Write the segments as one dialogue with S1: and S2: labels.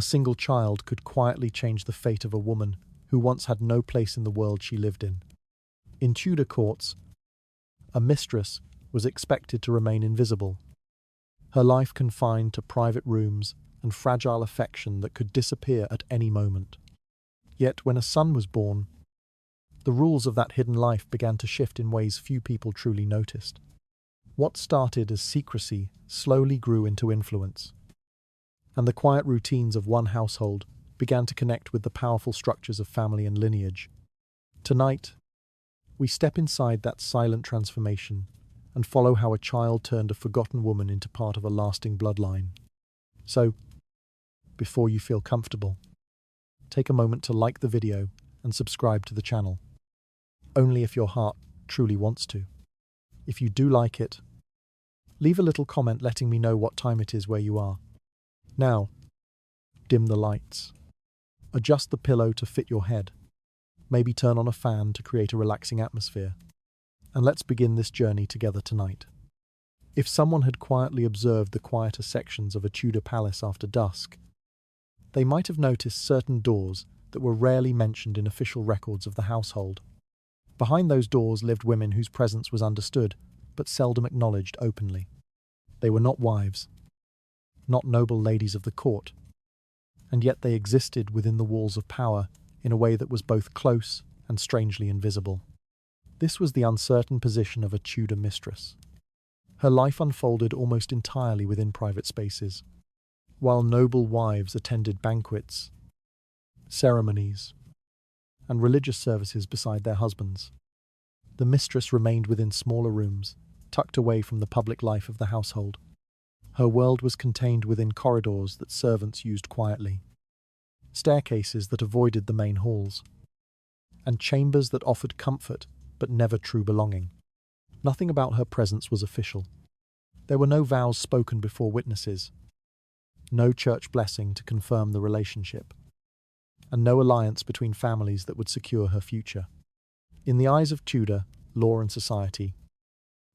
S1: A single child could quietly change the fate of a woman who once had no place in the world she lived in. In Tudor courts, a mistress was expected to remain invisible, her life confined to private rooms and fragile affection that could disappear at any moment. Yet when a son was born, the rules of that hidden life began to shift in ways few people truly noticed. What started as secrecy slowly grew into influence, and the quiet routines of one household began to connect with the powerful structures of family and lineage. Tonight, we step inside that silent transformation and follow how a child turned a forgotten woman into part of a lasting bloodline. So, before you feel comfortable, take a moment to like the video and subscribe to the channel. Only if your heart truly wants to. If you do like it, leave a little comment letting me know what time it is where you are. Now, dim the lights. Adjust the pillow to fit your head. Maybe turn on a fan to create a relaxing atmosphere. And let's begin this journey together tonight. If someone had quietly observed the quieter sections of a Tudor palace after dusk, they might have noticed certain doors that were rarely mentioned in official records of the household. Behind those doors lived women whose presence was understood, but seldom acknowledged openly. They were not wives, not noble ladies of the court, and yet they existed within the walls of power in a way that was both close and strangely invisible. This was the uncertain position of a Tudor mistress. Her life unfolded almost entirely within private spaces. While noble wives attended banquets, ceremonies, and religious services beside their husbands, the mistress remained within smaller rooms, tucked away from the public life of the household. Her world was contained within corridors that servants used quietly, staircases that avoided the main halls, and chambers that offered comfort but never true belonging. Nothing about her presence was official. There were no vows spoken before witnesses, no church blessing to confirm the relationship, and no alliance between families that would secure her future. In the eyes of Tudor law and society,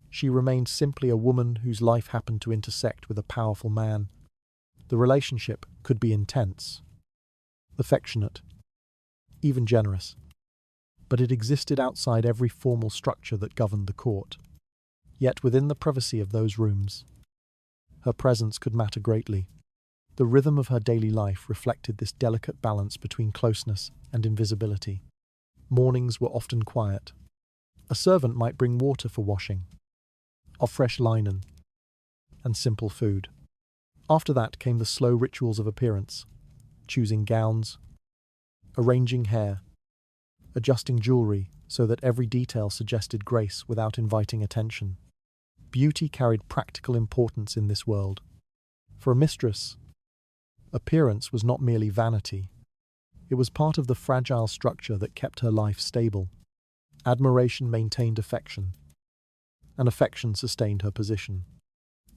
S1: she remained simply a woman whose life happened to intersect with a powerful man. The relationship could be intense, affectionate, even generous, but it existed outside every formal structure that governed the court. Yet within the privacy of those rooms, her presence could matter greatly. The rhythm of her daily life reflected this delicate balance between closeness and invisibility. Mornings were often quiet. A servant might bring water for washing, of fresh linen, and simple food. After that came the slow rituals of appearance, choosing gowns, arranging hair, adjusting jewelry so that every detail suggested grace without inviting attention. Beauty carried practical importance in this world. For a mistress, appearance was not merely vanity. It was part of the fragile structure that kept her life stable. Admiration maintained affection, and affection sustained her position.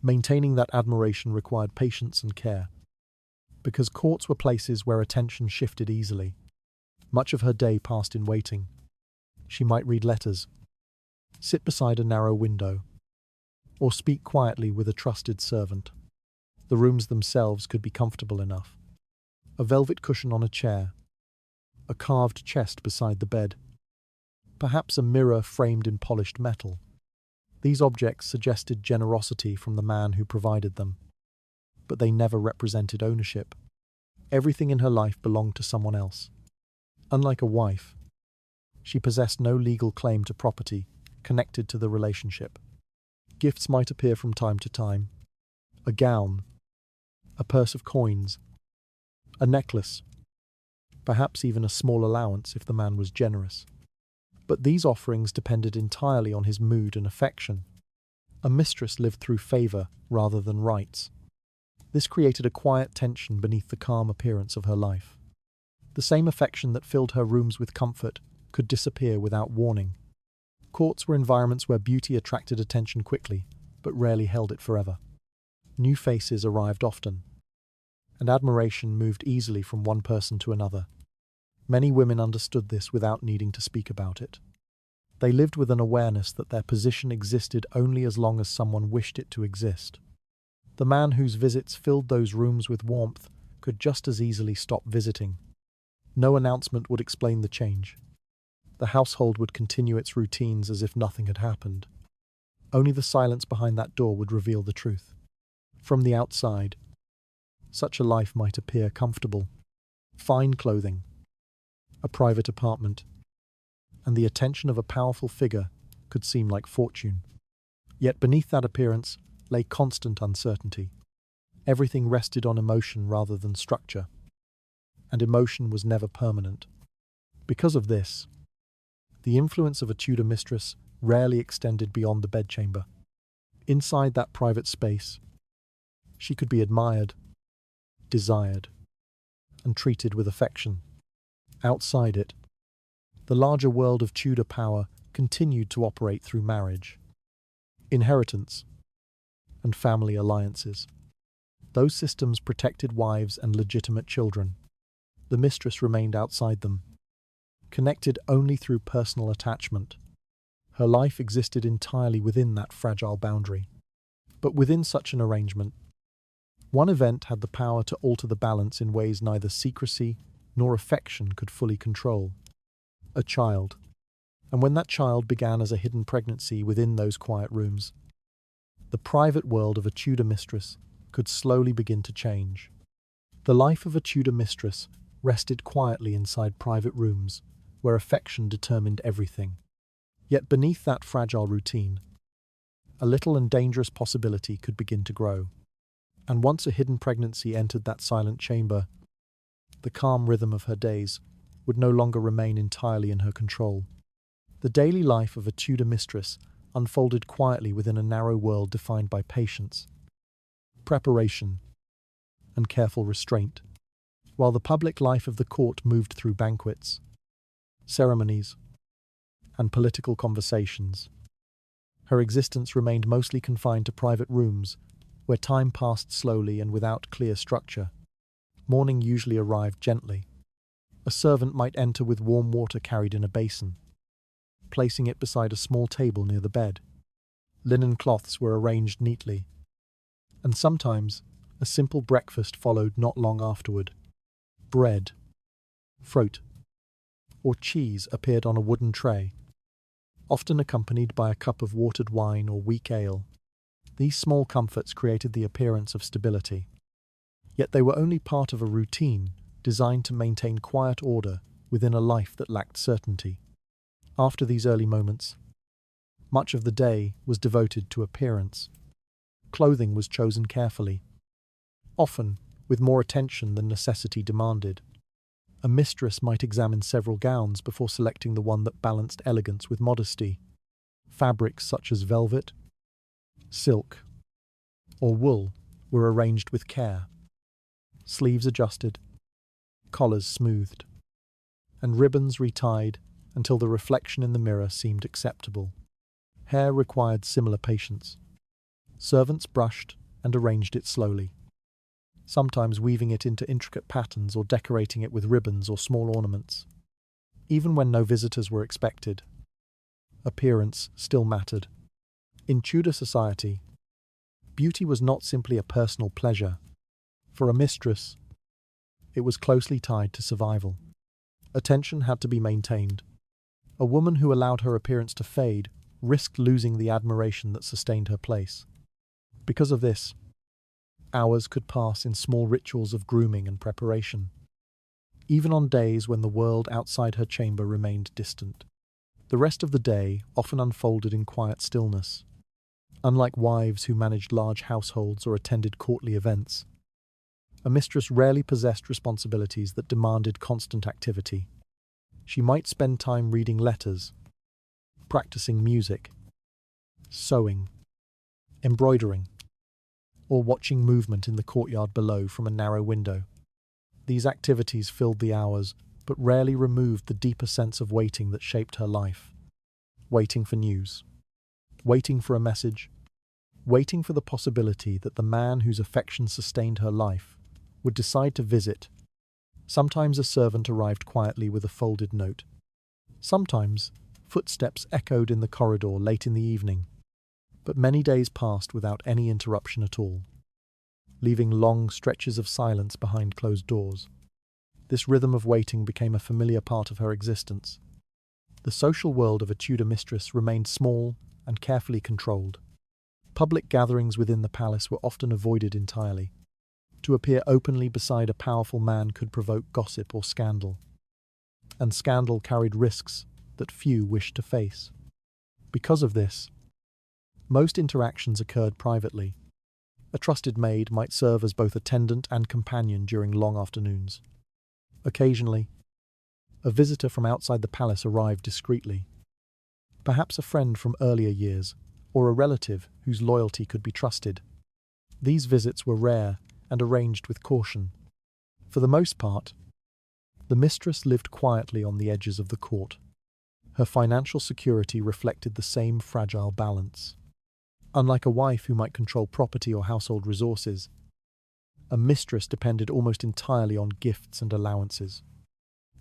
S1: Maintaining that admiration required patience and care. Because courts were places where attention shifted easily, much of her day passed in waiting. She might read letters, sit beside a narrow window, or speak quietly with a trusted servant. The rooms themselves could be comfortable enough. A velvet cushion on a chair, a carved chest beside the bed, perhaps a mirror framed in polished metal. These objects suggested generosity from the man who provided them, but they never represented ownership. Everything in her life belonged to someone else. Unlike a wife, she possessed no legal claim to property connected to the relationship. Gifts might appear from time to time: a gown, a purse of coins, a necklace, perhaps even a small allowance if the man was generous. But these offerings depended entirely on his mood and affection. A mistress lived through favor rather than rights. This created a quiet tension beneath the calm appearance of her life. The same affection that filled her rooms with comfort could disappear without warning. Courts were environments where beauty attracted attention quickly, but rarely held it forever. New faces arrived often, and admiration moved easily from one person to another. Many women understood this without needing to speak about it. They lived with an awareness that their position existed only as long as someone wished it to exist. The man whose visits filled those rooms with warmth could just as easily stop visiting. No announcement would explain the change. The household would continue its routines as if nothing had happened. Only the silence behind that door would reveal the truth. From the outside, such a life might appear comfortable. Fine clothing, a private apartment, and the attention of a powerful figure could seem like fortune. Yet beneath that appearance lay constant uncertainty. Everything rested on emotion rather than structure, and emotion was never permanent. Because of this, the influence of a Tudor mistress rarely extended beyond the bedchamber. Inside that private space, she could be admired, desired, and treated with affection. Outside it, the larger world of Tudor power continued to operate through marriage, inheritance, and family alliances. Those systems protected wives and legitimate children. The mistress remained outside them, connected only through personal attachment. Her life existed entirely within that fragile boundary. But within such an arrangement, one event had the power to alter the balance in ways neither secrecy nor affection could fully control. A child. And when that child began as a hidden pregnancy within those quiet rooms, the private world of a Tudor mistress could slowly begin to change. The life of a Tudor mistress rested quietly inside private rooms where affection determined everything. Yet beneath that fragile routine, a little and dangerous possibility could begin to grow. And once a hidden pregnancy entered that silent chamber, the calm rhythm of her days would no longer remain entirely in her control. The daily life of a Tudor mistress unfolded quietly within a narrow world defined by patience, preparation, and careful restraint, while the public life of the court moved through banquets, ceremonies, and political conversations. Her existence remained mostly confined to private rooms, where time passed slowly and without clear structure. Morning usually arrived gently. A servant might enter with warm water carried in a basin, placing it beside a small table near the bed. Linen cloths were arranged neatly, and sometimes a simple breakfast followed not long afterward. Bread, fruit, or cheese appeared on a wooden tray, often accompanied by a cup of watered wine or weak ale. These small comforts created the appearance of stability. Yet they were only part of a routine designed to maintain quiet order within a life that lacked certainty. After these early moments, much of the day was devoted to appearance. Clothing was chosen carefully, often with more attention than necessity demanded. A mistress might examine several gowns before selecting the one that balanced elegance with modesty. Fabrics such as velvet, silk, or wool were arranged with care, sleeves adjusted, collars smoothed, and ribbons retied until the reflection in the mirror seemed acceptable. Hair required similar patience. Servants brushed and arranged it slowly, sometimes weaving it into intricate patterns or decorating it with ribbons or small ornaments. Even when no visitors were expected, appearance still mattered. In Tudor society, beauty was not simply a personal pleasure. For a mistress, it was closely tied to survival. Attention had to be maintained. A woman who allowed her appearance to fade risked losing the admiration that sustained her place. Because of this, hours could pass in small rituals of grooming and preparation, even on days when the world outside her chamber remained distant. The rest of the day often unfolded in quiet stillness. Unlike wives who managed large households or attended courtly events, a mistress rarely possessed responsibilities that demanded constant activity. She might spend time reading letters, practicing music, sewing, embroidering, or watching movement in the courtyard below from a narrow window. These activities filled the hours, but rarely removed the deeper sense of waiting that shaped her life. Waiting for news, waiting for a message, waiting for the possibility that the man whose affection sustained her life would decide to visit. Sometimes a servant arrived quietly with a folded note. Sometimes footsteps echoed in the corridor late in the evening. But many days passed without any interruption at all. leaving long stretches of silence behind closed doors. This rhythm of waiting became a familiar part of her existence. The social world of a Tudor mistress remained small and carefully controlled. Public gatherings within the palace were often avoided entirely. To appear openly beside a powerful man could provoke gossip or scandal, and scandal carried risks that few wished to face. Because of this, most interactions occurred privately. A trusted maid might serve as both attendant and companion during long afternoons. Occasionally, a visitor from outside the palace arrived discreetly. Perhaps a friend from earlier years, or a relative whose loyalty could be trusted. These visits were rare and arranged with caution. For the most part, the mistress lived quietly on the edges of the court. Her financial security reflected the same fragile balance. Unlike a wife who might control property or household resources, a mistress depended almost entirely on gifts and allowances.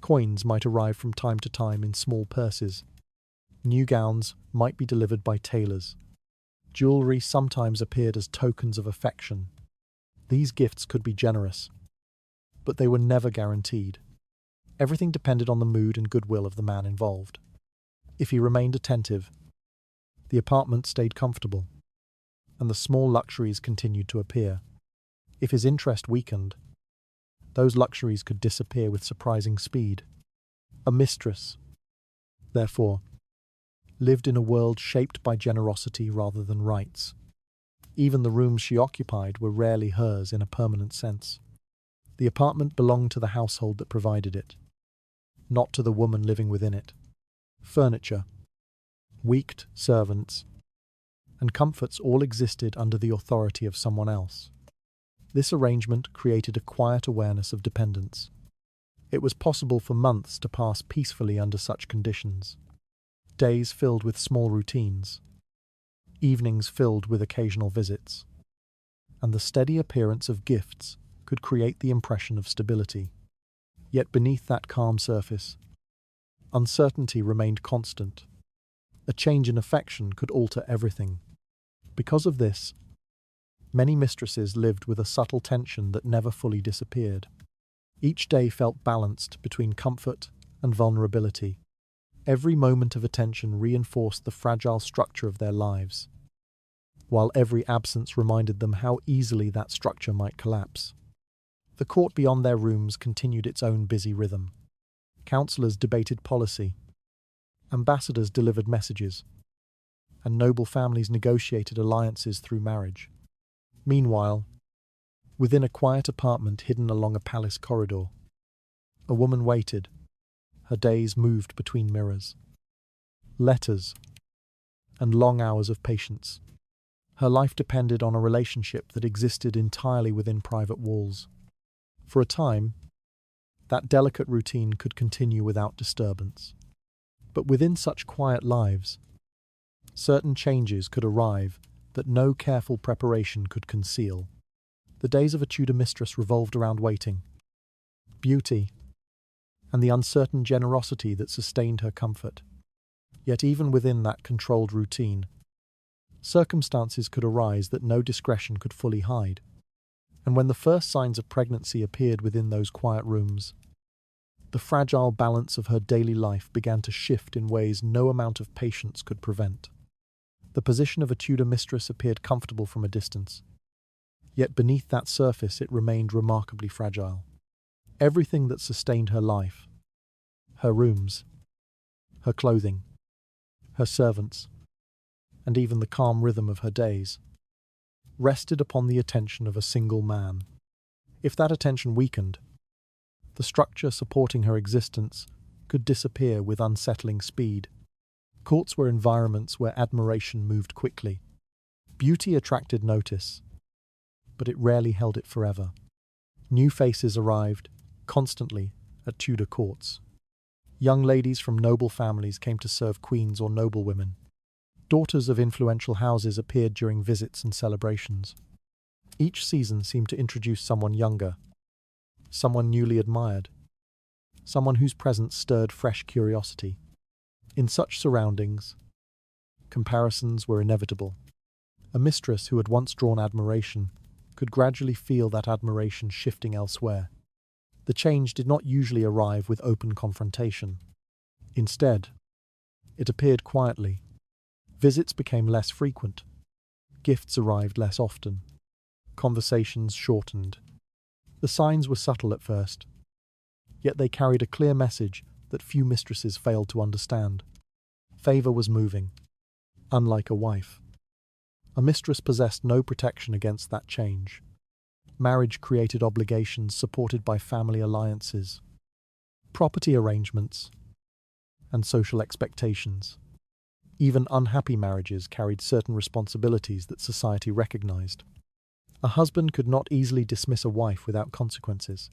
S1: Coins might arrive from time to time in small purses. New gowns might be delivered by tailors. Jewelry sometimes appeared as tokens of affection. These gifts could be generous, but they were never guaranteed. Everything depended on the mood and goodwill of the man involved. If he remained attentive, the apartment stayed comfortable, and the small luxuries continued to appear. If his interest weakened, those luxuries could disappear with surprising speed. A mistress, therefore, lived in a world shaped by generosity rather than rights. Even the rooms she occupied were rarely hers in a permanent sense. The apartment belonged to the household that provided it, not to the woman living within it. Furniture, weeked servants, and comforts all existed under the authority of someone else. This arrangement created a quiet awareness of dependence. It was possible for months to pass peacefully under such conditions. Days filled with small routines, evenings filled with occasional visits, and the steady appearance of gifts could create the impression of stability. Yet beneath that calm surface, uncertainty remained constant. A change in affection could alter everything. Because of this, many mistresses lived with a subtle tension that never fully disappeared. Each day felt balanced between comfort and vulnerability. Every moment of attention reinforced the fragile structure of their lives, while every absence reminded them how easily that structure might collapse. The court beyond their rooms continued its own busy rhythm. Councillors debated policy, ambassadors delivered messages, and noble families negotiated alliances through marriage. Meanwhile, within a quiet apartment hidden along a palace corridor, a woman waited. Her days moved between mirrors, letters, and long hours of patience. Her life depended on a relationship that existed entirely within private walls. For a time, that delicate routine could continue without disturbance. But within such quiet lives, certain changes could arrive that no careful preparation could conceal. The days of a Tudor mistress revolved around waiting, beauty, and the uncertain generosity that sustained her comfort. Yet even within that controlled routine, circumstances could arise that no discretion could fully hide. And when the first signs of pregnancy appeared within those quiet rooms, the fragile balance of her daily life began to shift in ways no amount of patience could prevent. The position of a Tudor mistress appeared comfortable from a distance, yet beneath that surface it remained remarkably fragile. Everything that sustained her life, her rooms, her clothing, her servants, and even the calm rhythm of her days, rested upon the attention of a single man. If that attention weakened, the structure supporting her existence could disappear with unsettling speed. Courts were environments where admiration moved quickly. Beauty attracted notice, but it rarely held it forever. New faces arrived, constantly, at Tudor courts. Young ladies from noble families came to serve queens or noblewomen. Daughters of influential houses appeared during visits and celebrations. Each season seemed to introduce someone younger, someone newly admired, someone whose presence stirred fresh curiosity. In such surroundings, comparisons were inevitable. A mistress who had once drawn admiration could gradually feel that admiration shifting elsewhere. The change did not usually arrive with open confrontation. Instead, it appeared quietly. Visits became less frequent. Gifts arrived less often. Conversations shortened. The signs were subtle at first, yet they carried a clear message that few mistresses failed to understand. Favor was moving. Unlike a wife, a mistress possessed no protection against that change. Marriage created obligations supported by family alliances, property arrangements, and social expectations. Even unhappy marriages carried certain responsibilities that society recognized. A husband could not easily dismiss a wife without consequences.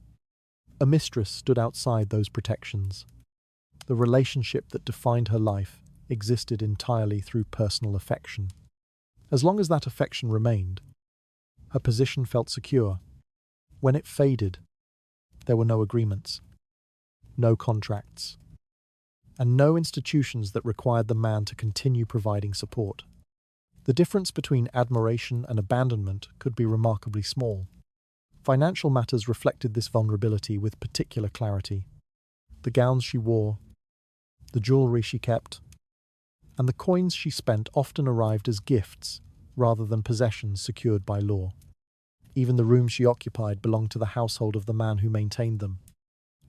S1: A mistress stood outside those protections. The relationship that defined her life existed entirely through personal affection. As long as that affection remained, her position felt secure. When it faded, there were no agreements, no contracts, and no institutions that required the man to continue providing support. The difference between admiration and abandonment could be remarkably small. Financial matters reflected this vulnerability with particular clarity. The gowns she wore, the jewelry she kept, and the coins she spent often arrived as gifts rather than possessions secured by law. Even the rooms she occupied belonged to the household of the man who maintained them.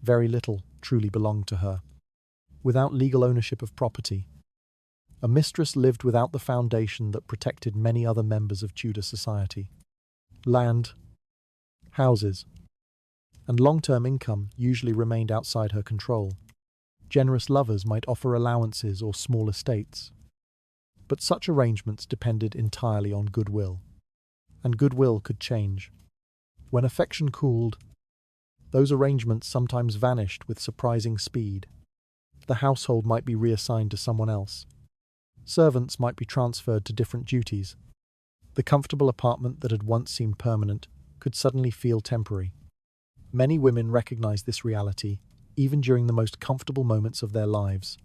S1: Very little truly belonged to her. Without legal ownership of property, a mistress lived without the foundation that protected many other members of Tudor society. Land, houses, and long-term income usually remained outside her control. Generous lovers might offer allowances or small estates, but such arrangements depended entirely on goodwill, and goodwill could change. When affection cooled, those arrangements sometimes vanished with surprising speed. The household might be reassigned to someone else. Servants might be transferred to different duties. The comfortable apartment that had once seemed permanent could suddenly feel temporary. Many women recognized this reality, even during the most comfortable moments of their lives.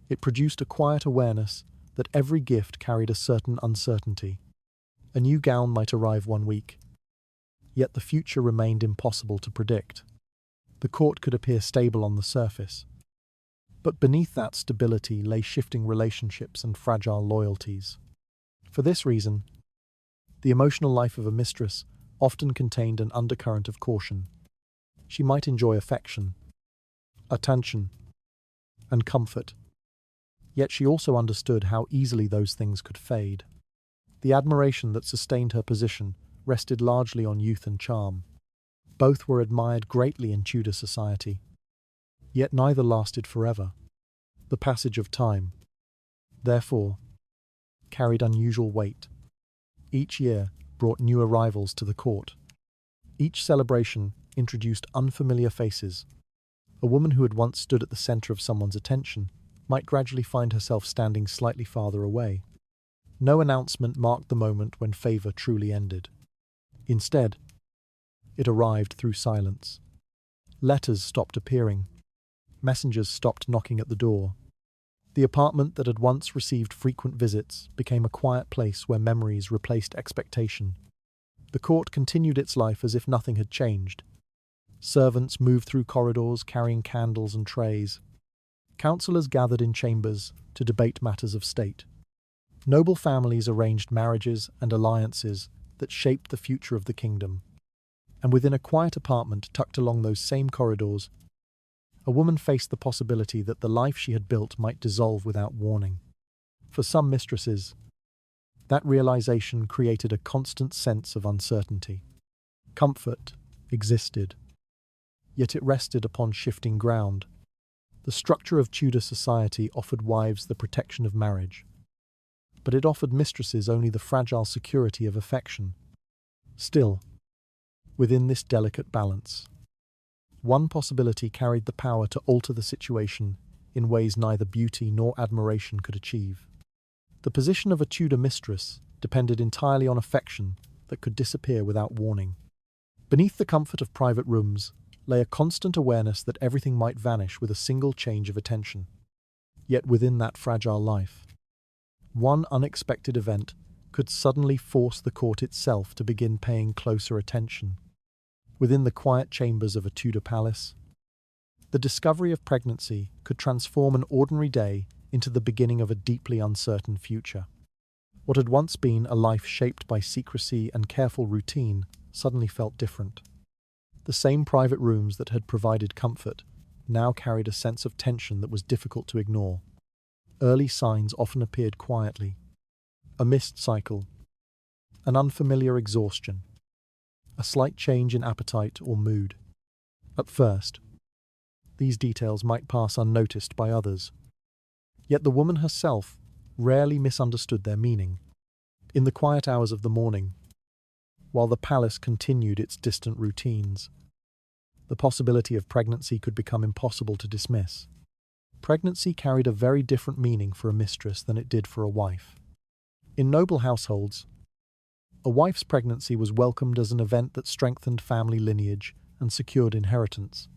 S1: It produced a quiet awareness that every gift carried a certain uncertainty. A new gown might arrive one week, yet the future remained impossible to predict. The court could appear stable on the surface, but beneath that stability lay shifting relationships and fragile loyalties. For this reason, the emotional life of a mistress often contained an undercurrent of caution. She might enjoy affection, attention, and comfort, yet she also understood how easily those things could fade. The admiration that sustained her position rested largely on youth and charm. Both were admired greatly in Tudor society, yet neither lasted forever. The passage of time, therefore, carried unusual weight. Each year brought new arrivals to the court. Each celebration introduced unfamiliar faces. A woman who had once stood at the center of someone's attention might gradually find herself standing slightly farther away. No announcement marked the moment when favor truly ended. Instead, it arrived through silence. Letters stopped appearing. Messengers stopped knocking at the door. The apartment that had once received frequent visits became a quiet place where memories replaced expectation. The court continued its life as if nothing had changed. Servants moved through corridors carrying candles and trays. Councillors gathered in chambers to debate matters of state. Noble families arranged marriages and alliances that shaped the future of the kingdom. And within a quiet apartment tucked along those same corridors, a woman faced the possibility that the life she had built might dissolve without warning. For some mistresses, that realization created a constant sense of uncertainty. Comfort existed, yet it rested upon shifting ground. The structure of Tudor society offered wives the protection of marriage, but it offered mistresses only the fragile security of affection. Still, within this delicate balance, one possibility carried the power to alter the situation in ways neither beauty nor admiration could achieve. The position of a Tudor mistress depended entirely on affection that could disappear without warning. Beneath the comfort of private rooms lay a constant awareness that everything might vanish with a single change of attention. Yet within that fragile life, one unexpected event could suddenly force the court itself to begin paying closer attention. Within the quiet chambers of a Tudor palace, the discovery of pregnancy could transform an ordinary day into the beginning of a deeply uncertain future. What had once been a life shaped by secrecy and careful routine suddenly felt different. The same private rooms that had provided comfort now carried a sense of tension that was difficult to ignore. Early signs often appeared quietly. A missed cycle, an unfamiliar exhaustion, a slight change in appetite or mood. At first, these details might pass unnoticed by others. Yet the woman herself rarely misunderstood their meaning. In the quiet hours of the morning, while the palace continued its distant routines, the possibility of pregnancy could become impossible to dismiss. Pregnancy carried a very different meaning for a mistress than it did for a wife. In noble households, a wife's pregnancy was welcomed as an event that strengthened family lineage and secured inheritance.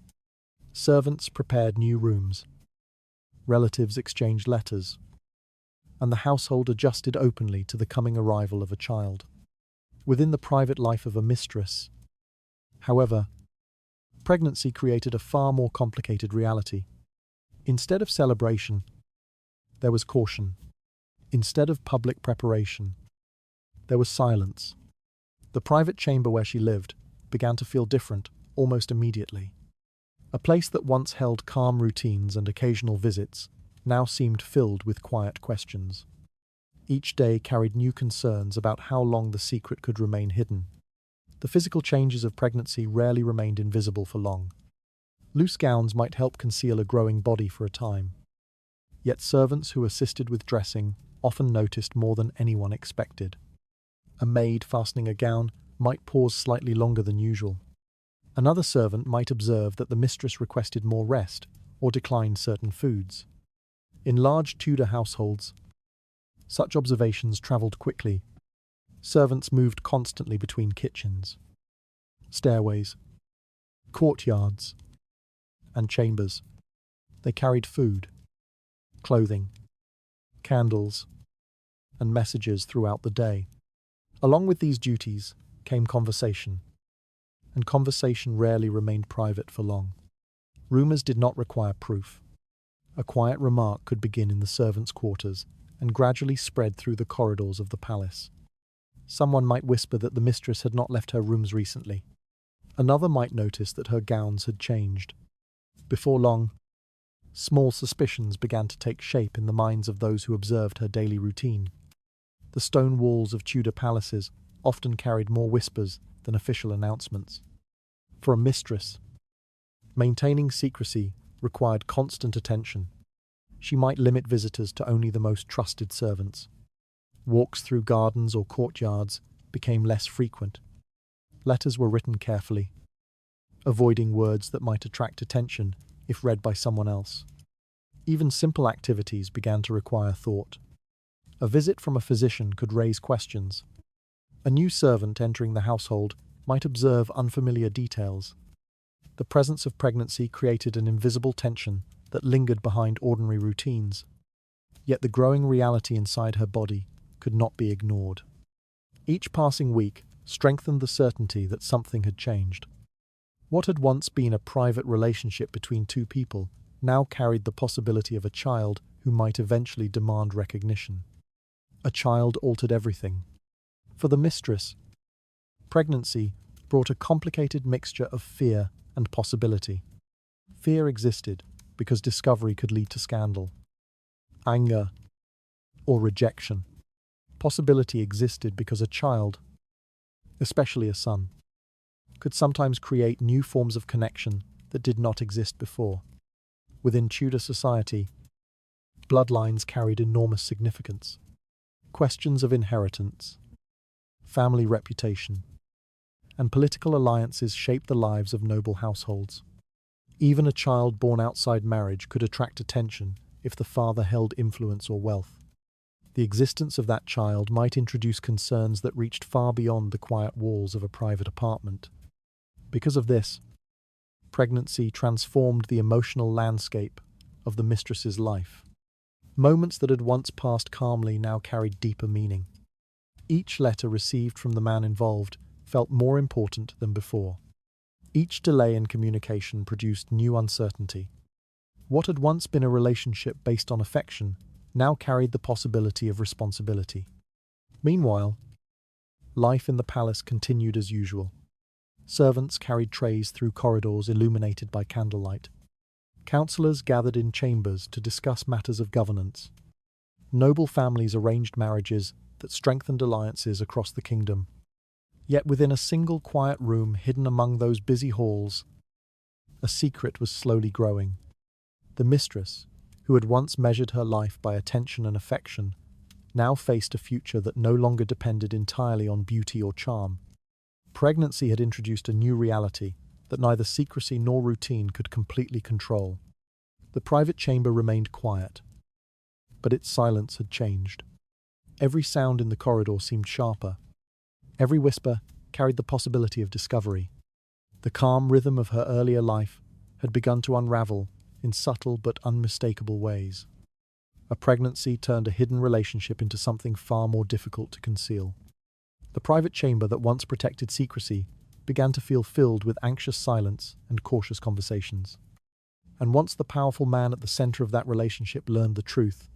S1: Servants prepared new rooms, relatives exchanged letters, and the household adjusted openly to the coming arrival of a child. Within the private life of a mistress, however, pregnancy created a far more complicated reality. Instead of celebration, there was caution. Instead of public preparation, there was silence. The private chamber where she lived began to feel different almost immediately. A place that once held calm routines and occasional visits now seemed filled with quiet questions. Each day carried new concerns about how long the secret could remain hidden. The physical changes of pregnancy rarely remained invisible for long. Loose gowns might help conceal a growing body for a time. Yet servants who assisted with dressing often noticed more than anyone expected. A maid fastening a gown might pause slightly longer than usual. Another servant might observe that the mistress requested more rest or declined certain foods. In large Tudor households, such observations travelled quickly. Servants moved constantly between kitchens, stairways, courtyards, and chambers. They carried food, clothing, candles, and messages throughout the day. Along with these duties came conversation, and conversation rarely remained private for long. Rumours did not require proof. A quiet remark could begin in the servants' quarters and gradually spread through the corridors of the palace. Someone might whisper that the mistress had not left her rooms recently. Another might notice that her gowns had changed. Before long, small suspicions began to take shape in the minds of those who observed her daily routine. The stone walls of Tudor palaces often carried more whispers than official announcements. For a mistress, maintaining secrecy required constant attention. She might limit visitors to only the most trusted servants. Walks through gardens or courtyards became less frequent. Letters were written carefully, avoiding words that might attract attention if read by someone else. Even simple activities began to require thought. A visit from a physician could raise questions. A new servant entering the household might observe unfamiliar details. The presence of pregnancy created an invisible tension that lingered behind ordinary routines. Yet the growing reality inside her body could not be ignored. Each passing week strengthened the certainty that something had changed. What had once been a private relationship between two people now carried the possibility of a child who might eventually demand recognition. A child altered everything. For the mistress, pregnancy brought a complicated mixture of fear and possibility. Fear existed because discovery could lead to scandal, anger, or rejection. Possibility existed because a child, especially a son, could sometimes create new forms of connection that did not exist before. Within Tudor society, bloodlines carried enormous significance. Questions of inheritance, family reputation, and political alliances shaped the lives of noble households. Even a child born outside marriage could attract attention if the father held influence or wealth. The existence of that child might introduce concerns that reached far beyond the quiet walls of a private apartment. Because of this, pregnancy transformed the emotional landscape of the mistress's life. Moments that had once passed calmly now carried deeper meaning. each letter received from the man involved felt more important than before. Each delay in communication produced new uncertainty. What had once been a relationship based on affection now carried the possibility of responsibility. Meanwhile, life in the palace continued as usual. Servants carried trays through corridors illuminated by candlelight. Councillors gathered in chambers to discuss matters of governance. Noble families arranged marriages that strengthened alliances across the kingdom. Yet within a single quiet room hidden among those busy halls, a secret was slowly growing. The mistress, who had once measured her life by attention and affection, now faced a future that no longer depended entirely on beauty or charm. Pregnancy had introduced a new reality that neither secrecy nor routine could completely control. The private chamber remained quiet, but its silence had changed. Every sound in the corridor seemed sharper. Every whisper carried the possibility of discovery. The calm rhythm of her earlier life had begun to unravel in subtle but unmistakable ways. A pregnancy turned a hidden relationship into something far more difficult to conceal. The private chamber that once protected secrecy began to feel filled with anxious silence and cautious conversations. And once the powerful man at the center of that relationship learned the truth,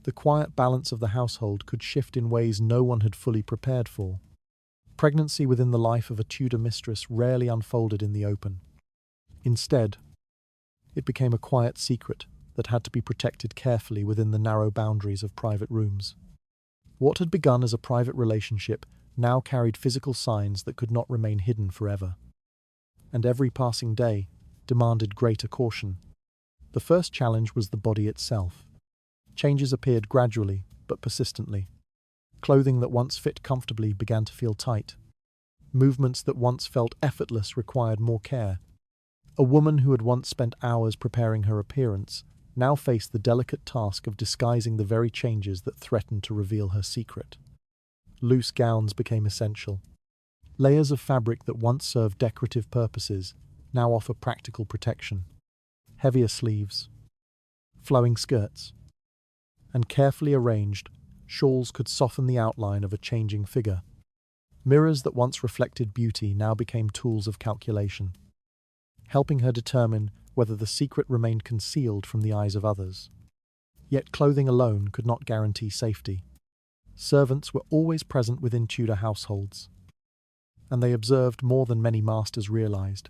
S1: the quiet balance of the household could shift in ways no one had fully prepared for. Pregnancy within the life of a Tudor mistress rarely unfolded in the open. Instead, it became a quiet secret that had to be protected carefully within the narrow boundaries of private rooms. What had begun as a private relationship now carried physical signs that could not remain hidden forever. And every passing day demanded greater caution. The first challenge was the body itself. Changes appeared gradually, but persistently. Clothing that once fit comfortably began to feel tight. Movements that once felt effortless required more care. A woman who had once spent hours preparing her appearance now faced the delicate task of disguising the very changes that threatened to reveal her secret. Loose gowns became essential. Layers of fabric that once served decorative purposes now offer practical protection. Heavier sleeves, flowing skirts, and carefully arranged shawls could soften the outline of a changing figure. Mirrors that once reflected beauty now became tools of calculation, helping her determine whether the secret remained concealed from the eyes of others. Yet clothing alone could not guarantee safety. Servants were always present within Tudor households, and they observed more than many masters realized.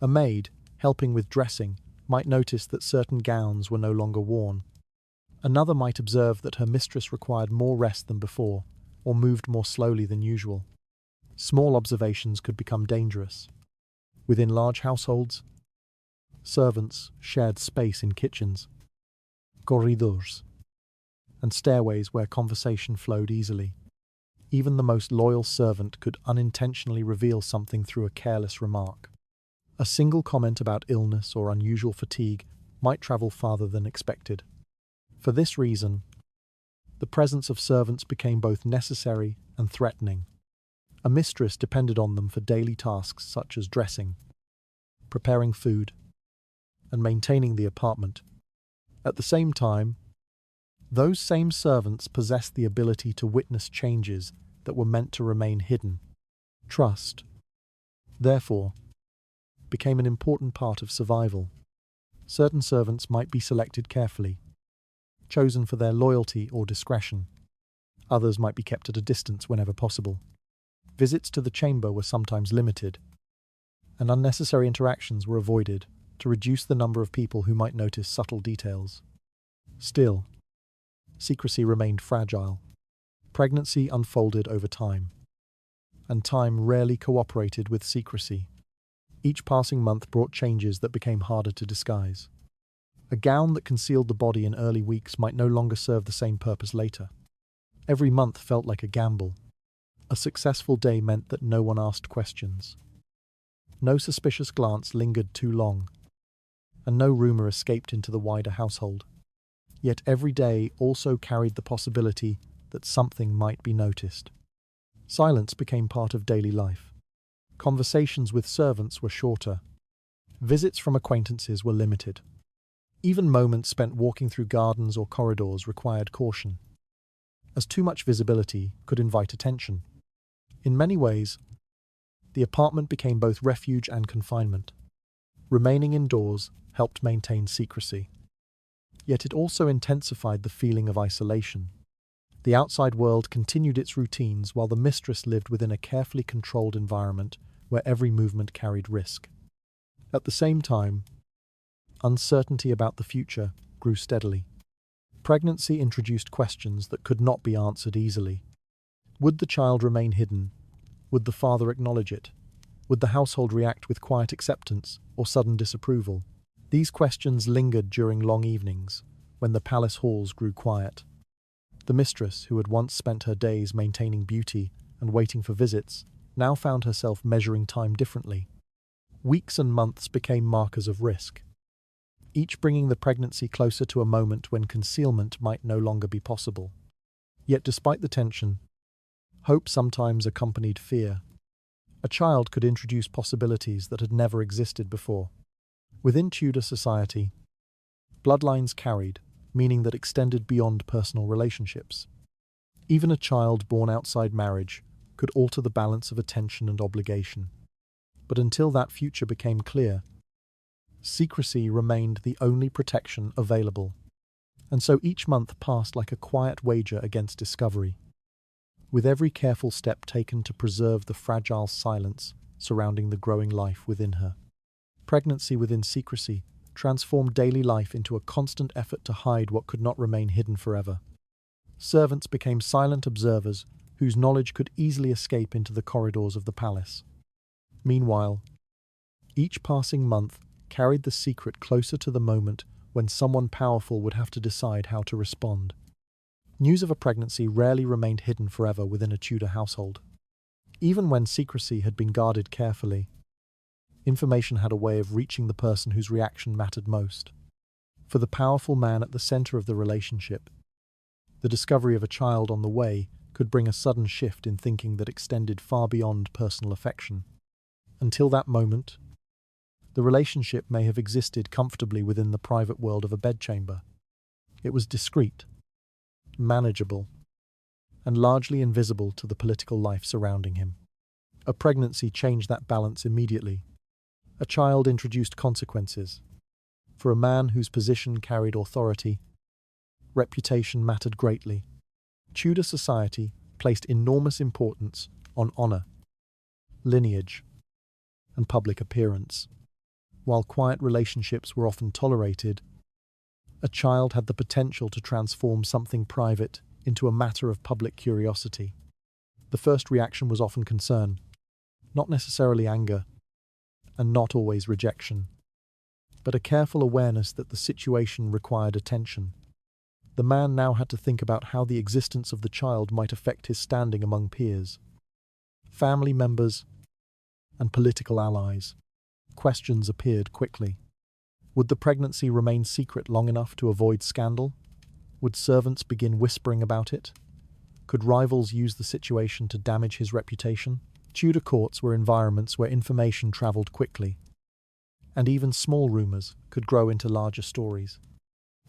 S1: A maid, helping with dressing, might notice that certain gowns were no longer worn. Another might observe that her mistress required more rest than before, or moved more slowly than usual. Small observations could become dangerous. Within large households, servants shared space in kitchens, corridors, and stairways where conversation flowed easily. Even the most loyal servant could unintentionally reveal something through a careless remark. A single comment about illness or unusual fatigue might travel farther than expected. For this reason, the presence of servants became both necessary and threatening. A mistress depended on them for daily tasks such as dressing, preparing food, and maintaining the apartment. At the same time, those same servants possessed the ability to witness changes that were meant to remain hidden. Trust, therefore, became an important part of survival. Certain servants might be selected carefully, chosen for their loyalty or discretion. Others might be kept at a distance whenever possible. Visits to the chamber were sometimes limited, and unnecessary interactions were avoided to reduce the number of people who might notice subtle details. Still, secrecy remained fragile. Pregnancy unfolded over time, and time rarely cooperated with secrecy. Each passing month brought changes that became harder to disguise. A gown that concealed the body in early weeks might no longer serve the same purpose later. Every month felt like a gamble. A successful day meant that no one asked questions. No suspicious glance lingered too long, and no rumor escaped into the wider household. Yet every day also carried the possibility that something might be noticed. Silence became part of daily life. Conversations with servants were shorter. Visits from acquaintances were limited. Even moments spent walking through gardens or corridors required caution. as too much visibility could invite attention. In many ways, the apartment became both refuge and confinement. Remaining indoors helped maintain secrecy. Yet it also intensified the feeling of isolation. The outside world continued its routines while the mistress lived within a carefully controlled environment where every movement carried risk. At the same time, uncertainty about the future grew steadily. Pregnancy introduced questions that could not be answered easily. Would the child remain hidden? Would the father acknowledge it? Would the household react with quiet acceptance or sudden disapproval? These questions lingered during long evenings, when the palace halls grew quiet. The mistress, who had once spent her days maintaining beauty and waiting for visits, now found herself measuring time differently. Weeks and months became markers of risk, each bringing the pregnancy closer to a moment when concealment might no longer be possible. Yet despite the tension, hope sometimes accompanied fear. A child could introduce possibilities that had never existed before. Within Tudor society, bloodlines carried, meaning that extended beyond personal relationships. Even a child born outside marriage could alter the balance of attention and obligation. But until that future became clear, secrecy remained the only protection available. And so each month passed like a quiet wager against discovery, with every careful step taken to preserve the fragile silence surrounding the growing life within her. Pregnancy within secrecy transformed daily life into a constant effort to hide what could not remain hidden forever. Servants became silent observers whose knowledge could easily escape into the corridors of the palace. Meanwhile, each passing month carried the secret closer to the moment when someone powerful would have to decide how to respond. News of a pregnancy rarely remained hidden forever within a Tudor household. Even when secrecy had been guarded carefully, information had a way of reaching the person whose reaction mattered most. For the powerful man at the center of the relationship, the discovery of a child on the way could bring a sudden shift in thinking that extended far beyond personal affection. Until that moment, the relationship may have existed comfortably within the private world of a bedchamber. It was discreet, manageable, and largely invisible to the political life surrounding him. A pregnancy changed that balance immediately. A child introduced consequences. For a man whose position carried authority, reputation mattered greatly. Tudor society placed enormous importance on honor, lineage, and public appearance. While quiet relationships were often tolerated, a child had the potential to transform something private into a matter of public curiosity. The first reaction was often concern, not necessarily anger, and not always rejection, but a careful awareness that the situation required attention. The man now had to think about how the existence of the child might affect his standing among peers, family members, and political allies. Questions appeared quickly. Would the pregnancy remain secret long enough to avoid scandal? Would servants begin whispering about it? Could rivals use the situation to damage his reputation? Tudor courts were environments where information travelled quickly, and even small rumours could grow into larger stories.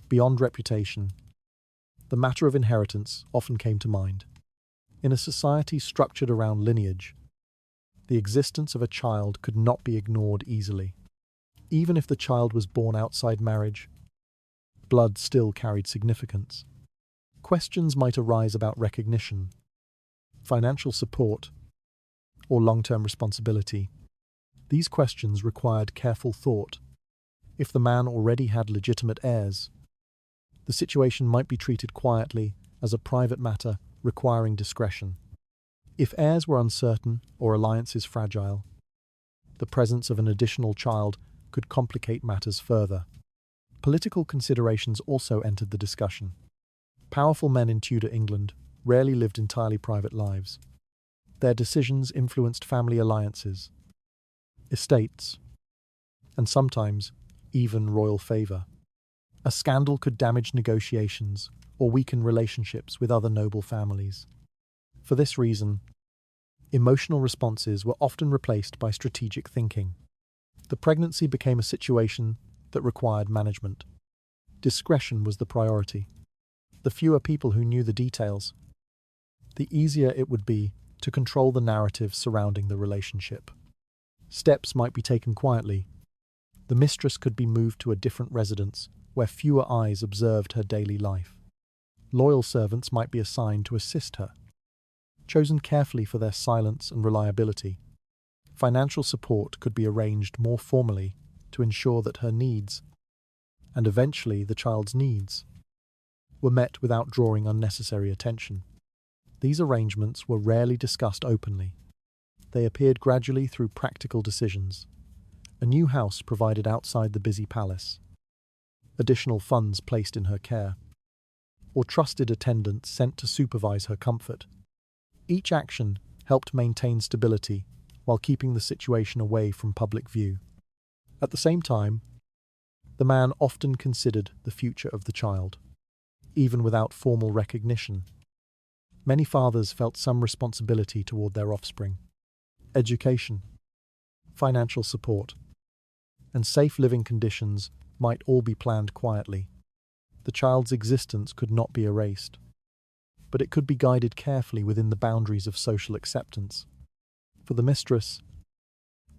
S1: Beyond reputation, the matter of inheritance often came to mind. In a society structured around lineage, the existence of a child could not be ignored easily. Even if the child was born outside marriage, blood still carried significance. Questions might arise about recognition, financial support, or long-term responsibility. These questions required careful thought. If the man already had legitimate heirs, the situation might be treated quietly as a private matter requiring discretion. If heirs were uncertain or alliances fragile, the presence of an additional child could complicate matters further. Political considerations also entered the discussion. Powerful men in Tudor England rarely lived entirely private lives. Their decisions influenced family alliances, estates, and sometimes even royal favour. A scandal could damage negotiations or weaken relationships with other noble families. For this reason, emotional responses were often replaced by strategic thinking. The pregnancy became a situation that required management. Discretion was the priority. The fewer people who knew the details, the easier it would be to control the narrative surrounding the relationship. Steps might be taken quietly. The mistress could be moved to a different residence where fewer eyes observed her daily life. Loyal servants might be assigned to assist her, chosen carefully for their silence and reliability. Financial support could be arranged more formally to ensure that her needs, and eventually the child's needs, were met without drawing unnecessary attention. These arrangements were rarely discussed openly. They appeared gradually through practical decisions. A new house provided outside the busy palace, additional funds placed in her care, or trusted attendants sent to supervise her comfort. Each action helped maintain stability while keeping the situation away from public view. At the same time, the man often considered the future of the child, even without formal recognition. Many fathers felt some responsibility toward their offspring. Education, financial support, and safe living conditions might all be planned quietly. The child's existence could not be erased, but it could be guided carefully within the boundaries of social acceptance. For the mistress,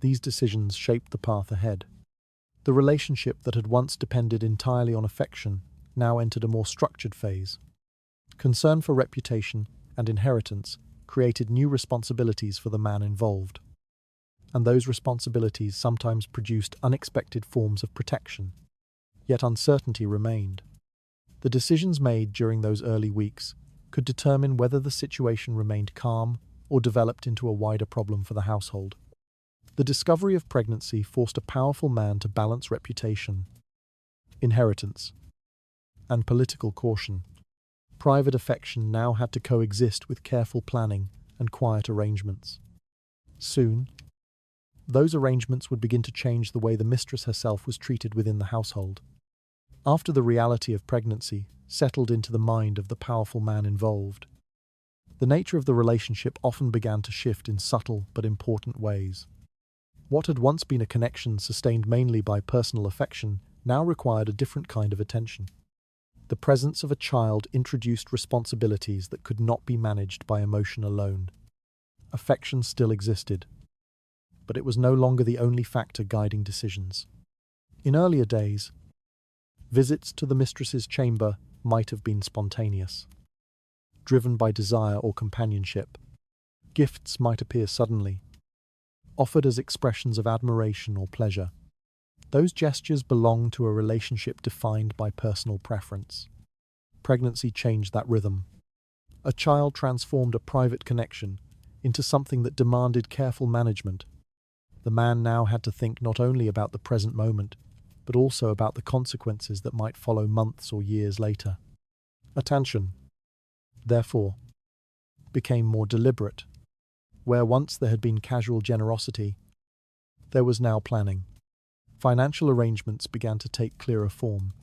S1: these decisions shaped the path ahead. The relationship that had once depended entirely on affection now entered a more structured phase. Concern for reputation and inheritance created new responsibilities for the man involved, and those responsibilities sometimes produced unexpected forms of protection. Yet uncertainty remained. The decisions made during those early weeks could determine whether the situation remained calm or developed into a wider problem for the household. The discovery of pregnancy forced a powerful man to balance reputation, inheritance, and political caution. Private affection now had to coexist with careful planning and quiet arrangements. Soon, those arrangements would begin to change the way the mistress herself was treated within the household. After the reality of pregnancy settled into the mind of the powerful man involved, the nature of the relationship often began to shift in subtle but important ways. What had once been a connection sustained mainly by personal affection now required a different kind of attention. The presence of a child introduced responsibilities that could not be managed by emotion alone. Affection still existed, but it was no longer the only factor guiding decisions. In earlier days, visits to the mistress's chamber might have been spontaneous, driven by desire or companionship. Gifts might appear suddenly, offered as expressions of admiration or pleasure. Those gestures belonged to a relationship defined by personal preference. Pregnancy changed that rhythm. A child transformed a private connection into something that demanded careful management. The man now had to think not only about the present moment, but also about the consequences that might follow months or years later. Attention, therefore, became more deliberate. Where once there had been casual generosity, there was now planning. Financial arrangements began to take clearer form.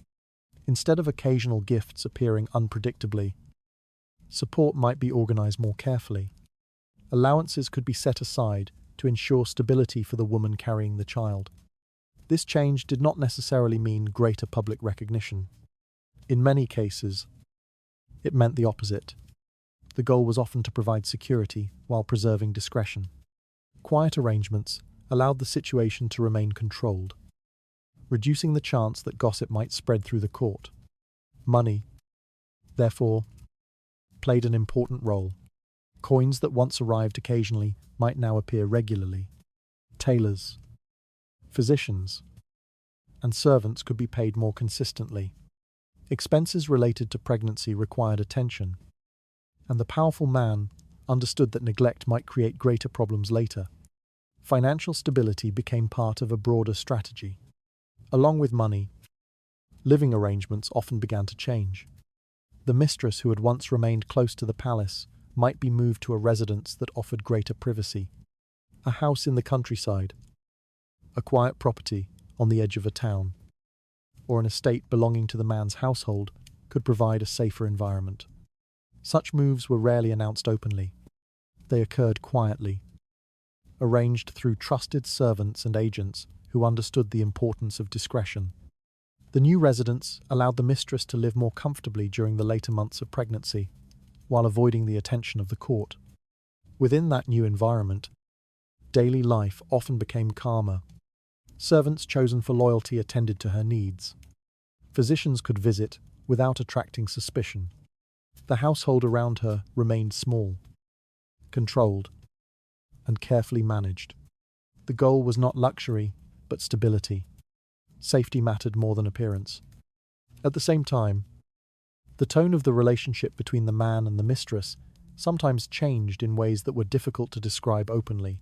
S1: Instead of occasional gifts appearing unpredictably, support might be organized more carefully. Allowances could be set aside to ensure stability for the woman carrying the child. This change did not necessarily mean greater public recognition. In many cases, it meant the opposite. The goal was often to provide security while preserving discretion. Quiet arrangements allowed the situation to remain controlled, reducing the chance that gossip might spread through the court. Money, therefore, played an important role. Coins that once arrived occasionally might now appear regularly. Tailors, physicians, and servants could be paid more consistently. Expenses related to pregnancy required attention, and the powerful man understood that neglect might create greater problems later. Financial stability became part of a broader strategy. Along with money, living arrangements often began to change. The mistress who had once remained close to the palace might be moved to a residence that offered greater privacy. A house in the countryside, a quiet property on the edge of a town, or an estate belonging to the man's household could provide a safer environment. Such moves were rarely announced openly. They occurred quietly, arranged through trusted servants and agents who understood the importance of discretion. The new residence allowed the mistress to live more comfortably during the later months of pregnancy, while avoiding the attention of the court. Within that new environment, daily life often became calmer. Servants chosen for loyalty attended to her needs. Physicians could visit without attracting suspicion. The household around her remained small, controlled, and carefully managed. The goal was not luxury, but stability. Safety mattered more than appearance. At the same time, the tone of the relationship between the man and the mistress sometimes changed in ways that were difficult to describe openly.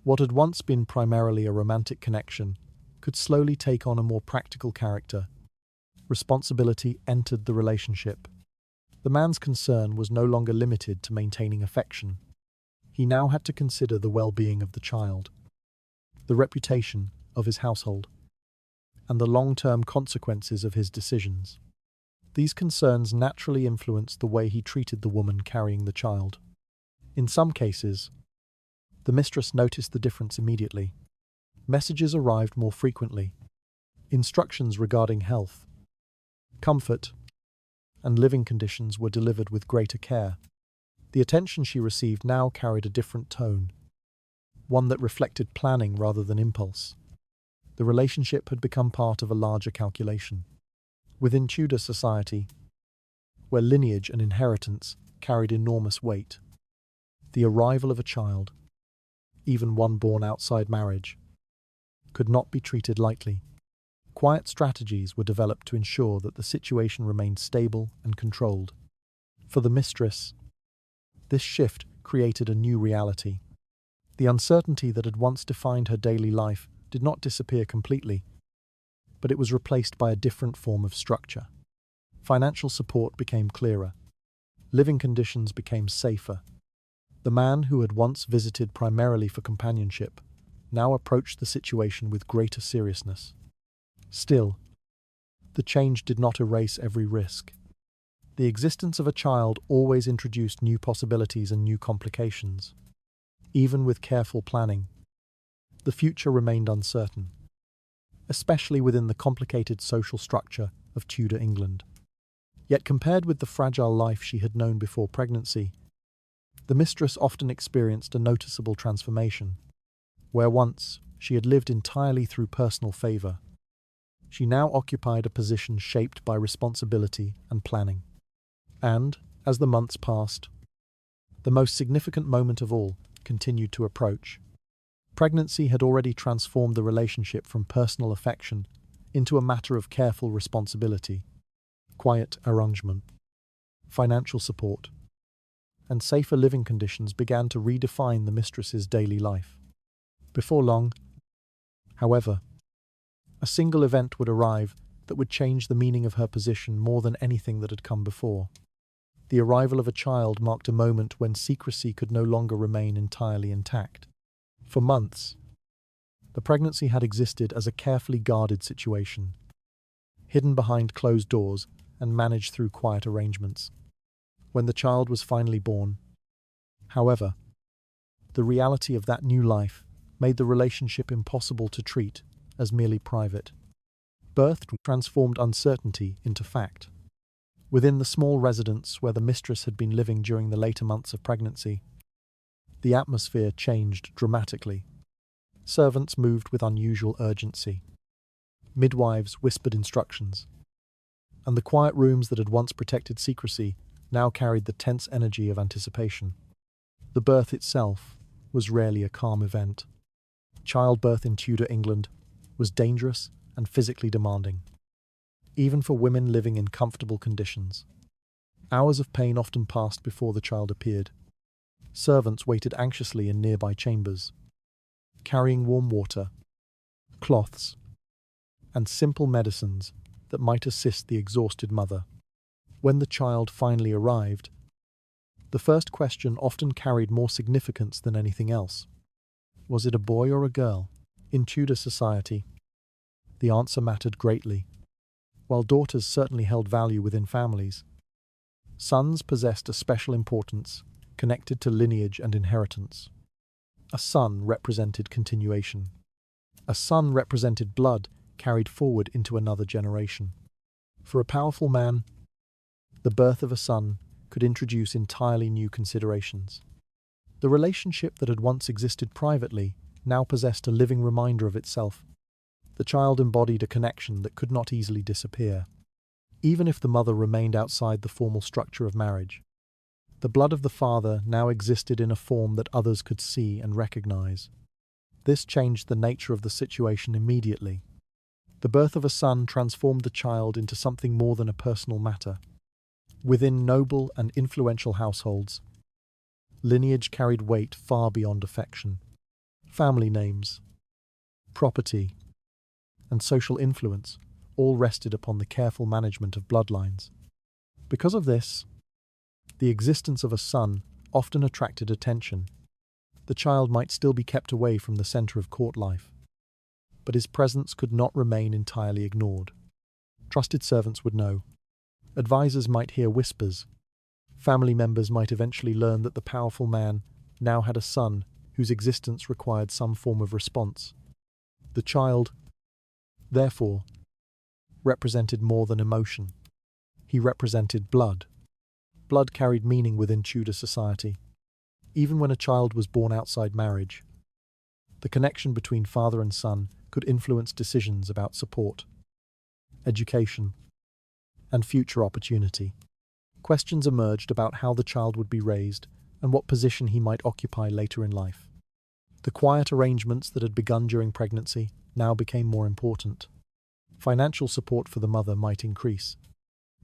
S1: What had once been primarily a romantic connection could slowly take on a more practical character. Responsibility entered the relationship. The man's concern was no longer limited to maintaining affection. He now had to consider the well-being of the child, the reputation of his household, and the long-term consequences of his decisions. These concerns naturally influenced the way he treated the woman carrying the child. In some cases, the mistress noticed the difference immediately. Messages arrived more frequently. Instructions regarding health, comfort, and living conditions were delivered with greater care. The attention she received now carried a different tone, one that reflected planning rather than impulse. The relationship had become part of a larger calculation. Within Tudor society, where lineage and inheritance carried enormous weight, the arrival of a child, even one born outside marriage, could not be treated lightly. Quiet strategies were developed to ensure that the situation remained stable and controlled. For the mistress, this shift created a new reality. The uncertainty that had once defined her daily life did not disappear completely, but it was replaced by a different form of structure. Financial support became clearer. Living conditions became safer. The man who had once visited primarily for companionship now approached the situation with greater seriousness. Still, the change did not erase every risk. The existence of a child always introduced new possibilities and new complications. Even with careful planning, the future remained uncertain, especially within the complicated social structure of Tudor England. Yet compared with the fragile life she had known before pregnancy, the mistress often experienced a noticeable transformation. Where once she had lived entirely through personal favour, she now occupied a position shaped by responsibility and planning. And, as the months passed, the most significant moment of all continued to approach. Pregnancy had already transformed the relationship from personal affection into a matter of careful responsibility. Quiet arrangement, financial support, and safer living conditions began to redefine the mistress's daily life. Before long, however, a single event would arrive that would change the meaning of her position more than anything that had come before. The arrival of a child marked a moment when secrecy could no longer remain entirely intact. For months, the pregnancy had existed as a carefully guarded situation, hidden behind closed doors and managed through quiet arrangements. When the child was finally born, however, the reality of that new life made the relationship impossible to treat as merely private. Birth transformed uncertainty into fact. Within the small residence where the mistress had been living during the later months of pregnancy, the atmosphere changed dramatically. Servants moved with unusual urgency. Midwives whispered instructions, and the quiet rooms that had once protected secrecy now carried the tense energy of anticipation. The birth itself was rarely a calm event. Childbirth in Tudor England was dangerous and physically demanding, even for women living in comfortable conditions. Hours of pain often passed before the child appeared. Servants waited anxiously in nearby chambers, carrying warm water, cloths, and simple medicines that might assist the exhausted mother. When the child finally arrived, the first question often carried more significance than anything else. Was it a boy or a girl? In Tudor society, the answer mattered greatly. While daughters certainly held value within families, sons possessed a special importance connected to lineage and inheritance. A son represented continuation. A son represented blood carried forward into another generation. For a powerful man, the birth of a son could introduce entirely new considerations. The relationship that had once existed privately now possessed a living reminder of itself. The child embodied a connection that could not easily disappear, even if the mother remained outside the formal structure of marriage. The blood of the father now existed in a form that others could see and recognize. This changed the nature of the situation immediately. The birth of a son transformed the child into something more than a personal matter. Within noble and influential households, lineage carried weight far beyond affection. Family names, property, and social influence all rested upon the careful management of bloodlines. Because of this, the existence of a son often attracted attention. The child might still be kept away from the center of court life, but his presence could not remain entirely ignored. Trusted servants would know. Advisors might hear whispers. Family members might eventually learn that the powerful man now had a son whose existence required some form of response. The child, therefore, represented more than emotion. He represented blood. Blood carried meaning within Tudor society. Even when a child was born outside marriage, the connection between father and son could influence decisions about support, education, and future opportunity. Questions emerged about how the child would be raised and what position he might occupy later in life. The quiet arrangements that had begun during pregnancy now became more important. Financial support for the mother might increase.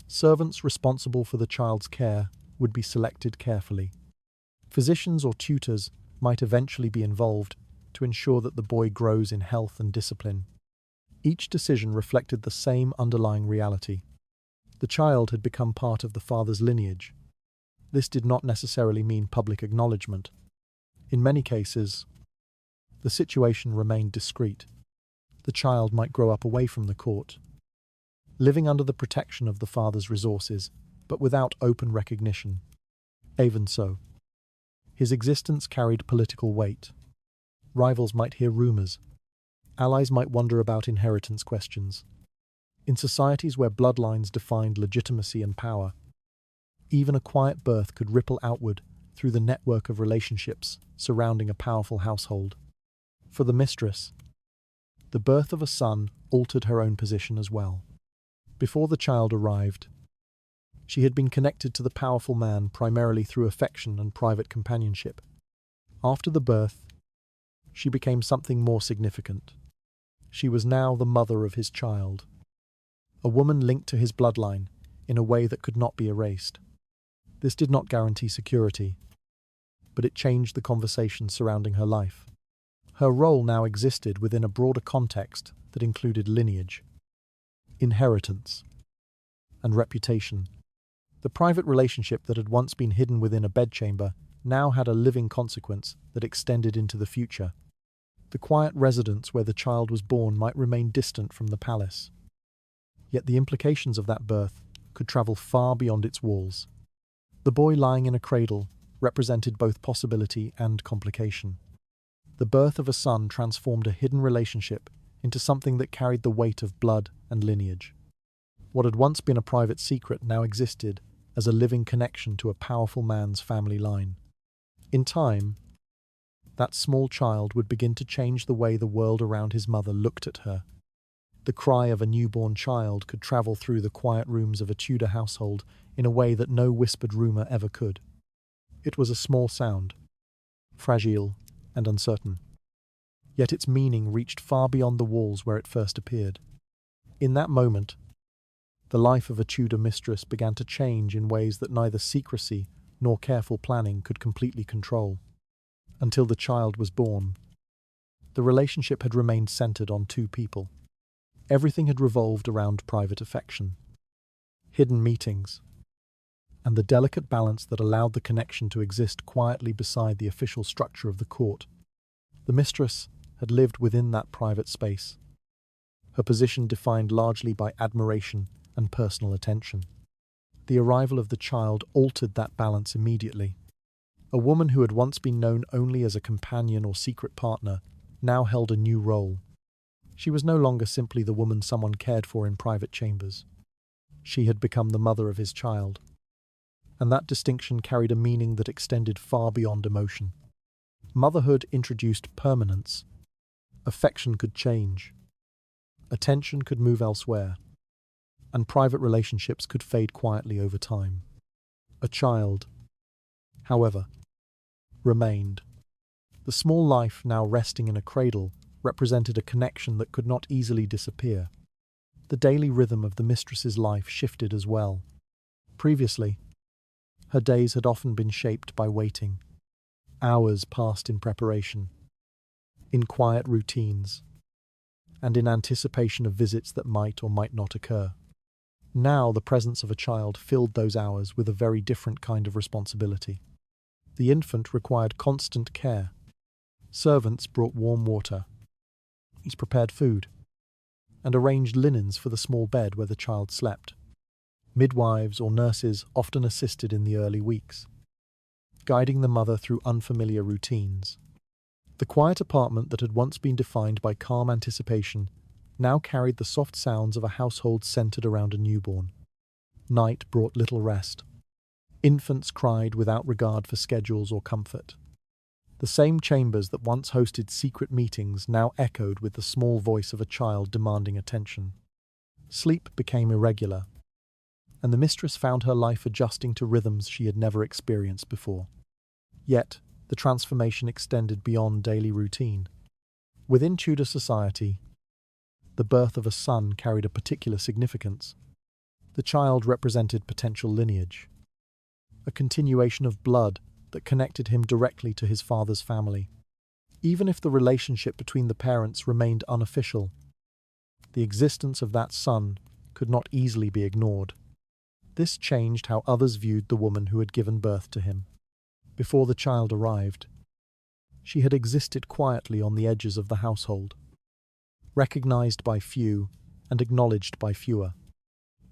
S1: Servants responsible for the child's care would be selected carefully. Physicians or tutors might eventually be involved to ensure that the boy grows in health and discipline. Each decision reflected the same underlying reality. The child had become part of the father's lineage. This did not necessarily mean public acknowledgement. In many cases, the situation remained discreet. The child might grow up away from the court, living under the protection of the father's resources, but without open recognition. Even so, his existence carried political weight. Rivals might hear rumors. Allies might wonder about inheritance questions. In societies where bloodlines defined legitimacy and power, even a quiet birth could ripple outward through the network of relationships surrounding a powerful household. For the mistress, the birth of a son altered her own position as well. Before the child arrived, she had been connected to the powerful man primarily through affection and private companionship. After the birth, she became something more significant. She was now the mother of his child, a woman linked to his bloodline in a way that could not be erased. This did not guarantee security, but it changed the conversation surrounding her life. Her role now existed within a broader context that included lineage, inheritance, and reputation. The private relationship that had once been hidden within a bedchamber now had a living consequence that extended into the future. The quiet residence where the child was born might remain distant from the palace, yet the implications of that birth could travel far beyond its walls. The boy lying in a cradle represented both possibility and complication. The birth of a son transformed a hidden relationship into something that carried the weight of blood and lineage. What had once been a private secret now existed as a living connection to a powerful man's family line. In time, that small child would begin to change the way the world around his mother looked at her. The cry of a newborn child could travel through the quiet rooms of a Tudor household in a way that no whispered rumor ever could. It was a small sound, fragile and uncertain, yet its meaning reached far beyond the walls where it first appeared. In that moment, the life of a Tudor mistress began to change in ways that neither secrecy nor careful planning could completely control. Until the child was born, the relationship had remained centered on two people. Everything had revolved around private affection, hidden meetings, and the delicate balance that allowed the connection to exist quietly beside the official structure of the court. The mistress had lived within that private space, her position defined largely by admiration and personal attention. The arrival of the child altered that balance immediately. A woman who had once been known only as a companion or secret partner now held a new role. She was no longer simply the woman someone cared for in private chambers. She had become the mother of his child. and that distinction carried a meaning that extended far beyond emotion. Motherhood introduced permanence. Affection could change. Attention could move elsewhere, and private relationships could fade quietly over time. A child, however, remained. The small life now resting in a cradle represented a connection that could not easily disappear. The daily rhythm of the mistress's life shifted as well. Previously, her days had often been shaped by waiting. Hours passed in preparation, in quiet routines, and in anticipation of visits that might or might not occur. Now the presence of a child filled those hours with a very different kind of responsibility. The infant required constant care. Servants brought warm water, prepared food, and arranged linens for the small bed where the child slept. Midwives or nurses often assisted in the early weeks, guiding the mother through unfamiliar routines. The quiet apartment that had once been defined by calm anticipation now carried the soft sounds of a household centered around a newborn. Night brought little rest. Infants cried without regard for schedules or comfort. The same chambers that once hosted secret meetings now echoed with the small voice of a child demanding attention. Sleep became irregular, and the mistress found her life adjusting to rhythms she had never experienced before. Yet, the transformation extended beyond daily routine. Within Tudor society, the birth of a son carried a particular significance. The child represented potential lineage, a continuation of blood that connected him directly to his father's family. Even if the relationship between the parents remained unofficial, the existence of that son could not easily be ignored. This changed how others viewed the woman who had given birth to him. Before the child arrived, she had existed quietly on the edges of the household, recognized by few and acknowledged by fewer.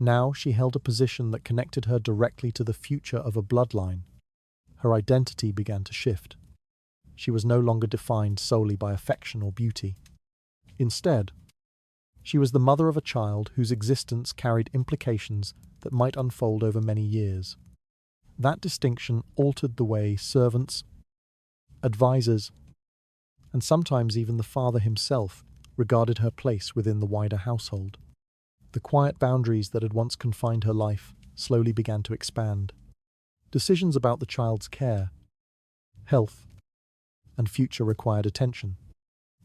S1: Now she held a position that connected her directly to the future of a bloodline. Her identity began to shift. She was no longer defined solely by affection or beauty. Instead, she was the mother of a child whose existence carried implications that might unfold over many years. That distinction altered the way servants, advisors, and sometimes even the father himself regarded her place within the wider household. The quiet boundaries that had once confined her life slowly began to expand. Decisions about the child's care, health, and future required attention.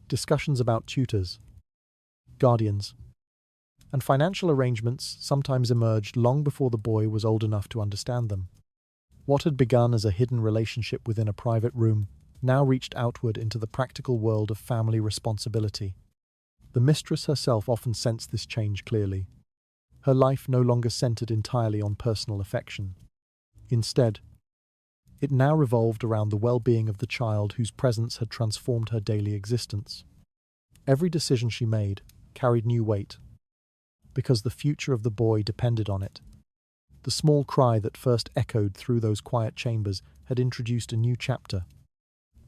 S1: Discussions about tutors, guardians, and financial arrangements sometimes emerged long before the boy was old enough to understand them. What had begun as a hidden relationship within a private room now reached outward into the practical world of family responsibility. The mistress herself often sensed this change clearly. Her life no longer centered entirely on personal affection. Instead, it now revolved around the well-being of the child whose presence had transformed her daily existence. Every decision she made carried new weight, because the future of the boy depended on it. The small cry that first echoed through those quiet chambers had introduced a new chapter.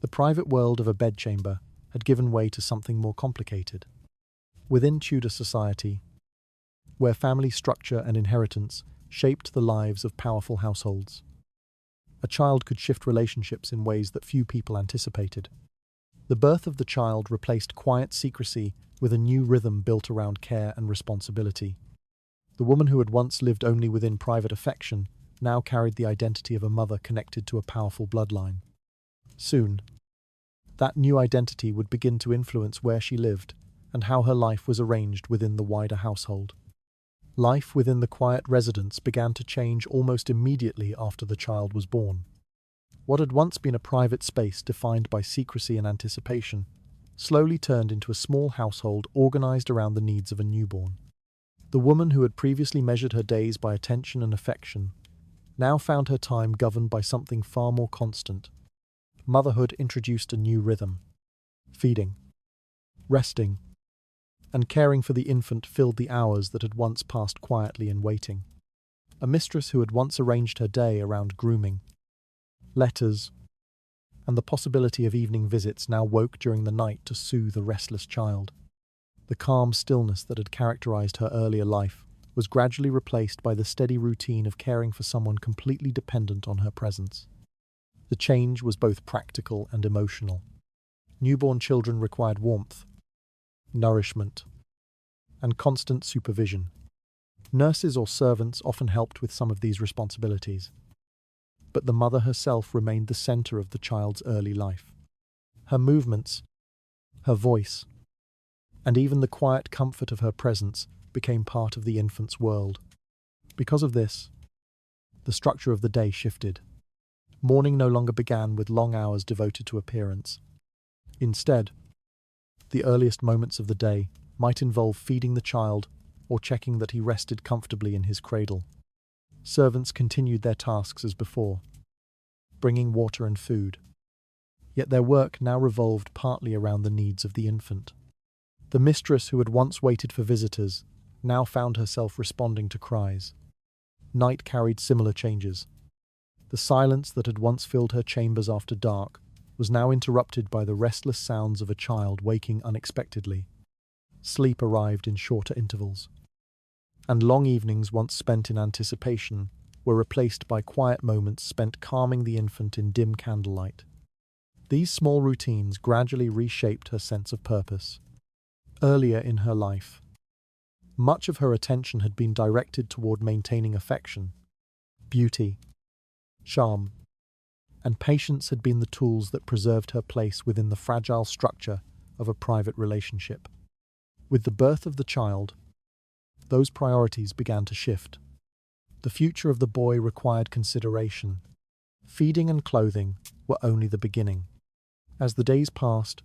S1: The private world of a bedchamber had given way to something more complicated. Within Tudor society, where family structure and inheritance shaped the lives of powerful households, a child could shift relationships in ways that few people anticipated. The birth of the child replaced quiet secrecy with a new rhythm built around care and responsibility. The woman who had once lived only within private affection now carried the identity of a mother connected to a powerful bloodline. Soon, that new identity would begin to influence where she lived and how her life was arranged within the wider household. Life within the quiet residence began to change almost immediately after the child was born. What had once been a private space defined by secrecy and anticipation slowly turned into a small household organized around the needs of a newborn. The woman who had previously measured her days by attention and affection now found her time governed by something far more constant. Motherhood introduced a new rhythm. Feeding, resting, and caring for the infant filled the hours that had once passed quietly in waiting. A mistress who had once arranged her day around grooming, letters, and the possibility of evening visits now woke during the night to soothe a restless child. The calm stillness that had characterized her earlier life was gradually replaced by the steady routine of caring for someone completely dependent on her presence. The change was both practical and emotional. Newborn children required warmth, nourishment, and constant supervision. Nurses or servants often helped with some of these responsibilities, but the mother herself remained the center of the child's early life. Her movements, her voice, and even the quiet comfort of her presence became part of the infant's world. Because of this, the structure of the day shifted. Morning no longer began with long hours devoted to appearance. Instead, the earliest moments of the day might involve feeding the child or checking that he rested comfortably in his cradle. Servants continued their tasks as before, bringing water and food. Yet their work now revolved partly around the needs of the infant. The mistress who had once waited for visitors now found herself responding to cries. Night carried similar changes. The silence that had once filled her chambers after dark was now interrupted by the restless sounds of a child waking unexpectedly. Sleep arrived in shorter intervals, and long evenings once spent in anticipation were replaced by quiet moments spent calming the infant in dim candlelight. These small routines gradually reshaped her sense of purpose. Earlier in her life, much of her attention had been directed toward maintaining affection. Beauty, charm, and patience had been the tools that preserved her place within the fragile structure of a private relationship. With the birth of the child, those priorities began to shift. The future of the boy required consideration. Feeding and clothing were only the beginning. As the days passed,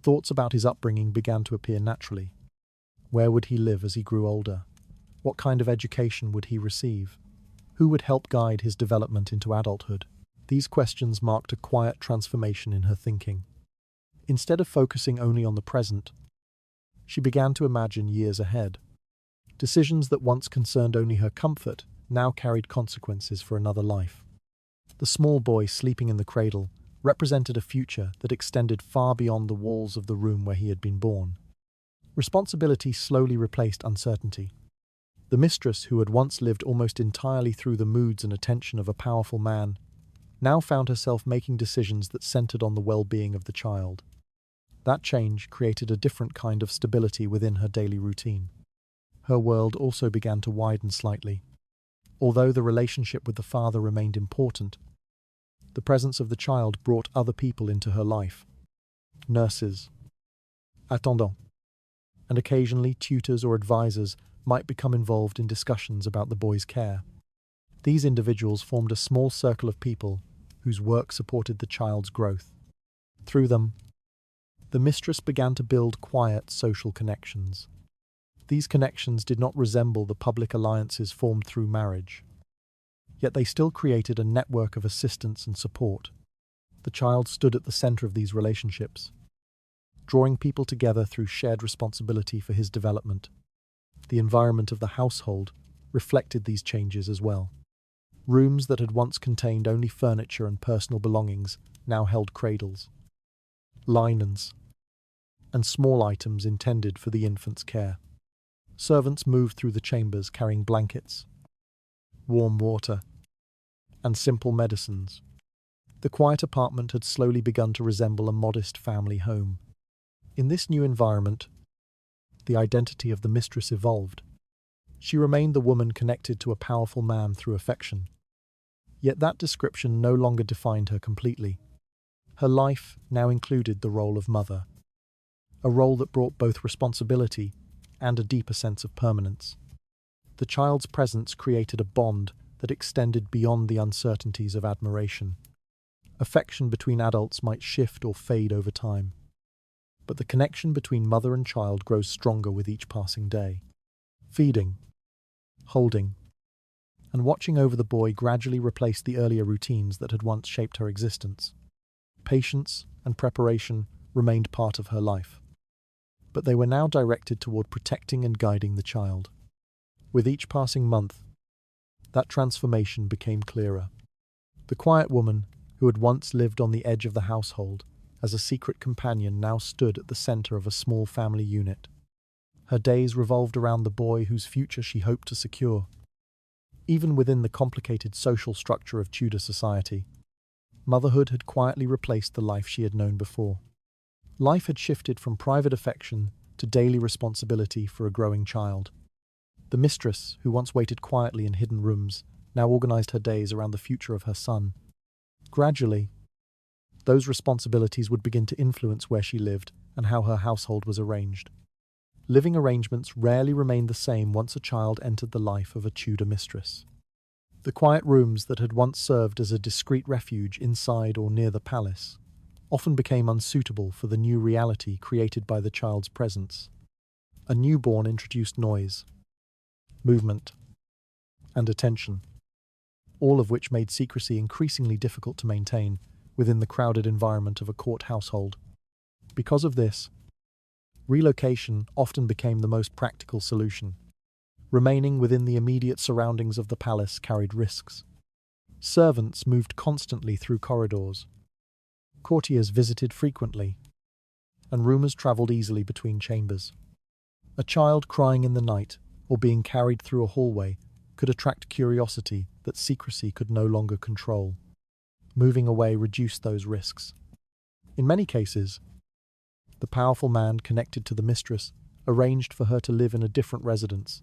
S1: thoughts about his upbringing began to appear naturally. Where would he live as he grew older? What kind of education would he receive? Who would help guide his development into adulthood? These questions marked a quiet transformation in her thinking. Instead of focusing only on the present, she began to imagine years ahead. Decisions that once concerned only her comfort now carried consequences for another life. The small boy sleeping in the cradle represented a future that extended far beyond the walls of the room where he had been born. Responsibility slowly replaced uncertainty. The mistress, who had once lived almost entirely through the moods and attention of a powerful man, now found herself making decisions that centered on the well-being of the child. That change created a different kind of stability within her daily routine. Her world also began to widen slightly. Although the relationship with the father remained important, the presence of the child brought other people into her life. Nurses, attendants, and occasionally tutors or advisors might become involved in discussions about the boy's care. These individuals formed a small circle of people whose work supported the child's growth. Through them, the mistress began to build quiet social connections. These connections did not resemble the public alliances formed through marriage, yet they still created a network of assistance and support. The child stood at the center of these relationships, drawing people together through shared responsibility for his development. The environment of the household reflected these changes as well. Rooms that had once contained only furniture and personal belongings now held cradles, linens, and small items intended for the infant's care. Servants moved through the chambers carrying blankets, warm water, and simple medicines. The quiet apartment had slowly begun to resemble a modest family home. In this new environment, the identity of the mistress evolved. She remained the woman connected to a powerful man through affection. Yet that description no longer defined her completely. Her life now included the role of mother, a role that brought both responsibility and a deeper sense of permanence. The child's presence created a bond that extended beyond the uncertainties of admiration. Affection between adults might shift or fade over time, but the connection between mother and child grows stronger with each passing day. Feeding, holding, and watching over the boy gradually replaced the earlier routines that had once shaped her existence. Patience and preparation remained part of her life, but they were now directed toward protecting and guiding the child. With each passing month, that transformation became clearer. The quiet woman, who had once lived on the edge of the household as a secret companion, now stood at the center of a small family unit. Her days revolved around the boy whose future she hoped to secure. Even within the complicated social structure of Tudor society, motherhood had quietly replaced the life she had known before. Life had shifted from private affection to daily responsibility for a growing child. The mistress, who once waited quietly in hidden rooms, now organized her days around the future of her son. Gradually, those responsibilities would begin to influence where she lived and how her household was arranged. Living arrangements rarely remained the same once a child entered the life of a Tudor mistress. The quiet rooms that had once served as a discreet refuge inside or near the palace often became unsuitable for the new reality created by the child's presence. A newborn introduced noise, movement, and attention, all of which made secrecy increasingly difficult to maintain within the crowded environment of a court household. Because of this, relocation often became the most practical solution. Remaining within the immediate surroundings of the palace carried risks. Servants moved constantly through corridors. Courtiers visited frequently, and rumors traveled easily between chambers. A child crying in the night or being carried through a hallway could attract curiosity that secrecy could no longer control. Moving away reduced those risks. In many cases, the powerful man connected to the mistress arranged for her to live in a different residence.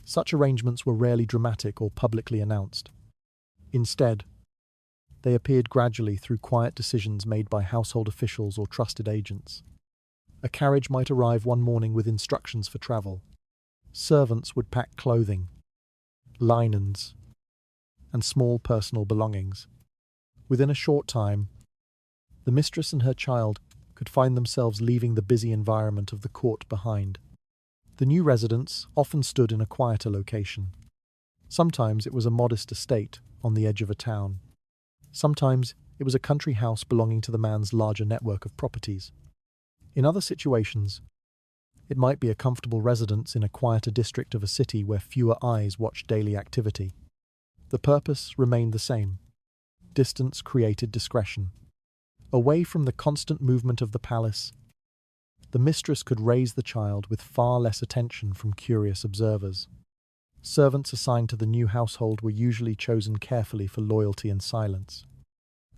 S1: Such arrangements were rarely dramatic or publicly announced. Instead, they appeared gradually through quiet decisions made by household officials or trusted agents. A carriage might arrive one morning with instructions for travel. Servants would pack clothing, linens, and small personal belongings. Within a short time, the mistress and her child could find themselves leaving the busy environment of the court behind. The new residence often stood in a quieter location. Sometimes it was a modest estate on the edge of a town. Sometimes it was a country house belonging to the man's larger network of properties. In other situations, it might be a comfortable residence in a quieter district of a city where fewer eyes watched daily activity. The purpose remained the same. Distance created discretion. Away from the constant movement of the palace, the mistress could raise the child with far less attention from curious observers. Servants assigned to the new household were usually chosen carefully for loyalty and silence.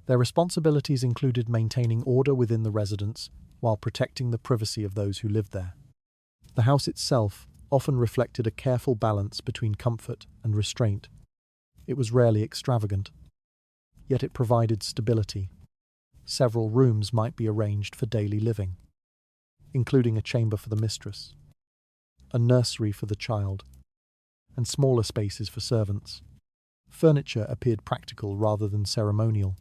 S1: Their responsibilities included maintaining order within the residence while protecting the privacy of those who lived there. The house itself often reflected a careful balance between comfort and restraint. It was rarely extravagant, yet it provided stability. Several rooms might be arranged for daily living, including a chamber for the mistress, a nursery for the child, and smaller spaces for servants. Furniture appeared practical rather than ceremonial,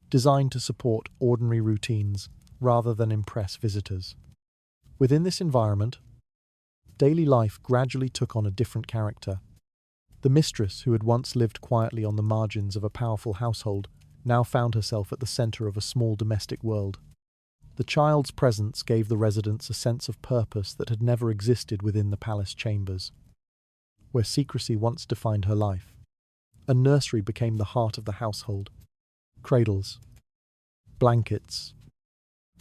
S1: designed to support ordinary routines rather than impress visitors. Within this environment, daily life gradually took on a different character. The mistress, who had once lived quietly on the margins of a powerful household, now found herself at the center of a small domestic world. The child's presence gave the residents a sense of purpose that had never existed within the palace chambers, where secrecy once defined her life. A nursery became the heart of the household. Cradles, blankets,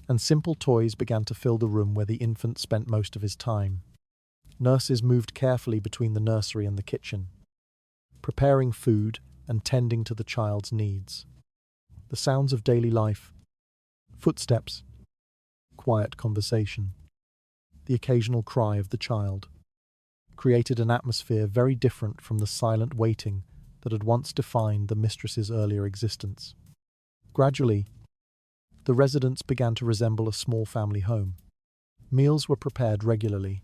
S1: and simple toys began to fill the room where the infant spent most of his time. Nurses moved carefully between the nursery and the kitchen, preparing food and tending to the child's needs. The sounds of daily life, footsteps, quiet conversation, the occasional cry of the child, created an atmosphere very different from the silent waiting that had once defined the mistress's earlier existence. Gradually, the residence began to resemble a small family home. Meals were prepared regularly.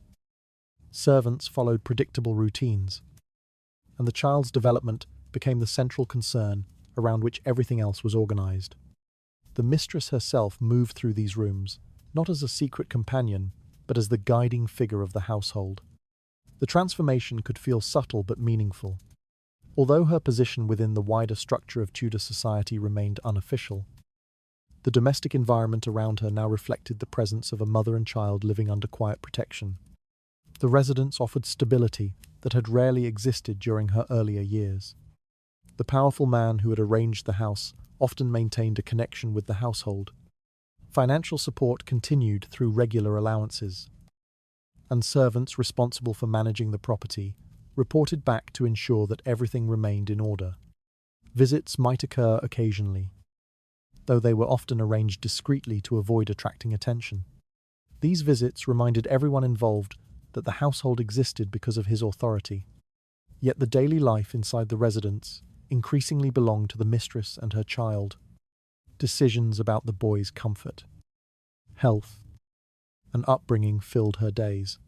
S1: Servants followed predictable routines, and the child's development became the central concern around which everything else was organized. The mistress herself moved through these rooms, not as a secret companion, but as the guiding figure of the household. The transformation could feel subtle but meaningful. Although her position within the wider structure of Tudor society remained unofficial, the domestic environment around her now reflected the presence of a mother and child living under quiet protection. The residence offered stability that had rarely existed during her earlier years. The powerful man who had arranged the house often maintained a connection with the household. Financial support continued through regular allowances. and servants responsible for managing the property reported back to ensure that everything remained in order. Visits might occur occasionally, though they were often arranged discreetly to avoid attracting attention. These visits reminded everyone involved that the household existed because of his authority. Yet the daily life inside the residence increasingly belonged to the mistress and her child. Decisions about the boy's comfort, health, and upbringing filled her days.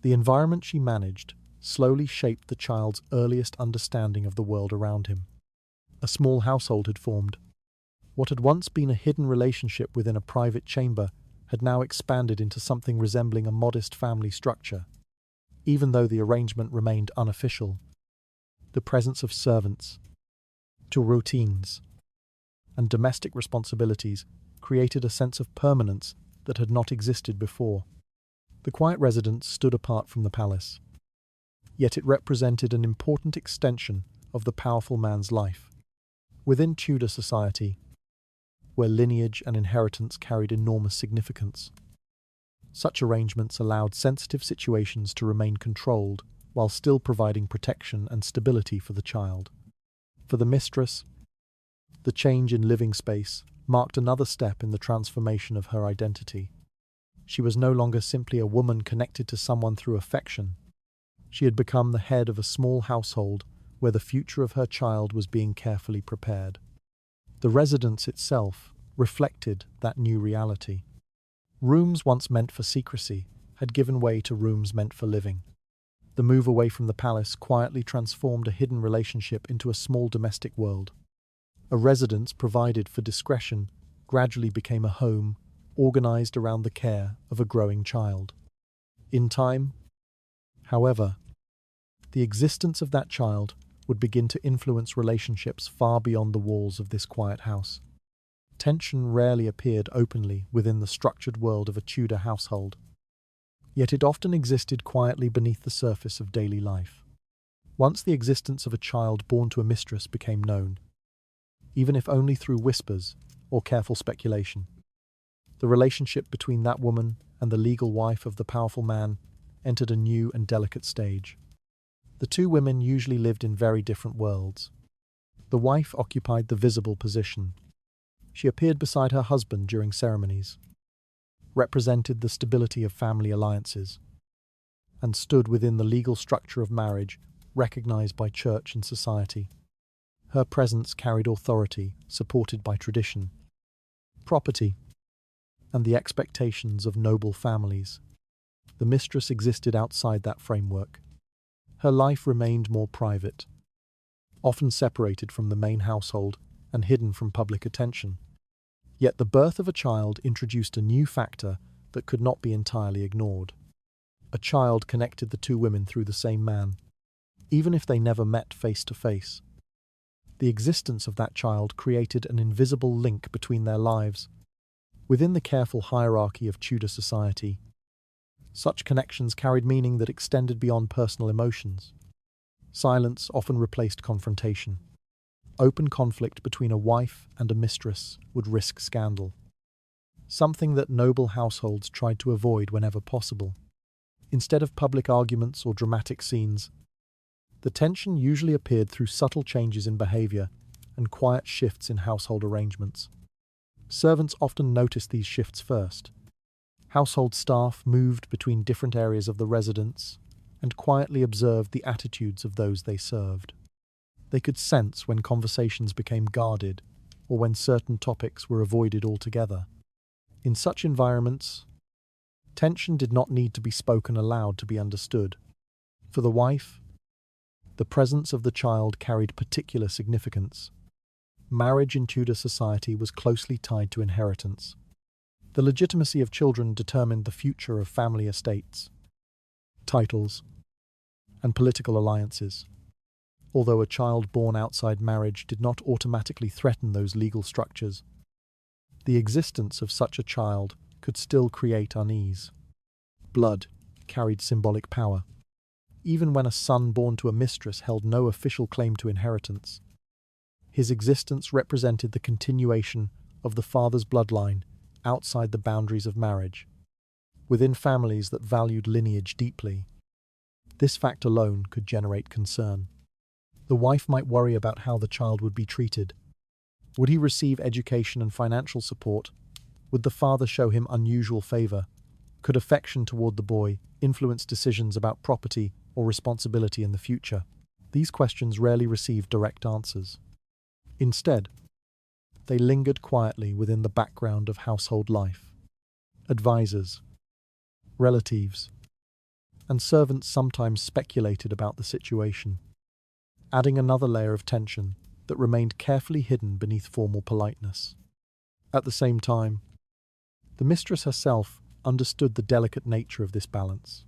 S1: The environment she managed slowly shaped the child's earliest understanding of the world around him. A small household had formed. What had once been a hidden relationship within a private chamber had now expanded into something resembling a modest family structure. Even though the arrangement remained unofficial, the presence of servants, to routines, and domestic responsibilities created a sense of permanence that had not existed before. The quiet residence stood apart from the palace, yet it represented an important extension of the powerful man's life. Within Tudor society, where lineage and inheritance carried enormous significance, such arrangements allowed sensitive situations to remain controlled while still providing protection and stability for the child. For the mistress, the change in living space marked another step in the transformation of her identity. She was no longer simply a woman connected to someone through affection. She had become the head of a small household where the future of her child was being carefully prepared. The residence itself reflected that new reality. Rooms once meant for secrecy had given way to rooms meant for living. The move away from the palace quietly transformed a hidden relationship into a small domestic world. A residence provided for discretion gradually became a home organized around the care of a growing child. In time, however, the existence of that child would begin to influence relationships far beyond the walls of this quiet house. Tension rarely appeared openly within the structured world of a Tudor household, yet it often existed quietly beneath the surface of daily life. Once the existence of a child born to a mistress became known, even if only through whispers or careful speculation, the relationship between that woman and the legal wife of the powerful man entered a new and delicate stage. The two women usually lived in very different worlds. The wife occupied the visible position. She appeared beside her husband during ceremonies, represented the stability of family alliances, and stood within the legal structure of marriage recognized by church and society. Her presence carried authority, supported by tradition, property, and the expectations of noble families. The mistress existed outside that framework. Her life remained more private, often separated from the main household and hidden from public attention. Yet the birth of a child introduced a new factor that could not be entirely ignored. A child connected the two women through the same man, even if they never met face to face. The existence of that child created an invisible link between their lives. Within the careful hierarchy of Tudor society, such connections carried meaning that extended beyond personal emotions. Silence often replaced confrontation. Open conflict between a wife and a mistress would risk scandal, something that noble households tried to avoid whenever possible. Instead of public arguments or dramatic scenes, the tension usually appeared through subtle changes in behavior and quiet shifts in household arrangements. Servants often noticed these shifts first. Household staff moved between different areas of the residence and quietly observed the attitudes of those they served. They could sense when conversations became guarded or when certain topics were avoided altogether. In such environments, tension did not need to be spoken aloud to be understood. For the wife, the presence of the child carried particular significance. Marriage in Tudor society was closely tied to inheritance. The legitimacy of children determined the future of family estates, titles, and political alliances. Although a child born outside marriage did not automatically threaten those legal structures, the existence of such a child could still create unease. Blood carried symbolic power. Even when a son born to a mistress held no official claim to inheritance, his existence represented the continuation of the father's bloodline outside the boundaries of marriage. within families that valued lineage deeply. This fact alone could generate concern. The wife might worry about how the child would be treated. Would he receive education and financial support? Would the father show him unusual favor? Could affection toward the boy influence decisions about property or responsibility in the future? These questions rarely received direct answers. Instead, they lingered quietly within the background of household life. Advisors, relatives, and servants sometimes speculated about the situation, adding another layer of tension that remained carefully hidden beneath formal politeness. At the same time, the mistress herself understood the delicate nature of this balance.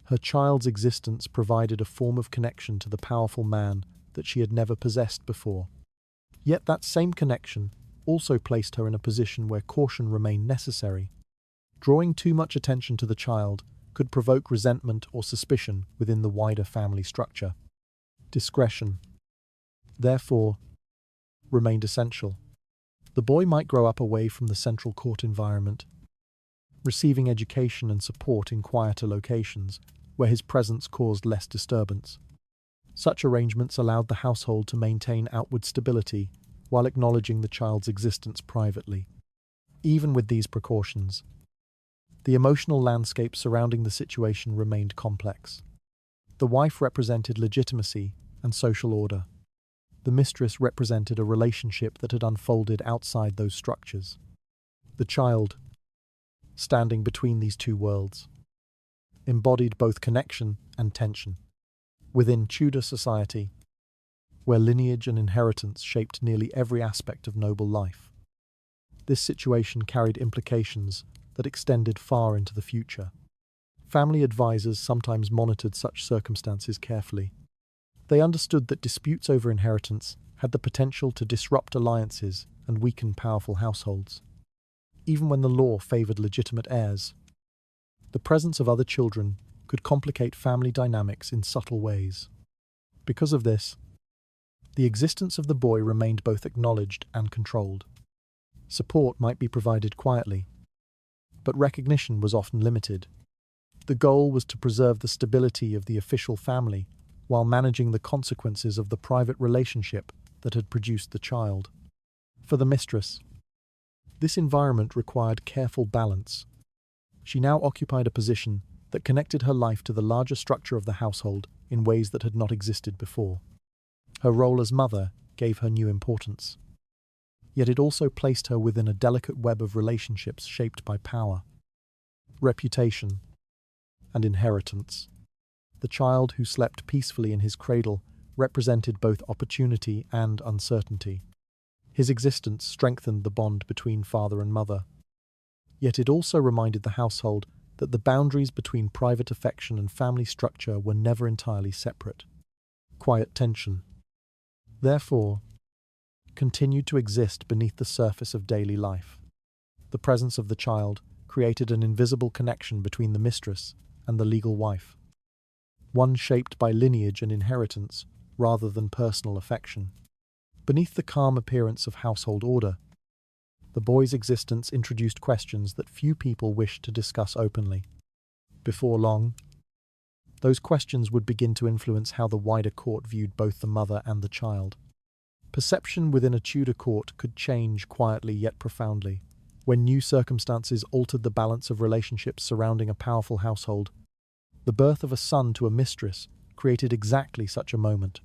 S1: Her child's existence provided a form of connection to the powerful man that she had never possessed before. Yet that same connection also placed her in a position where caution remained necessary. Drawing too much attention to the child could provoke resentment or suspicion within the wider family structure. Discretion, therefore, remained essential. The boy might grow up away from the central court environment, receiving education and support in quieter locations where his presence caused less disturbance. Such arrangements allowed the household to maintain outward stability while acknowledging the child's existence privately. Even with these precautions, the emotional landscape surrounding the situation remained complex. The wife represented legitimacy and social order. The mistress represented a relationship that had unfolded outside those structures. The child, standing between these two worlds, embodied both connection and tension. Within Tudor society, where lineage and inheritance shaped nearly every aspect of noble life, this situation carried implications that extended far into the future. Family advisors sometimes monitored such circumstances carefully. They understood that disputes over inheritance had the potential to disrupt alliances and weaken powerful households. Even when the law favored legitimate heirs, the presence of other children could complicate family dynamics in subtle ways. Because of this, the existence of the boy remained both acknowledged and controlled. Support might be provided quietly, but recognition was often limited. The goal was to preserve the stability of the official family while managing the consequences of the private relationship that had produced the child. For the mistress, this environment required careful balance. She now occupied a position that connected her life to the larger structure of the household in ways that had not existed before. Her role as mother gave her new importance. Yet it also placed her within a delicate web of relationships shaped by power, reputation, and inheritance. The child who slept peacefully in his cradle represented both opportunity and uncertainty. His existence strengthened the bond between father and mother. Yet it also reminded the household that the boundaries between private affection and family structure were never entirely separate. Quiet tension, therefore, continued to exist beneath the surface of daily life. The presence of the child created an invisible connection between the mistress and the legal wife, one shaped by lineage and inheritance rather than personal affection. Beneath the calm appearance of household order, the boy's existence introduced questions that few people wished to discuss openly. Before long, those questions would begin to influence how the wider court viewed both the mother and the child. Perception within a Tudor court could change quietly yet profoundly. When new circumstances altered the balance of relationships surrounding a powerful household, the birth of a son to a mistress created exactly such a moment.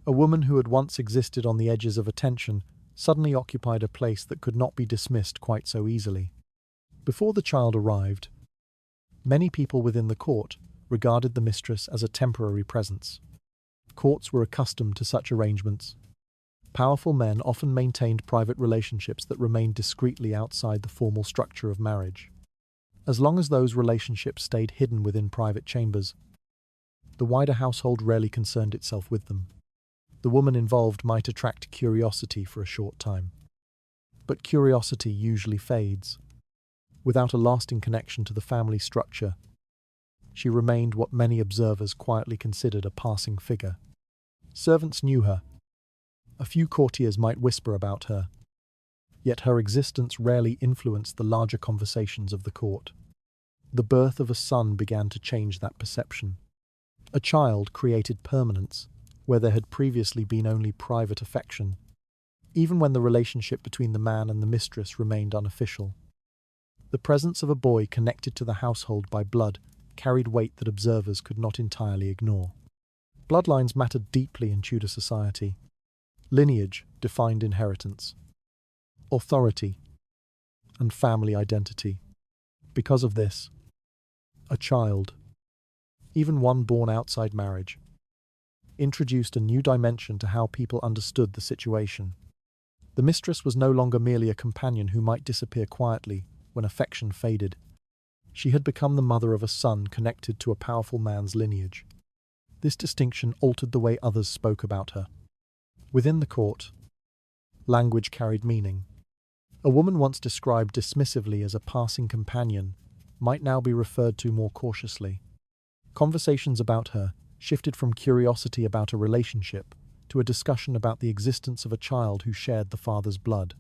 S1: A woman who had once existed on the edges of attention suddenly occupied a place that could not be dismissed quite so easily. Before the child arrived, many people within the court regarded the mistress as a temporary presence. Courts were accustomed to such arrangements. Powerful men often maintained private relationships that remained discreetly outside the formal structure of marriage. As long as those relationships stayed hidden within private chambers, the wider household rarely concerned itself with them. The woman involved might attract curiosity for a short time, but curiosity usually fades. Without a lasting connection to the family structure, she remained what many observers quietly considered a passing figure. Servants knew her. A few courtiers might whisper about her, yet her existence rarely influenced the larger conversations of the court. The birth of a son began to change that perception. A child created permanence where there had previously been only private affection, even when the relationship between the man and the mistress remained unofficial. The presence of a boy connected to the household by blood carried weight that observers could not entirely ignore. Bloodlines mattered deeply in Tudor society. Lineage defined inheritance, authority, and family identity. Because of this, a child, even one born outside marriage, introduced a new dimension to how people understood the situation. The mistress was no longer merely a companion who might disappear quietly when affection faded. She had become the mother of a son connected to a powerful man's lineage. This distinction altered the way others spoke about her. Within the court, language carried meaning. A woman once described dismissively as a passing companion might now be referred to more cautiously. Conversations about her shifted from curiosity about a relationship to a discussion about the existence of a child who shared the father's blood.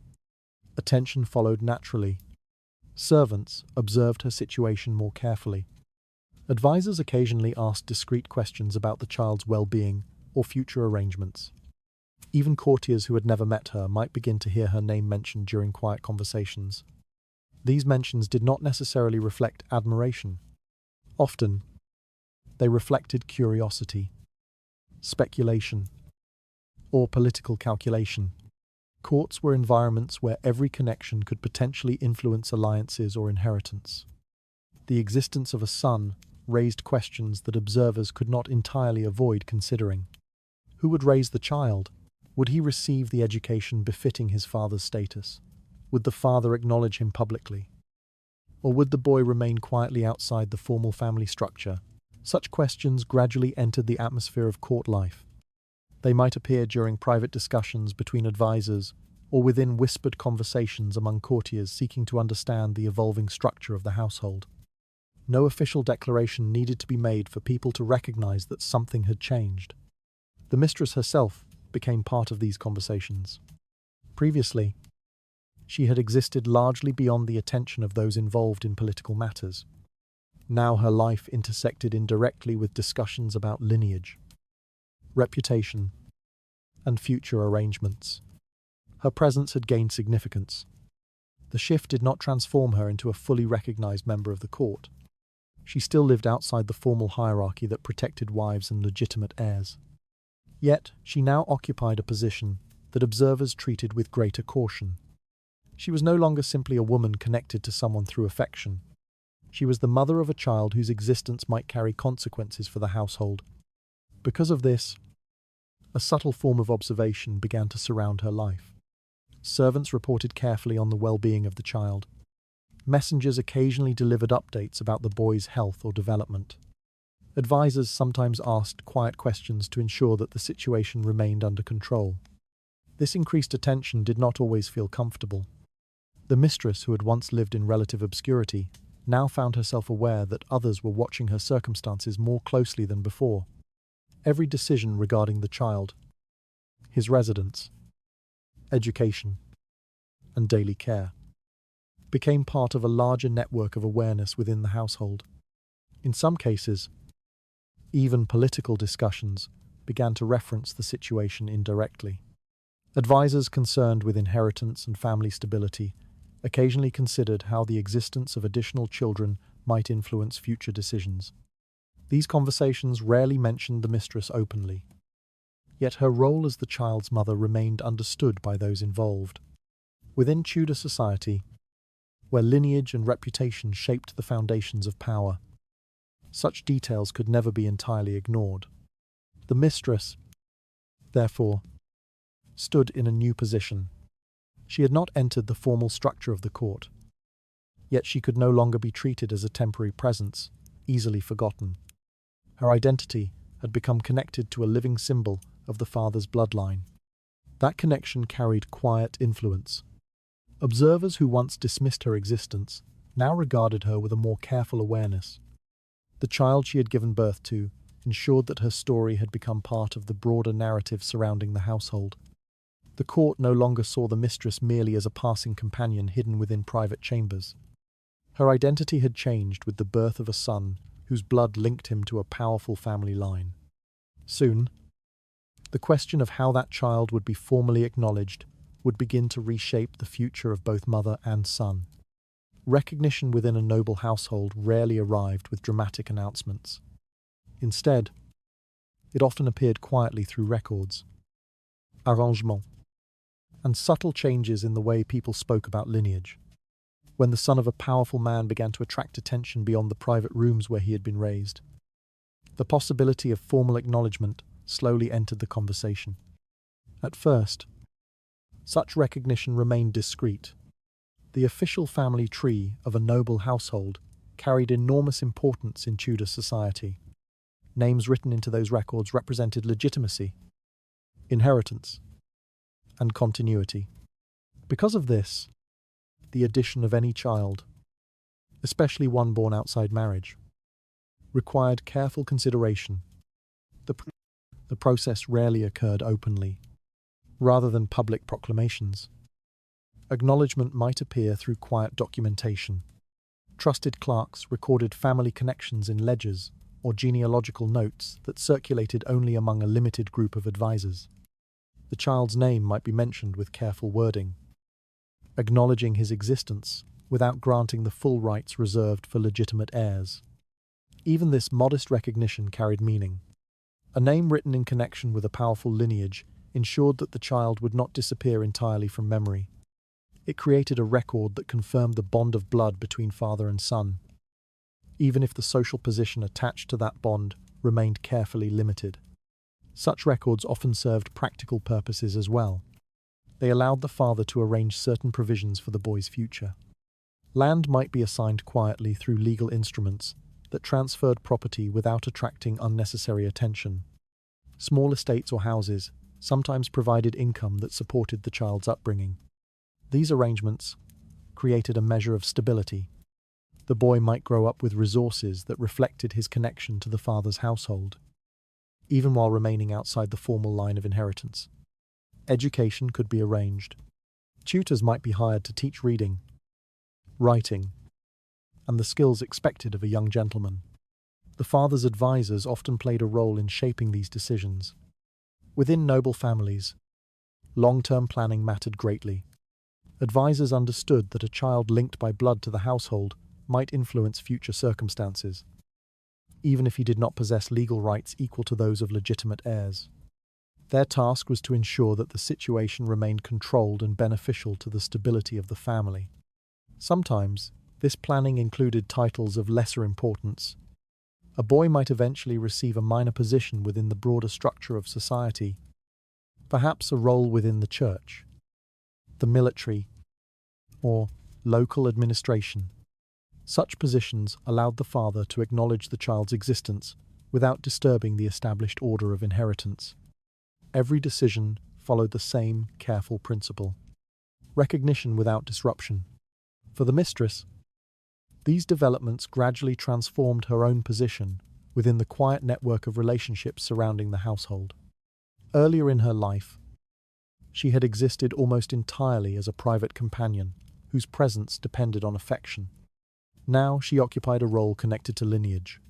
S1: Attention followed naturally. Servants observed her situation more carefully. Advisors occasionally asked discreet questions about the child's well-being or future arrangements. Even courtiers who had never met her might begin to hear her name mentioned during quiet conversations. These mentions did not necessarily reflect admiration. Often, they reflected curiosity, speculation, or political calculation. Courts were environments where every connection could potentially influence alliances or inheritance. The existence of a son raised questions that observers could not entirely avoid considering. Who would raise the child? Would he receive the education befitting his father's status? Would the father acknowledge him publicly? Or would the boy remain quietly outside the formal family structure? Such questions gradually entered the atmosphere of court life. They might appear during private discussions between advisors or within whispered conversations among courtiers seeking to understand the evolving structure of the household. No official declaration needed to be made for people to recognize that something had changed. The mistress herself became part of these conversations. Previously, she had existed largely beyond the attention of those involved in political matters. Now her life intersected indirectly with discussions about lineage, reputation, and future arrangements. Her presence had gained significance. The shift did not transform her into a fully recognized member of the court. She still lived outside the formal hierarchy that protected wives and legitimate heirs. Yet, she now occupied a position that observers treated with greater caution. She was no longer simply a woman connected to someone through affection. She was the mother of a child whose existence might carry consequences for the household. Because of this, a subtle form of observation began to surround her life. Servants reported carefully on the well-being of the child. Messengers occasionally delivered updates about the boy's health or development. Advisors sometimes asked quiet questions to ensure that the situation remained under control. This increased attention did not always feel comfortable. The mistress, who had once lived in relative obscurity, now found herself aware that others were watching her circumstances more closely than before. Every decision regarding the child, his residence, education, and daily care became part of a larger network of awareness within the household. In some cases, even political discussions began to reference the situation indirectly. Advisors concerned with inheritance and family stability occasionally considered how the existence of additional children might influence future decisions. These conversations rarely mentioned the mistress openly, yet her role as the child's mother remained understood by those involved. Within Tudor society, where lineage and reputation shaped the foundations of power, such details could never be entirely ignored. The mistress, therefore, stood in a new position. She had not entered the formal structure of the court, yet she could no longer be treated as a temporary presence, easily forgotten. Her identity had become connected to a living symbol of the father's bloodline. That connection carried quiet influence. Observers who once dismissed her existence now regarded her with a more careful awareness. The child she had given birth to ensured that her story had become part of the broader narrative surrounding the household. The court no longer saw the mistress merely as a passing companion hidden within private chambers. Her identity had changed with the birth of a son whose blood linked him to a powerful family line. Soon, the question of how that child would be formally acknowledged would begin to reshape the future of both mother and son. Recognition within a noble household rarely arrived with dramatic announcements. Instead, it often appeared quietly through records, arrangements, and subtle changes in the way people spoke about lineage. When the son of a powerful man began to attract attention beyond the private rooms where he had been raised, the possibility of formal acknowledgement slowly entered the conversation. At first, such recognition remained discreet. The official family tree of a noble household carried enormous importance in Tudor society. Names written into those records represented legitimacy, inheritance, and continuity. Because of this, the addition of any child, especially one born outside marriage, required careful consideration. The process rarely occurred openly, rather than public proclamations. Acknowledgement might appear through quiet documentation. Trusted clerks recorded family connections in ledgers or genealogical notes that circulated only among a limited group of advisors. The child's name might be mentioned with careful wording, acknowledging his existence without granting the full rights reserved for legitimate heirs. Even this modest recognition carried meaning. A name written in connection with a powerful lineage ensured that the child would not disappear entirely from memory. It created a record that confirmed the bond of blood between father and son, even if the social position attached to that bond remained carefully limited. Such records often served practical purposes as well. They allowed the father to arrange certain provisions for the boy's future. Land might be assigned quietly through legal instruments that transferred property without attracting unnecessary attention. Small estates or houses sometimes provided income that supported the child's upbringing. These arrangements created a measure of stability. The boy might grow up with resources that reflected his connection to the father's household, even while remaining outside the formal line of inheritance. Education could be arranged. Tutors might be hired to teach reading, writing, and the skills expected of a young gentleman. The father's advisors often played a role in shaping these decisions. Within noble families, long-term planning mattered greatly. Advisors understood that a child linked by blood to the household might influence future circumstances, even if he did not possess legal rights equal to those of legitimate heirs. Their task was to ensure that the situation remained controlled and beneficial to the stability of the family. Sometimes, this planning included titles of lesser importance. A boy might eventually receive a minor position within the broader structure of society, perhaps a role within the church, the military, or local administration. Such positions allowed the father to acknowledge the child's existence without disturbing the established order of inheritance. Every decision followed the same careful principle: recognition without disruption. For the mistress, these developments gradually transformed her own position within the quiet network of relationships surrounding the household. Earlier in her life, she had existed almost entirely as a private companion whose presence depended on affection. Now she occupied a role connected to lineage.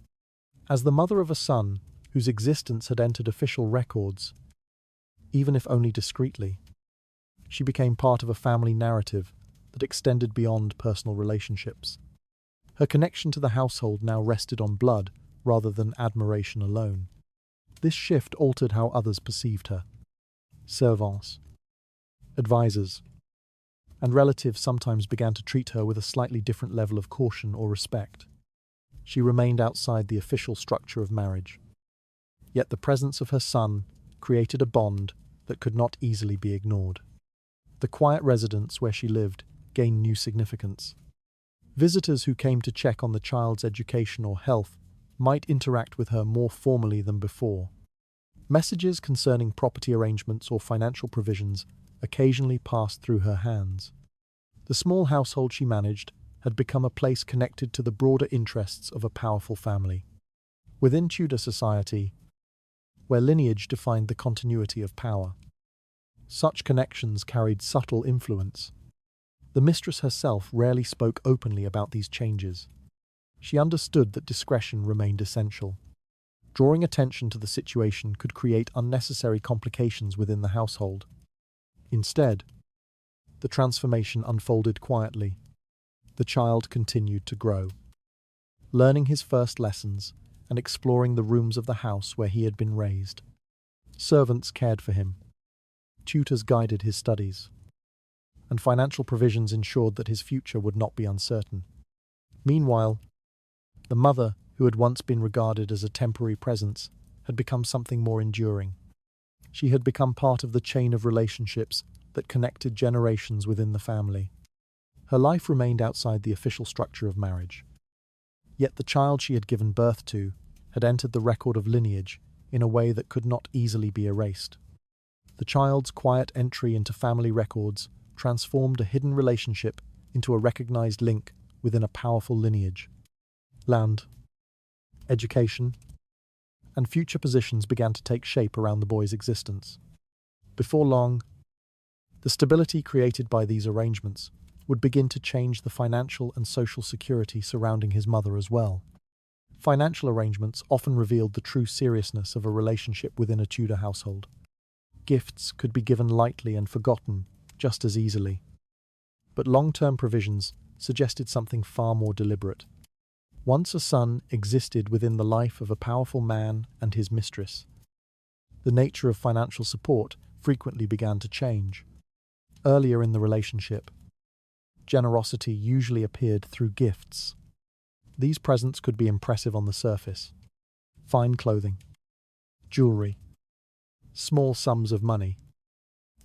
S1: As the mother of a son whose existence had entered official records, even if only discreetly, she became part of a family narrative that extended beyond personal relationships. Her connection to the household now rested on blood rather than admiration alone. This shift altered how others perceived her. Servants, advisors, and relatives sometimes began to treat her with a slightly different level of caution or respect. She remained outside the official structure of marriage. Yet the presence of her son created a bond that could not easily be ignored. The quiet residence where she lived gained new significance. Visitors who came to check on the child's education or health might interact with her more formally than before. Messages concerning property arrangements or financial provisions occasionally passed through her hands. The small household she managed had become a place connected to the broader interests of a powerful family. Within Tudor society, where lineage defined the continuity of power, such connections carried subtle influence. The mistress herself rarely spoke openly about these changes. She understood that discretion remained essential. Drawing attention to the situation could create unnecessary complications within the household. Instead, the transformation unfolded quietly. The child continued to grow, learning his first lessons and exploring the rooms of the house where he had been raised. Servants cared for him. Tutors guided his studies, and financial provisions ensured that his future would not be uncertain. Meanwhile, the mother, who had once been regarded as a temporary presence, had become something more enduring. She had become part of the chain of relationships that connected generations within the family. Her life remained outside the official structure of marriage. Yet the child she had given birth to had entered the record of lineage in a way that could not easily be erased. The child's quiet entry into family records transformed a hidden relationship into a recognized link within a powerful lineage. Land, education, and future positions began to take shape around the boy's existence. Before long, the stability created by these arrangements would begin to change the financial and social security surrounding his mother as well. Financial arrangements often revealed the true seriousness of a relationship within a Tudor household. Gifts could be given lightly and forgotten just as easily. But long-term provisions suggested something far more deliberate. Once a son existed within the life of a powerful man and his mistress, the nature of financial support frequently began to change. Earlier in the relationship, generosity usually appeared through gifts. These presents could be impressive on the surface: fine clothing, jewelry, small sums of money,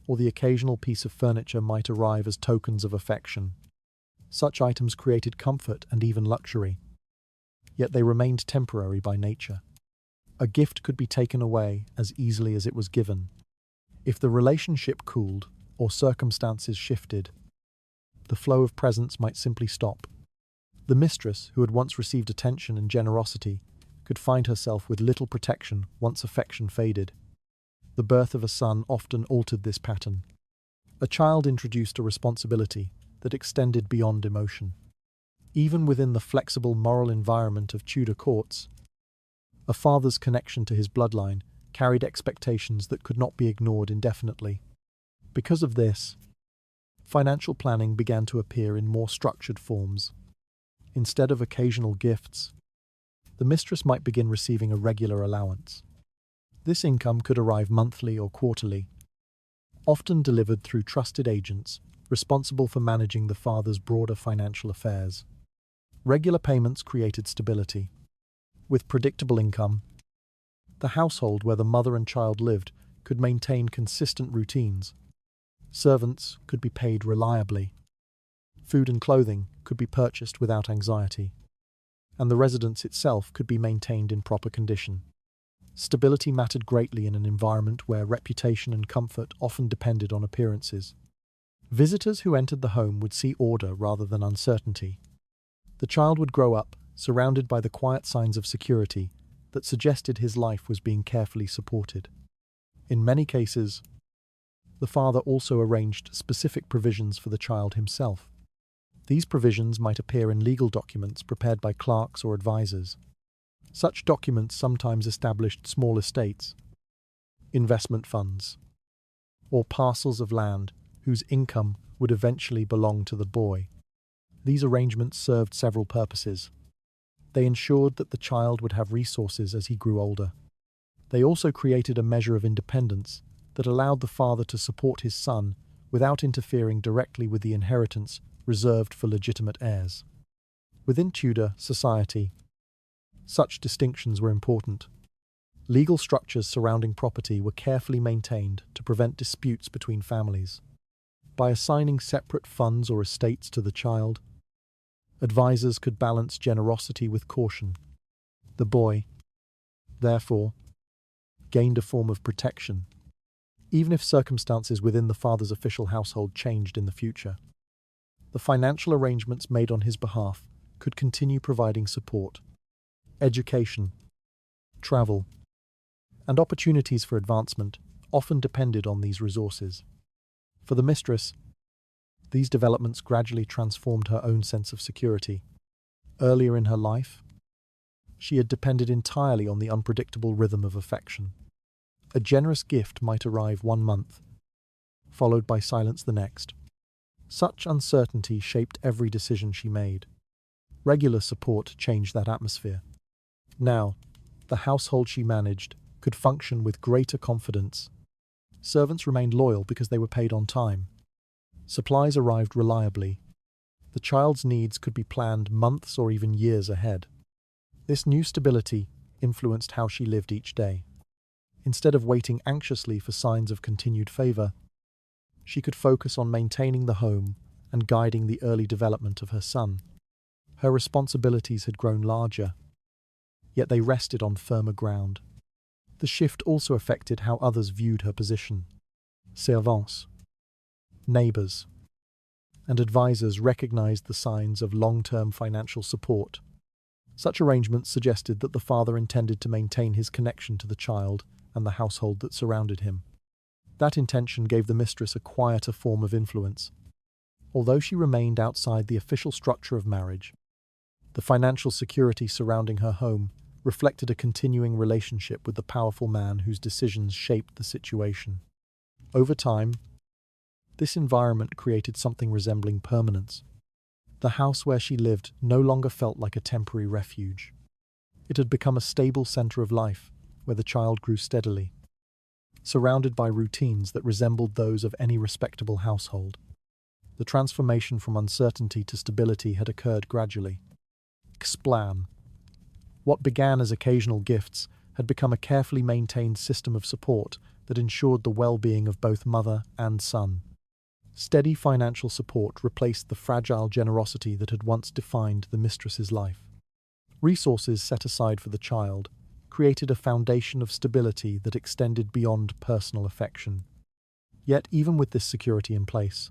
S1: or the occasional piece of furniture might arrive as tokens of affection. Such items created comfort and even luxury, yet they remained temporary by nature. A gift could be taken away as easily as it was given. If the relationship cooled or circumstances shifted, the flow of presents might simply stop. The mistress, who had once received attention and generosity, could find herself with little protection once affection faded. The birth of a son often altered this pattern. A child introduced a responsibility that extended beyond emotion. Even within the flexible moral environment of Tudor courts, a father's connection to his bloodline carried expectations that could not be ignored indefinitely. Because of this, financial planning began to appear in more structured forms. Instead of occasional gifts, the mistress might begin receiving a regular allowance. This income could arrive monthly or quarterly, often delivered through trusted agents responsible for managing the father's broader financial affairs. Regular payments created stability. With predictable income, the household where the mother and child lived could maintain consistent routines. Servants could be paid reliably. Food and clothing could be purchased without anxiety, and the residence itself could be maintained in proper condition. Stability mattered greatly in an environment where reputation and comfort often depended on appearances. Visitors who entered the home would see order rather than uncertainty. The child would grow up surrounded by the quiet signs of security that suggested his life was being carefully supported. In many cases, the father also arranged specific provisions for the child himself. These provisions might appear in legal documents prepared by clerks or advisors. Such documents sometimes established small estates, investment funds, or parcels of land whose income would eventually belong to the boy. These arrangements served several purposes. They ensured that the child would have resources as he grew older. They also created a measure of independence that allowed the father to support his son without interfering directly with the inheritance reserved for legitimate heirs. Within Tudor society, such distinctions were important. Legal structures surrounding property were carefully maintained to prevent disputes between families. By assigning separate funds or estates to the child, advisors could balance generosity with caution. The boy, therefore, gained a form of protection, even if circumstances within the father's official household changed in the future. The financial arrangements made on his behalf could continue providing support. Education, travel, and opportunities for advancement often depended on these resources. For the mistress, These developments gradually transformed her own sense of security. Earlier in her life, she had depended entirely on the unpredictable rhythm of affection. A generous gift might arrive one month, followed by silence the next. Such uncertainty shaped every decision she made. Regular support changed that atmosphere. Now, the household she managed could function with greater confidence. Servants remained loyal because they were paid on time. Supplies arrived reliably. The child's needs could be planned months or even years ahead. This new stability influenced how she lived each day. Instead of waiting anxiously for signs of continued favor, she could focus on maintaining the home and guiding the early development of her son. Her responsibilities had grown larger, yet they rested on firmer ground. The shift also affected how others viewed her position. Servants, neighbors, and advisors recognized the signs of long-term financial support. Such arrangements suggested that the father intended to maintain his connection to the child and the household that surrounded him. That intention gave the mistress a quieter form of influence. Although she remained outside the official structure of marriage, the financial security surrounding her home reflected a continuing relationship with the powerful man whose decisions shaped the situation. Over time, this environment created something resembling permanence. The house where she lived no longer felt like a temporary refuge. It had become a stable center of life, where the child grew steadily, surrounded by routines that resembled those of any respectable household. The transformation from uncertainty to stability had occurred gradually. Explan. What began as occasional gifts had become a carefully maintained system of support that ensured the well-being of both mother and son. Steady financial support replaced the fragile generosity that had once defined the mistress's life. Resources set aside for the child created a foundation of stability that extended beyond personal affection. Yet, even with this security in place,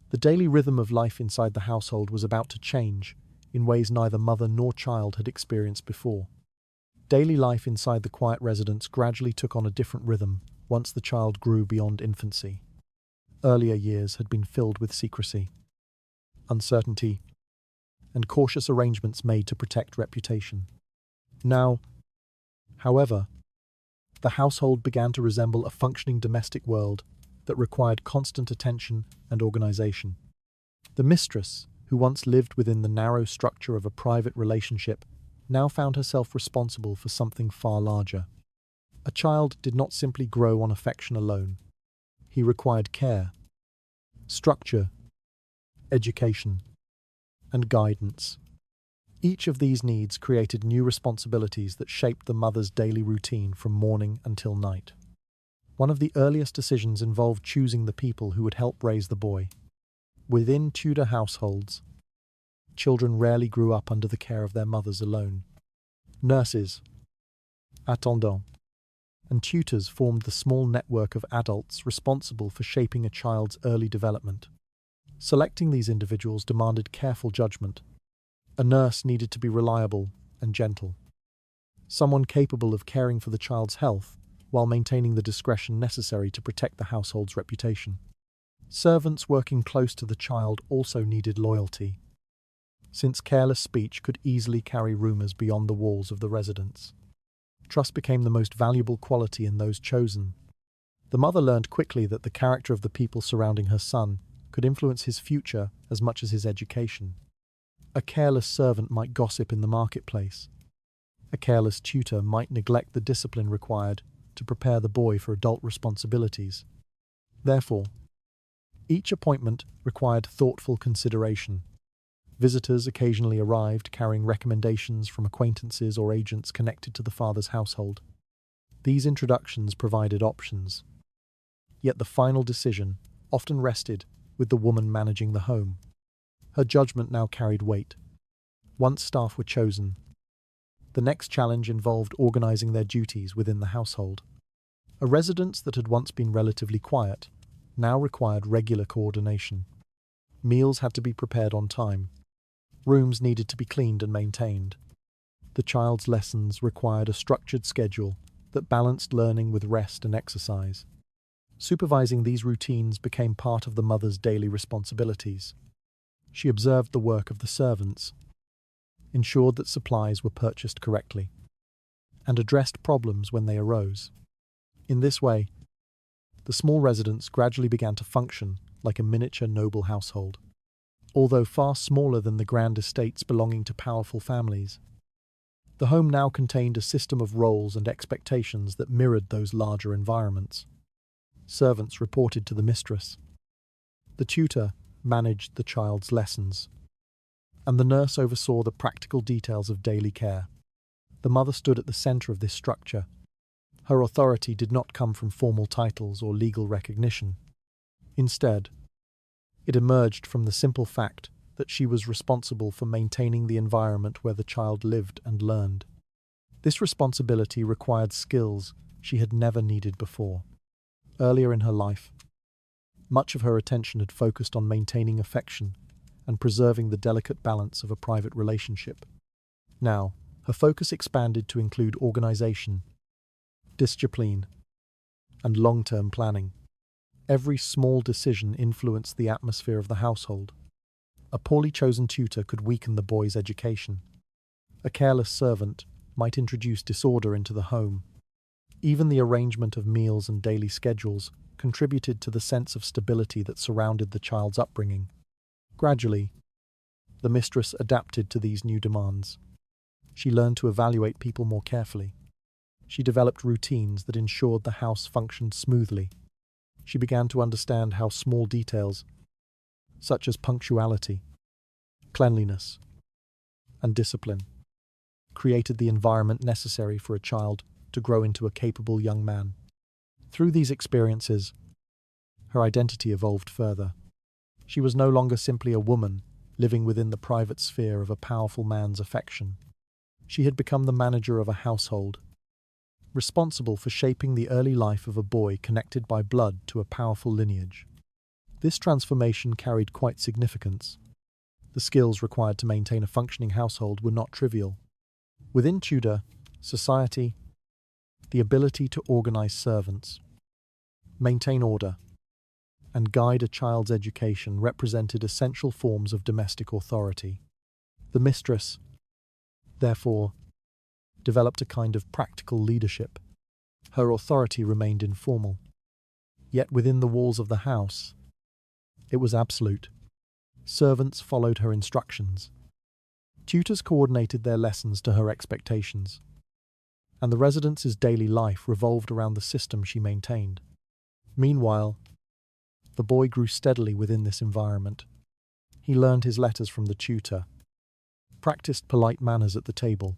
S1: the daily rhythm of life inside the household was about to change in ways neither mother nor child had experienced before. Daily life inside the quiet residence gradually took on a different rhythm once the child grew beyond infancy. Earlier years had been filled with secrecy, uncertainty, and cautious arrangements made to protect reputation. Now, however, the household began to resemble a functioning domestic world that required constant attention and organization. The mistress, who once lived within the narrow structure of a private relationship, now found herself responsible for something far larger. A child did not simply grow on affection alone. He required care, structure, education, and guidance. Each of these needs created new responsibilities that shaped the mother's daily routine from morning until night. One of the earliest decisions involved choosing the people who would help raise the boy. Within Tudor households, children rarely grew up under the care of their mothers alone. Nurses, attendants, and tutors formed the small network of adults responsible for shaping a child's early development. Selecting these individuals demanded careful judgment. A nurse needed to be reliable and gentle, someone capable of caring for the child's health while maintaining the discretion necessary to protect the household's reputation. Servants working close to the child also needed loyalty, since careless speech could easily carry rumors beyond the walls of the residence. Trust became the most valuable quality in those chosen. The mother learned quickly that the character of the people surrounding her son could influence his future as much as his education. A careless servant might gossip in the marketplace. A careless tutor might neglect the discipline required to prepare the boy for adult responsibilities. Therefore, each appointment required thoughtful consideration. Visitors occasionally arrived carrying recommendations from acquaintances or agents connected to the father's household. These introductions provided options. Yet the final decision often rested with the woman managing the home. Her judgment now carried weight. Once staff were chosen, the next challenge involved organizing their duties within the household. A residence that had once been relatively quiet now required regular coordination. Meals had to be prepared on time. Rooms needed to be cleaned and maintained. The child's lessons required a structured schedule that balanced learning with rest and exercise. Supervising these routines became part of the mother's daily responsibilities. She observed the work of the servants, ensured that supplies were purchased correctly, and addressed problems when they arose. In this way, the small residence gradually began to function like a miniature noble household. Although far smaller than the grand estates belonging to powerful families, the home now contained a system of roles and expectations that mirrored those larger environments. Servants reported to the mistress. The tutor managed the child's lessons, and the nurse oversaw the practical details of daily care. The mother stood at the center of this structure. Her authority did not come from formal titles or legal recognition. Instead, it emerged from the simple fact that she was responsible for maintaining the environment where the child lived and learned. This responsibility required skills she had never needed before. Earlier in her life, much of her attention had focused on maintaining affection and preserving the delicate balance of a private relationship. Now, her focus expanded to include organization, discipline, and long-term planning. Every small decision influenced the atmosphere of the household. A poorly chosen tutor could weaken the boy's education. A careless servant might introduce disorder into the home. Even the arrangement of meals and daily schedules contributed to the sense of stability that surrounded the child's upbringing. Gradually, the mistress adapted to these new demands. She learned to evaluate people more carefully. She developed routines that ensured the house functioned smoothly. She began to understand how small details, such as punctuality, cleanliness, and discipline, created the environment necessary for a child to grow into a capable young man. Through these experiences, her identity evolved further. She was no longer simply a woman living within the private sphere of a powerful man's affection. She had become the manager of a household, responsible for shaping the early life of a boy connected by blood to a powerful lineage. This transformation carried quite significance. The skills required to maintain a functioning household were not trivial. Within Tudor society, the ability to organize servants, maintain order, and guide a child's education represented essential forms of domestic authority. The mistress, therefore, developed a kind of practical leadership. Her authority remained informal, yet within the walls of the house, it was absolute. Servants followed her instructions. Tutors coordinated their lessons to her expectations, and the residents' daily life revolved around the system she maintained. Meanwhile, the boy grew steadily within this environment. He learned his letters from the tutor, practiced polite manners at the table,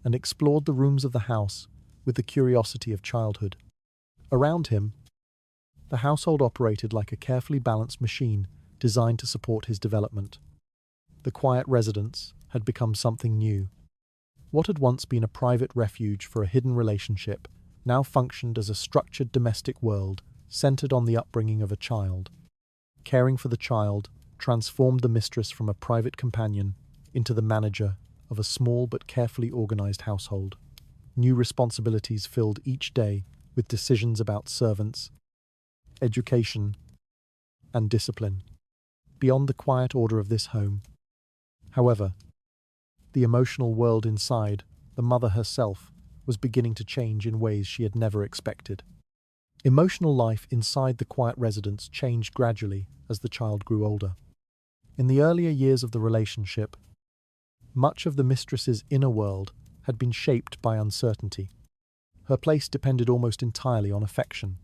S1: and explored the rooms of the house with the curiosity of childhood. Around him, the household operated like a carefully balanced machine designed to support his development. The quiet residence had become something new. What had once been a private refuge for a hidden relationship now functioned as a structured domestic world centered on the upbringing of a child. Caring for the child transformed the mistress from a private companion into the manager of a small but carefully organized household. New responsibilities filled each day with decisions about servants, education, and discipline. Beyond the quiet order of this home, however, the emotional world inside, the mother herself, was beginning to change in ways she had never expected. Emotional life inside the quiet residence changed gradually as the child grew older. In the earlier years of the relationship, much of the mistress's inner world had been shaped by uncertainty. Her place depended almost entirely on affection,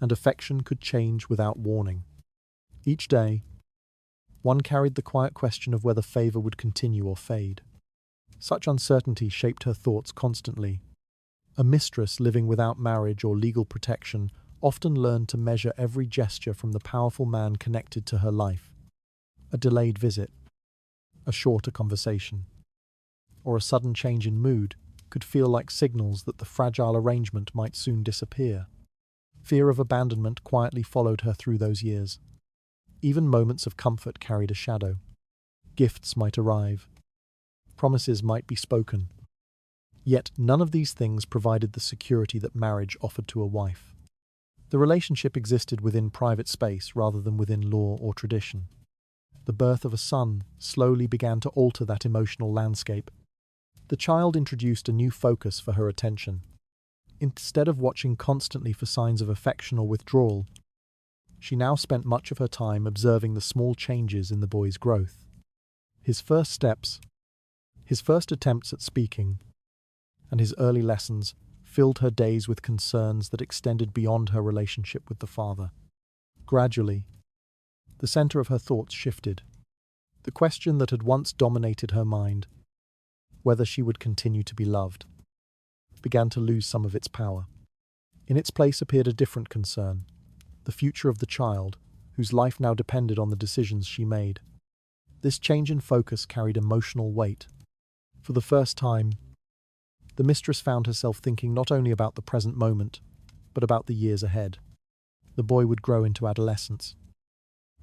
S1: and affection could change without warning. Each day, one carried the quiet question of whether favor would continue or fade. Such uncertainty shaped her thoughts constantly. A mistress living without marriage or legal protection often learned to measure every gesture from the powerful man connected to her life. A delayed visit, a shorter conversation, or a sudden change in mood could feel like signals that the fragile arrangement might soon disappear. Fear of abandonment quietly followed her through those years. Even moments of comfort carried a shadow. Gifts might arrive. Promises might be spoken. Yet none of these things provided the security that marriage offered to a wife. The relationship existed within private space rather than within law or tradition. The birth of a son slowly began to alter that emotional landscape. The child introduced a new focus for her attention. Instead of watching constantly for signs of affection or withdrawal, she now spent much of her time observing the small changes in the boy's growth. His first steps, his first attempts at speaking, and his early lessons filled her days with concerns that extended beyond her relationship with the father. Gradually, the center of her thoughts shifted. The question that had once dominated her mind, whether she would continue to be loved, began to lose some of its power. In its place appeared a different concern, the future of the child, whose life now depended on the decisions she made. This change in focus carried emotional weight. For the first time, the mistress found herself thinking not only about the present moment, but about the years ahead. The boy would grow into adolescence,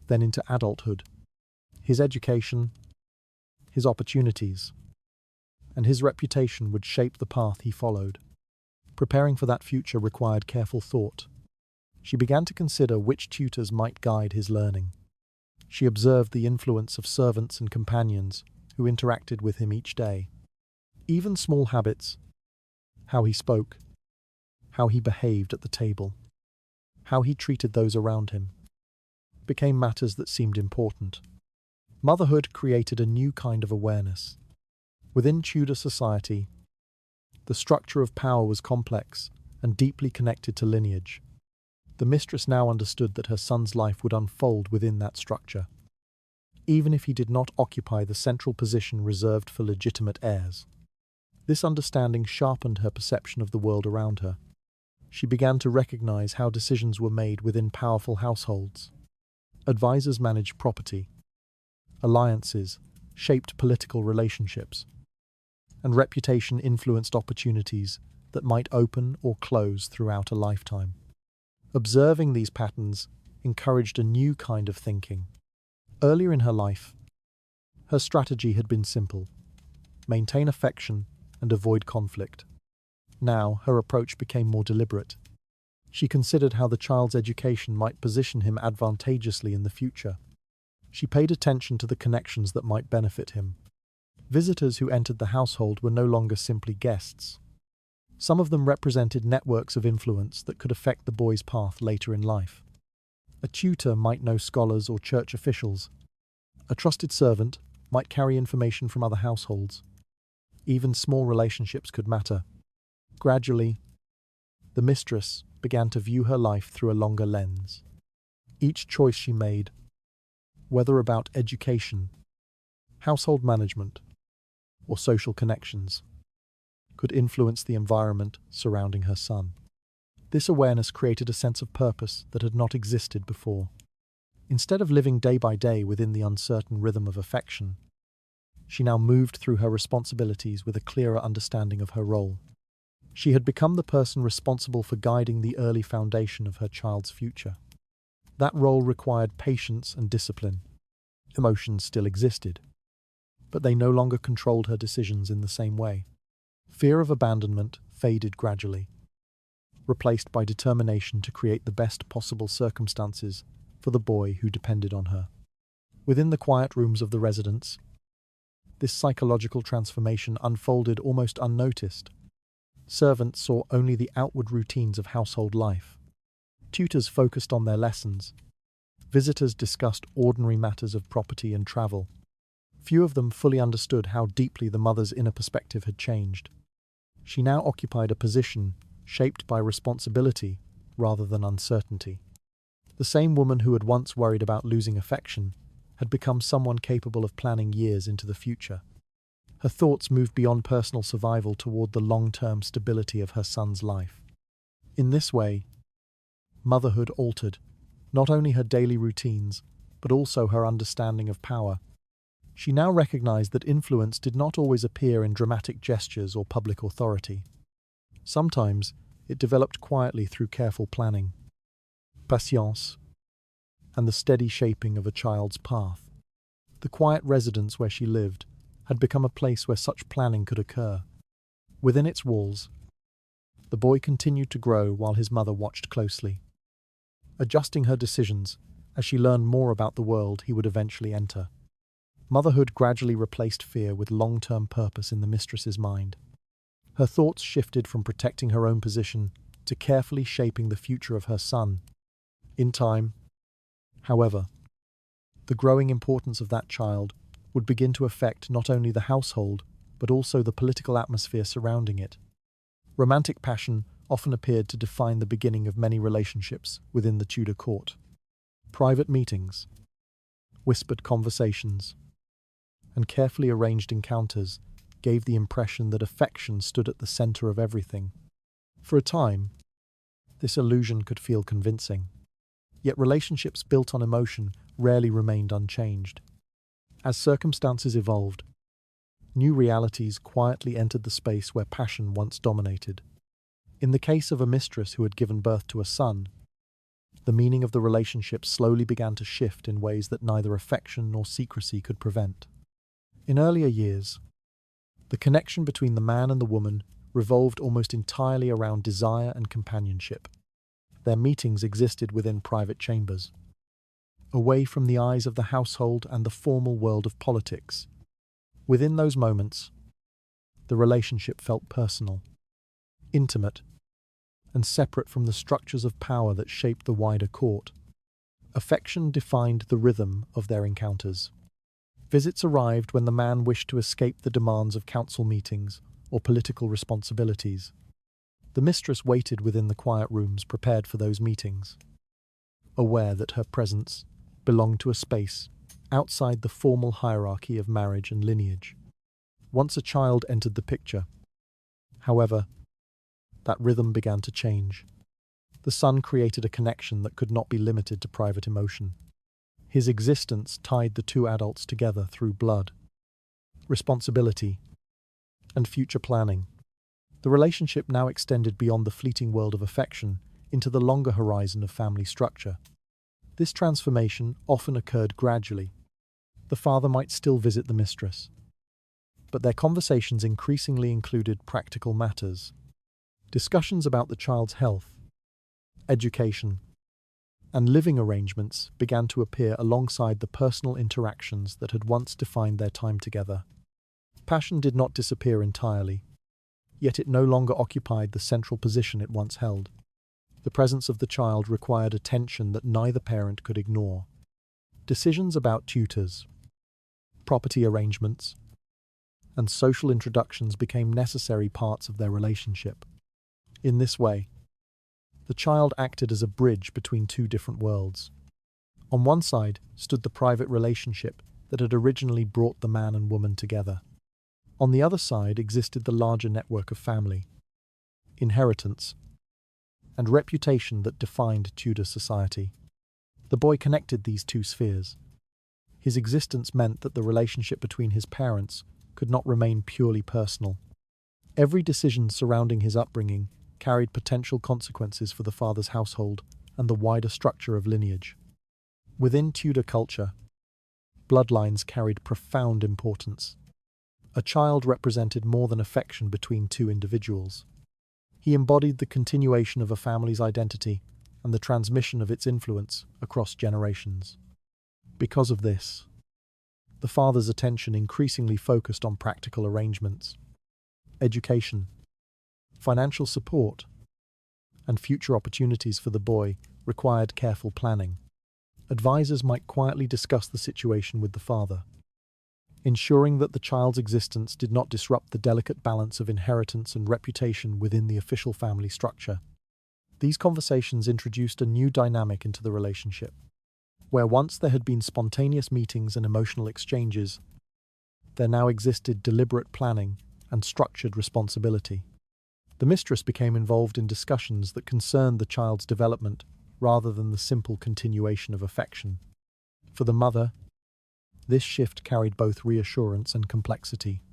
S1: then into adulthood. His education, his opportunities, and his reputation would shape the path he followed. Preparing for that future required careful thought. She began to consider which tutors might guide his learning. She observed the influence of servants and companions who interacted with him each day. Even small habits, how he spoke, how he behaved at the table, how he treated those around him, became matters that seemed important. Motherhood created a new kind of awareness. Within Tudor society, the structure of power was complex and deeply connected to lineage. The mistress now understood that her son's life would unfold within that structure, even if he did not occupy the central position reserved for legitimate heirs. This understanding sharpened her perception of the world around her. She began to recognize how decisions were made within powerful households. Advisors managed property, alliances shaped political relationships, and reputation influenced opportunities that might open or close throughout a lifetime. Observing these patterns encouraged a new kind of thinking. Earlier in her life, her strategy had been simple: maintain affection and avoid conflict. Now, her approach became more deliberate. She considered how the child's education might position him advantageously in the future. She paid attention to the connections that might benefit him. Visitors who entered the household were no longer simply guests. Some of them represented networks of influence that could affect the boy's path later in life. A tutor might know scholars or church officials. A trusted servant might carry information from other households. Even small relationships could matter. Gradually, the mistress began to view her life through a longer lens. Each choice she made, whether about education, household management, or social connections, could influence the environment surrounding her son. This awareness created a sense of purpose that had not existed before. Instead of living day by day within the uncertain rhythm of affection, she now moved through her responsibilities with a clearer understanding of her role. She had become the person responsible for guiding the early foundation of her child's future. That role required patience and discipline. Emotions still existed, but they no longer controlled her decisions in the same way. Fear of abandonment faded gradually, replaced by determination to create the best possible circumstances for the boy who depended on her. Within the quiet rooms of the residence, this psychological transformation unfolded almost unnoticed. Servants saw only the outward routines of household life. Tutors focused on their lessons. Visitors discussed ordinary matters of property and travel. Few of them fully understood how deeply the mother's inner perspective had changed. She now occupied a position shaped by responsibility rather than uncertainty. The same woman who had once worried about losing affection had become someone capable of planning years into the future. Her thoughts moved beyond personal survival toward the long-term stability of her son's life. In this way, motherhood altered not only her daily routines, but also her understanding of power. She now recognized that influence did not always appear in dramatic gestures or public authority. Sometimes it developed quietly through careful planning, patience, and the steady shaping of a child's path. The quiet residence where she lived had become a place where such planning could occur. Within its walls, the boy continued to grow while his mother watched closely. adjusting her decisions as she learned more about the world he would eventually enter. Motherhood gradually replaced fear with long-term purpose in the mistress's mind. Her thoughts shifted from protecting her own position to carefully shaping the future of her son. In time, however, the growing importance of that child would begin to affect not only the household, but also the political atmosphere surrounding it. Romantic passion often appeared to define the beginning of many relationships within the Tudor court. Private meetings, whispered conversations, and carefully arranged encounters gave the impression that affection stood at the center of everything. For a time, this illusion could feel convincing. Yet relationships built on emotion rarely remained unchanged. As circumstances evolved, new realities quietly entered the space where passion once dominated. In the case of a mistress who had given birth to a son, the meaning of the relationship slowly began to shift in ways that neither affection nor secrecy could prevent. In earlier years, the connection between the man and the woman revolved almost entirely around desire and companionship. Their meetings existed within private chambers, away from the eyes of the household and the formal world of politics. Within those moments, the relationship felt personal, intimate, and separate from the structures of power that shaped the wider court. Affection defined the rhythm of their encounters. Visits arrived when the man wished to escape the demands of council meetings or political responsibilities. The mistress waited within the quiet rooms prepared for those meetings, aware that her presence belonged to a space outside the formal hierarchy of marriage and lineage. Once a child entered the picture, however, that rhythm began to change. The son created a connection that could not be limited to private emotion. His existence tied the two adults together through blood, responsibility, and future planning. The relationship now extended beyond the fleeting world of affection into the longer horizon of family structure. This transformation often occurred gradually. The father might still visit the mistress, but their conversations increasingly included practical matters. Discussions about the child's health, education, and living arrangements began to appear alongside the personal interactions that had once defined their time together. Passion did not disappear entirely, yet it no longer occupied the central position it once held. The presence of the child required attention that neither parent could ignore. Decisions about tutors, property arrangements, and social introductions became necessary parts of their relationship. In this way, the child acted as a bridge between two different worlds. On one side stood the private relationship that had originally brought the man and woman together. On the other side existed the larger network of family, inheritance, and reputation that defined Tudor society. The boy connected these two spheres. His existence meant that the relationship between his parents could not remain purely personal. Every decision surrounding his upbringing carried potential consequences for the father's household and the wider structure of lineage. Within Tudor culture, bloodlines carried profound importance. A child represented more than affection between two individuals. He embodied the continuation of a family's identity and the transmission of its influence across generations. Because of this, the father's attention increasingly focused on practical arrangements, education, financial support, and future opportunities for the boy required careful planning. Advisors might quietly discuss the situation with the father, ensuring that the child's existence did not disrupt the delicate balance of inheritance and reputation within the official family structure. These conversations introduced a new dynamic into the relationship. Where once there had been spontaneous meetings and emotional exchanges, there now existed deliberate planning and structured responsibility. The mistress became involved in discussions that concerned the child's development rather than the simple continuation of affection. For the mother, this shift carried both reassurance and complexity.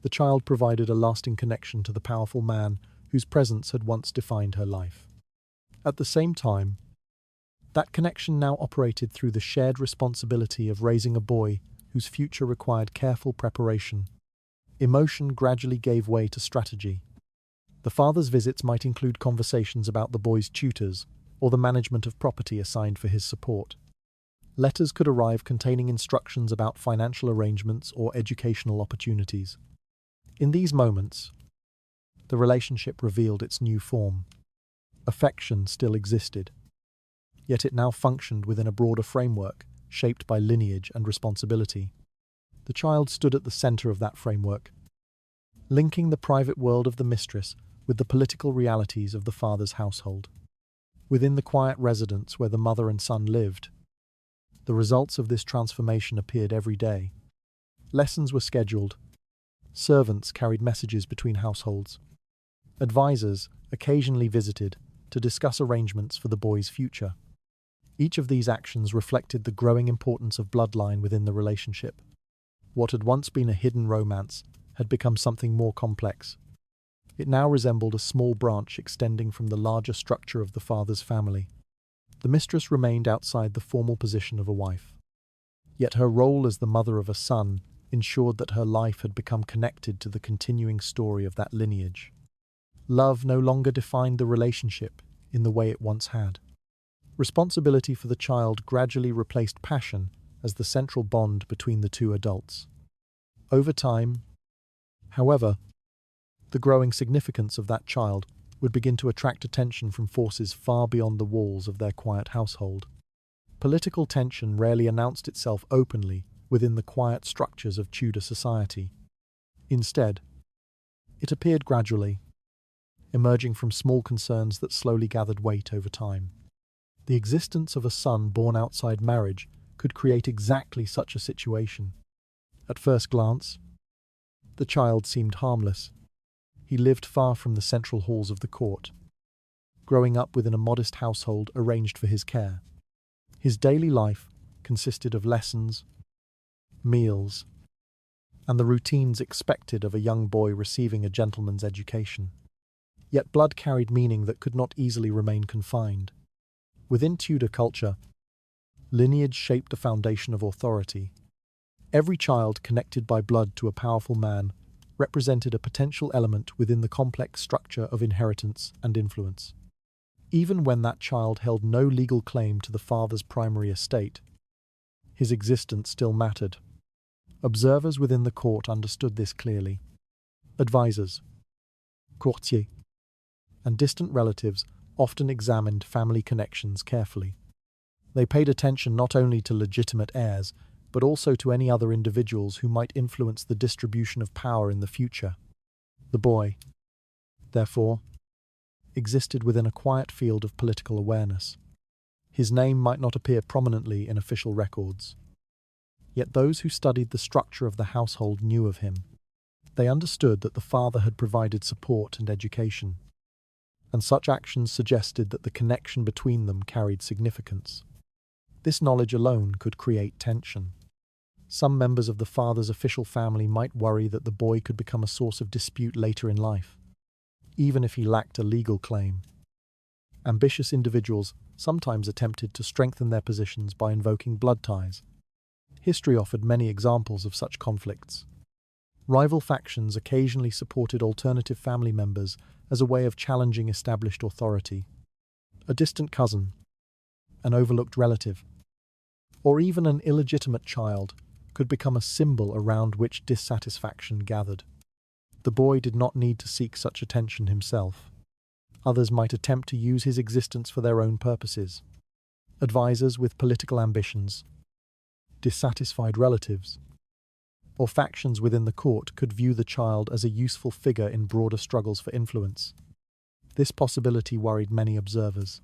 S1: The child provided a lasting connection to the powerful man whose presence had once defined her life. At the same time, that connection now operated through the shared responsibility of raising a boy whose future required careful preparation. Emotion gradually gave way to strategy. The father's visits might include conversations about the boy's tutors, or the management of property assigned for his support. Letters could arrive containing instructions about financial arrangements or educational opportunities. In these moments, the relationship revealed its new form. Affection still existed, yet it now functioned within a broader framework shaped by lineage and responsibility. The child stood at the center of that framework, linking the private world of the mistress with the political realities of the father's household. Within the quiet residence where the mother and son lived, the results of this transformation appeared every day. Lessons were scheduled. Servants carried messages between households. Advisors occasionally visited to discuss arrangements for the boy's future. Each of these actions reflected the growing importance of bloodline within the relationship. What had once been a hidden romance had become something more complex. It now resembled a small branch extending from the larger structure of the father's family. The mistress remained outside the formal position of a wife. Yet her role as the mother of a son ensured that her life had become connected to the continuing story of that lineage. Love no longer defined the relationship in the way it once had. Responsibility for the child gradually replaced passion as the central bond between the two adults. Over time, however, the growing significance of that child would begin to attract attention from forces far beyond the walls of their quiet household. Political tension rarely announced itself openly within the quiet structures of Tudor society. Instead, it appeared gradually, emerging from small concerns that slowly gathered weight over time. The existence of a son born outside marriage could create exactly such a situation. At first glance, the child seemed harmless. He lived far from the central halls of the court, growing up within a modest household arranged for his care. His daily life consisted of lessons, meals, and the routines expected of a young boy receiving a gentleman's education. Yet blood carried meaning that could not easily remain confined. Within Tudor culture, lineage shaped the foundation of authority. Every child connected by blood to a powerful man represented a potential element within the complex structure of inheritance and influence. Even when that child held no legal claim to the father's primary estate, his existence still mattered. Observers within the court understood this clearly. Advisors, courtiers, and distant relatives often examined family connections carefully. They paid attention not only to legitimate heirs, but also to any other individuals who might influence the distribution of power in the future. The boy, therefore, existed within a quiet field of political awareness. His name might not appear prominently in official records. Yet those who studied the structure of the household knew of him. They understood that the father had provided support and education, and such actions suggested that the connection between them carried significance. This knowledge alone could create tension. Some members of the father's official family might worry that the boy could become a source of dispute later in life, even if he lacked a legal claim. Ambitious individuals sometimes attempted to strengthen their positions by invoking blood ties. History offered many examples of such conflicts. Rival factions occasionally supported alternative family members as a way of challenging established authority. A distant cousin, an overlooked relative, or even an illegitimate child could become a symbol around which dissatisfaction gathered. The boy did not need to seek such attention himself. Others might attempt to use his existence for their own purposes. Advisors with political ambitions, dissatisfied relatives, or factions within the court could view the child as a useful figure in broader struggles for influence. This possibility worried many observers.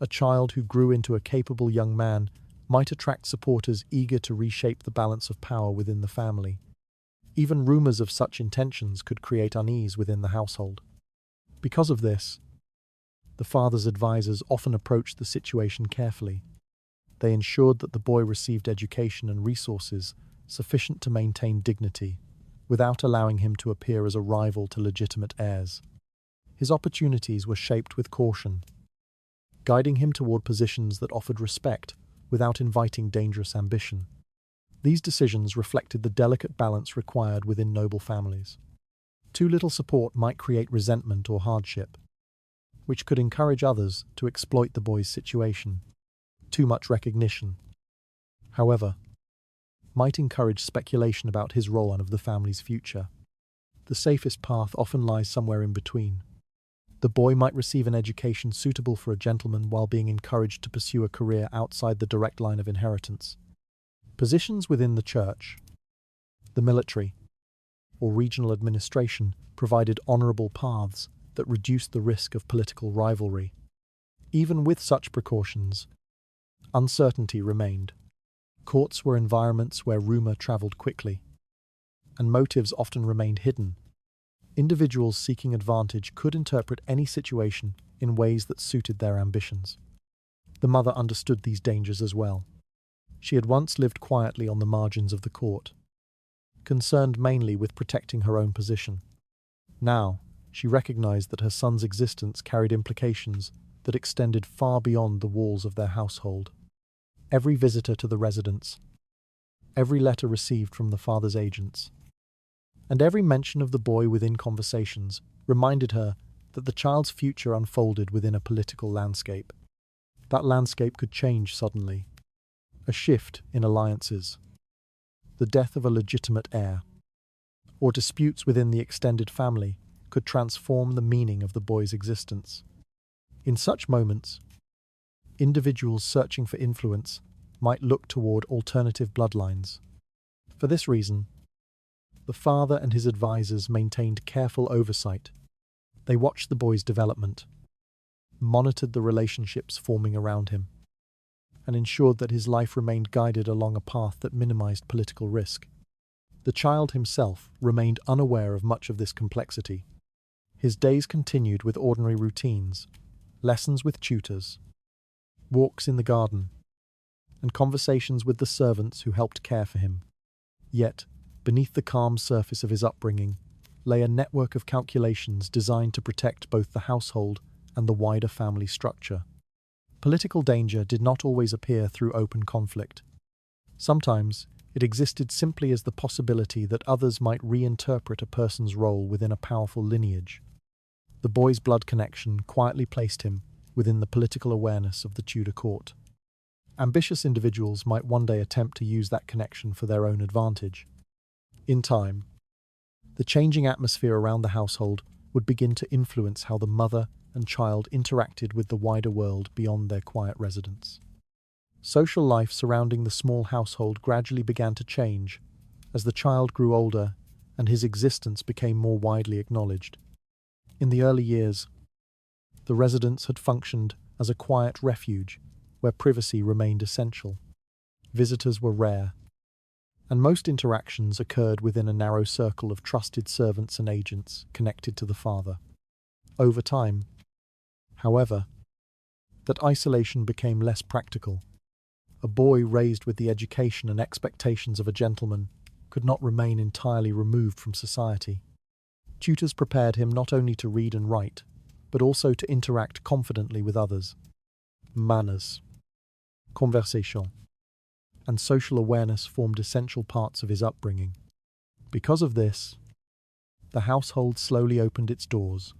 S1: A child who grew into a capable young man might attract supporters eager to reshape the balance of power within the family. Even rumors of such intentions could create unease within the household. Because of this, the father's advisors often approached the situation carefully. They ensured that the boy received education and resources sufficient to maintain dignity, without allowing him to appear as a rival to legitimate heirs. His opportunities were shaped with caution, guiding him toward positions that offered respect without inviting dangerous ambition. These decisions reflected the delicate balance required within noble families. Too little support might create resentment or hardship. which could encourage others to exploit the boy's situation. Too much recognition, however, might encourage speculation about his role and of the family's future. The safest path often lies somewhere in between. The boy might receive an education suitable for a gentleman while being encouraged to pursue a career outside the direct line of inheritance. Positions within the church, the military, or regional administration provided honourable paths that reduced the risk of political rivalry. Even with such precautions, uncertainty remained. Courts were environments where rumour travelled quickly, and motives often remained hidden. Individuals seeking advantage could interpret any situation in ways that suited their ambitions. The mother understood these dangers as well. She had once lived quietly on the margins of the court, concerned mainly with protecting her own position. Now, she recognized that her son's existence carried implications that extended far beyond the walls of their household. Every visitor to the residence, every letter received from the father's agents, and every mention of the boy within conversations reminded her that the child's future unfolded within a political landscape. That landscape could change suddenly. A shift in alliances, the death of a legitimate heir, or disputes within the extended family could transform the meaning of the boy's existence. In such moments, individuals searching for influence might look toward alternative bloodlines. For this reason, the father and his advisors maintained careful oversight. They watched the boy's development, monitored the relationships forming around him, and ensured that his life remained guided along a path that minimized political risk. The child himself remained unaware of much of this complexity. His days continued with ordinary routines, lessons with tutors, walks in the garden, and conversations with the servants who helped care for him. Yet, beneath the calm surface of his upbringing lay a network of calculations designed to protect both the household and the wider family structure. Political danger did not always appear through open conflict. Sometimes it existed simply as the possibility that others might reinterpret a person's role within a powerful lineage. The boy's blood connection quietly placed him within the political awareness of the Tudor court. Ambitious individuals might one day attempt to use that connection for their own advantage. In time, the changing atmosphere around the household would begin to influence how the mother and child interacted with the wider world beyond their quiet residence. Social life surrounding the small household gradually began to change as the child grew older and his existence became more widely acknowledged. In the early years, the residence had functioned as a quiet refuge where privacy remained essential. Visitors were rare, and most interactions occurred within a narrow circle of trusted servants and agents connected to the father. Over time, however, that isolation became less practical. A boy raised with the education and expectations of a gentleman could not remain entirely removed from society. Tutors prepared him not only to read and write, but also to interact confidently with others. Manners, conversation, and social awareness formed essential parts of his upbringing. Because of this, the household slowly opened its doors.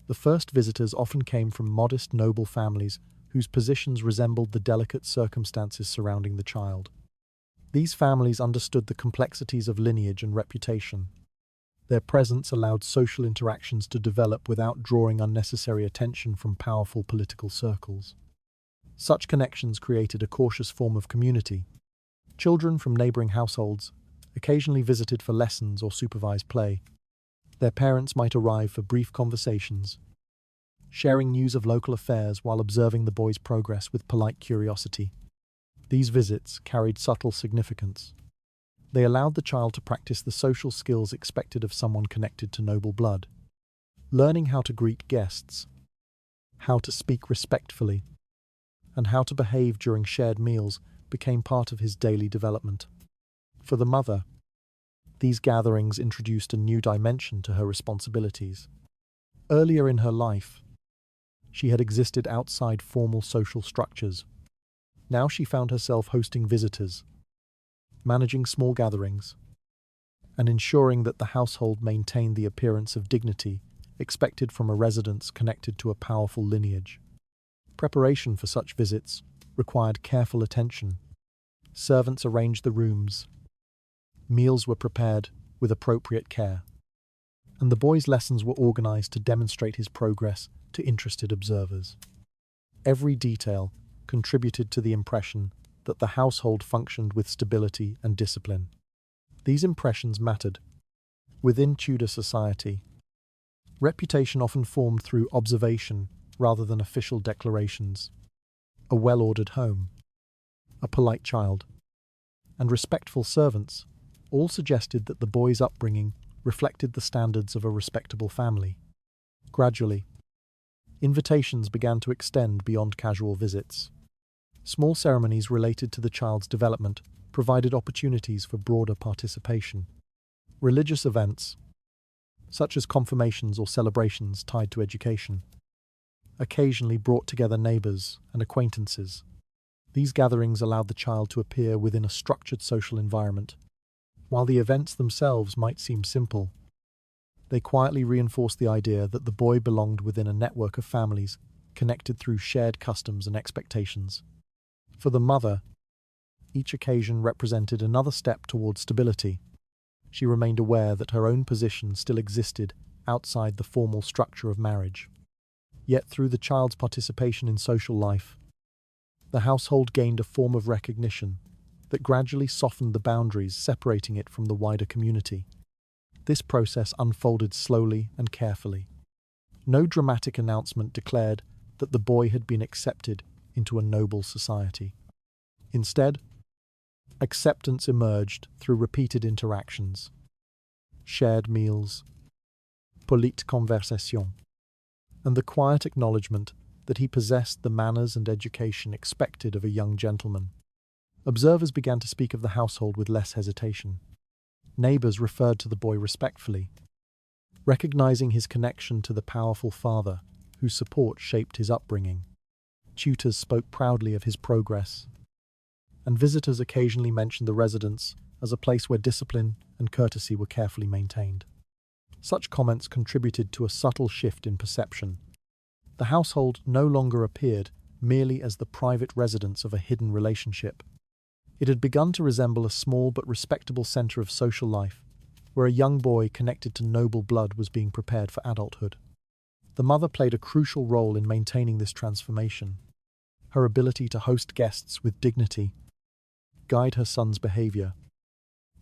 S1: The first visitors often came from modest, noble families whose positions resembled the delicate circumstances surrounding the child. These families understood the complexities of lineage and reputation. Their presence allowed social interactions to develop without drawing unnecessary attention from powerful political circles. Such connections created a cautious form of community. Children from neighboring households occasionally visited for lessons or supervised play. Their parents might arrive for brief conversations, sharing news of local affairs while observing the boy's progress with polite curiosity. These visits carried subtle significance. They allowed the child to practice the social skills expected of someone connected to noble blood. Learning how to greet guests, how to speak respectfully, and how to behave during shared meals became part of his daily development. For the mother, these gatherings introduced a new dimension to her responsibilities. Earlier in her life, she had existed outside formal social structures. Now she found herself hosting visitors, managing small gatherings, and ensuring that the household maintained the appearance of dignity expected from a residence connected to a powerful lineage. Preparation for such visits required careful attention. Servants arranged the rooms. Meals were prepared with appropriate care. And the boy's lessons were organized to demonstrate his progress to interested observers. Every detail contributed to the impression that the household functioned with stability and discipline. These impressions mattered. Within Tudor society, reputation often formed through observation rather than official declarations. A well-ordered home, a polite child, and respectful servants all suggested that the boy's upbringing reflected the standards of a respectable family. Gradually, invitations began to extend beyond casual visits. Small ceremonies related to the child's development provided opportunities for broader participation. Religious events, such as confirmations or celebrations tied to education, occasionally brought together neighbors and acquaintances. These gatherings allowed the child to appear within a structured social environment. While the events themselves might seem simple, they quietly reinforced the idea that the boy belonged within a network of families connected through shared customs and expectations. For the mother, each occasion represented another step toward stability. She remained aware that her own position still existed outside the formal structure of marriage. Yet through the child's participation in social life, the household gained a form of recognition that gradually softened the boundaries separating it from the wider community. This process unfolded slowly and carefully. No dramatic announcement declared that the boy had been accepted into a noble society. Instead, acceptance emerged through repeated interactions, shared meals, polite conversation, and the quiet acknowledgement that he possessed the manners and education expected of a young gentleman. Observers began to speak of the household with less hesitation. Neighbors referred to the boy respectfully, recognizing his connection to the powerful father whose support shaped his upbringing. Tutors spoke proudly of his progress, and visitors occasionally mentioned the residence as a place where discipline and courtesy were carefully maintained. Such comments contributed to a subtle shift in perception. The household no longer appeared merely as the private residence of a hidden relationship. It had begun to resemble a small but respectable center of social life, where a young boy connected to noble blood was being prepared for adulthood. The mother played a crucial role in maintaining this transformation. Her ability to host guests with dignity, guide her son's behavior,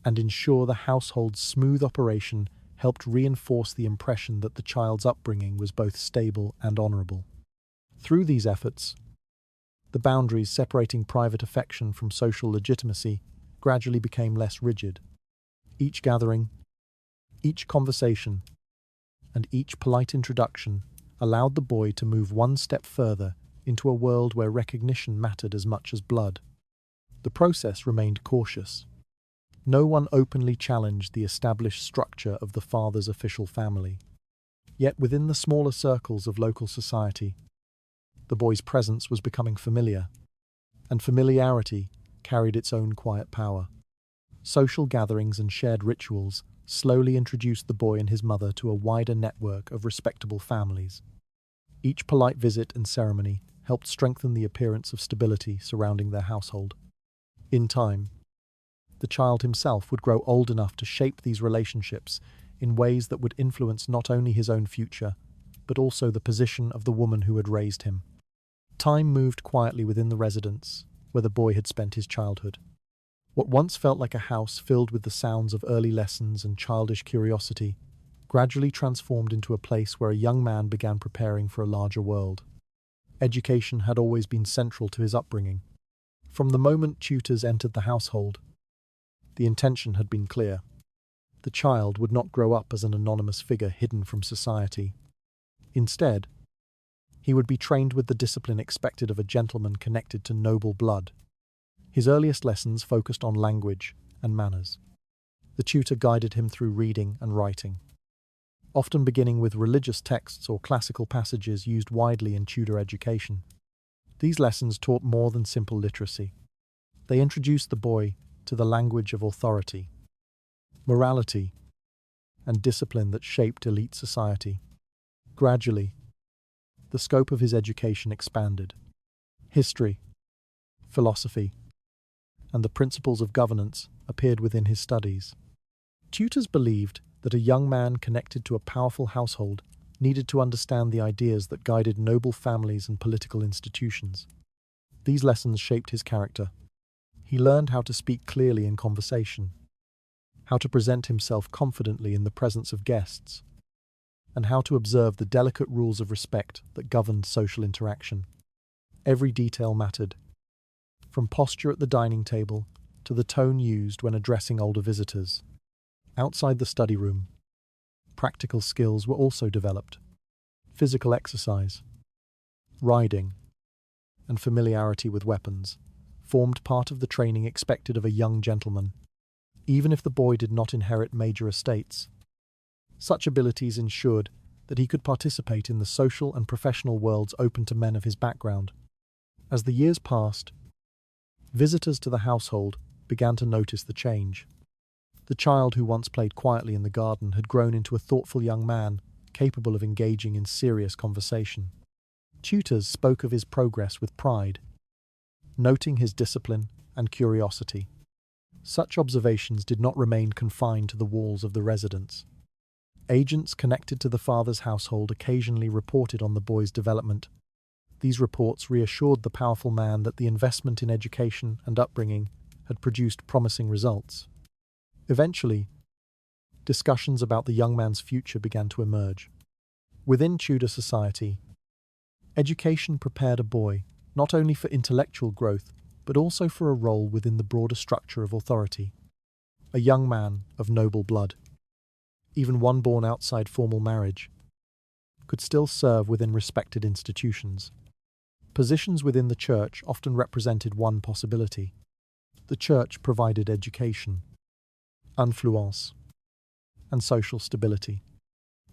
S1: and ensure the household's smooth operation helped reinforce the impression that the child's upbringing was both stable and honorable. Through these efforts, the boundaries separating private affection from social legitimacy gradually became less rigid. Each gathering, each conversation, and each polite introduction allowed the boy to move one step further into a world where recognition mattered as much as blood. The process remained cautious. No one openly challenged the established structure of the father's official family. Yet within the smaller circles of local society, the boy's presence was becoming familiar, and familiarity carried its own quiet power. Social gatherings and shared rituals slowly introduced the boy and his mother to a wider network of respectable families. Each polite visit and ceremony helped strengthen the appearance of stability surrounding their household. In time, the child himself would grow old enough to shape these relationships in ways that would influence not only his own future, but also the position of the woman who had raised him. Time moved quietly within the residence where the boy had spent his childhood. What once felt like a house filled with the sounds of early lessons and childish curiosity gradually transformed into a place where a young man began preparing for a larger world. Education had always been central to his upbringing. From the moment tutors entered the household, the intention had been clear. The child would not grow up as an anonymous figure hidden from society. Instead, he would be trained with the discipline expected of a gentleman connected to noble blood. His earliest lessons focused on language and manners. The tutor guided him through reading and writing, often beginning with religious texts or classical passages used widely in Tudor education. These lessons taught more than simple literacy. They introduced the boy to the language of authority, morality, and discipline that shaped elite society. Gradually, the scope of his education expanded. History, philosophy, and the principles of governance appeared within his studies. Tutors believed that a young man connected to a powerful household needed to understand the ideas that guided noble families and political institutions. These lessons shaped his character. He learned how to speak clearly in conversation, how to present himself confidently in the presence of guests, and how to observe the delicate rules of respect that governed social interaction. Every detail mattered, from posture at the dining table to the tone used when addressing older visitors. Outside the study room, practical skills were also developed. Physical exercise, riding, and familiarity with weapons formed part of the training expected of a young gentleman, even if the boy did not inherit major estates. Such abilities ensured that he could participate in the social and professional worlds open to men of his background. As the years passed, visitors to the household began to notice the change. The child who once played quietly in the garden had grown into a thoughtful young man, capable of engaging in serious conversation. Tutors spoke of his progress with pride, noting his discipline and curiosity. Such observations did not remain confined to the walls of the residence. Agents connected to the father's household occasionally reported on the boy's development. These reports reassured the powerful man that the investment in education and upbringing had produced promising results. Eventually, discussions about the young man's future began to emerge. Within Tudor society, education prepared a boy not only for intellectual growth, but also for a role within the broader structure of authority. A young man of noble blood, even one born outside formal marriage, could still serve within respected institutions. Positions within the church often represented one possibility. The church provided education, influence, and social stability.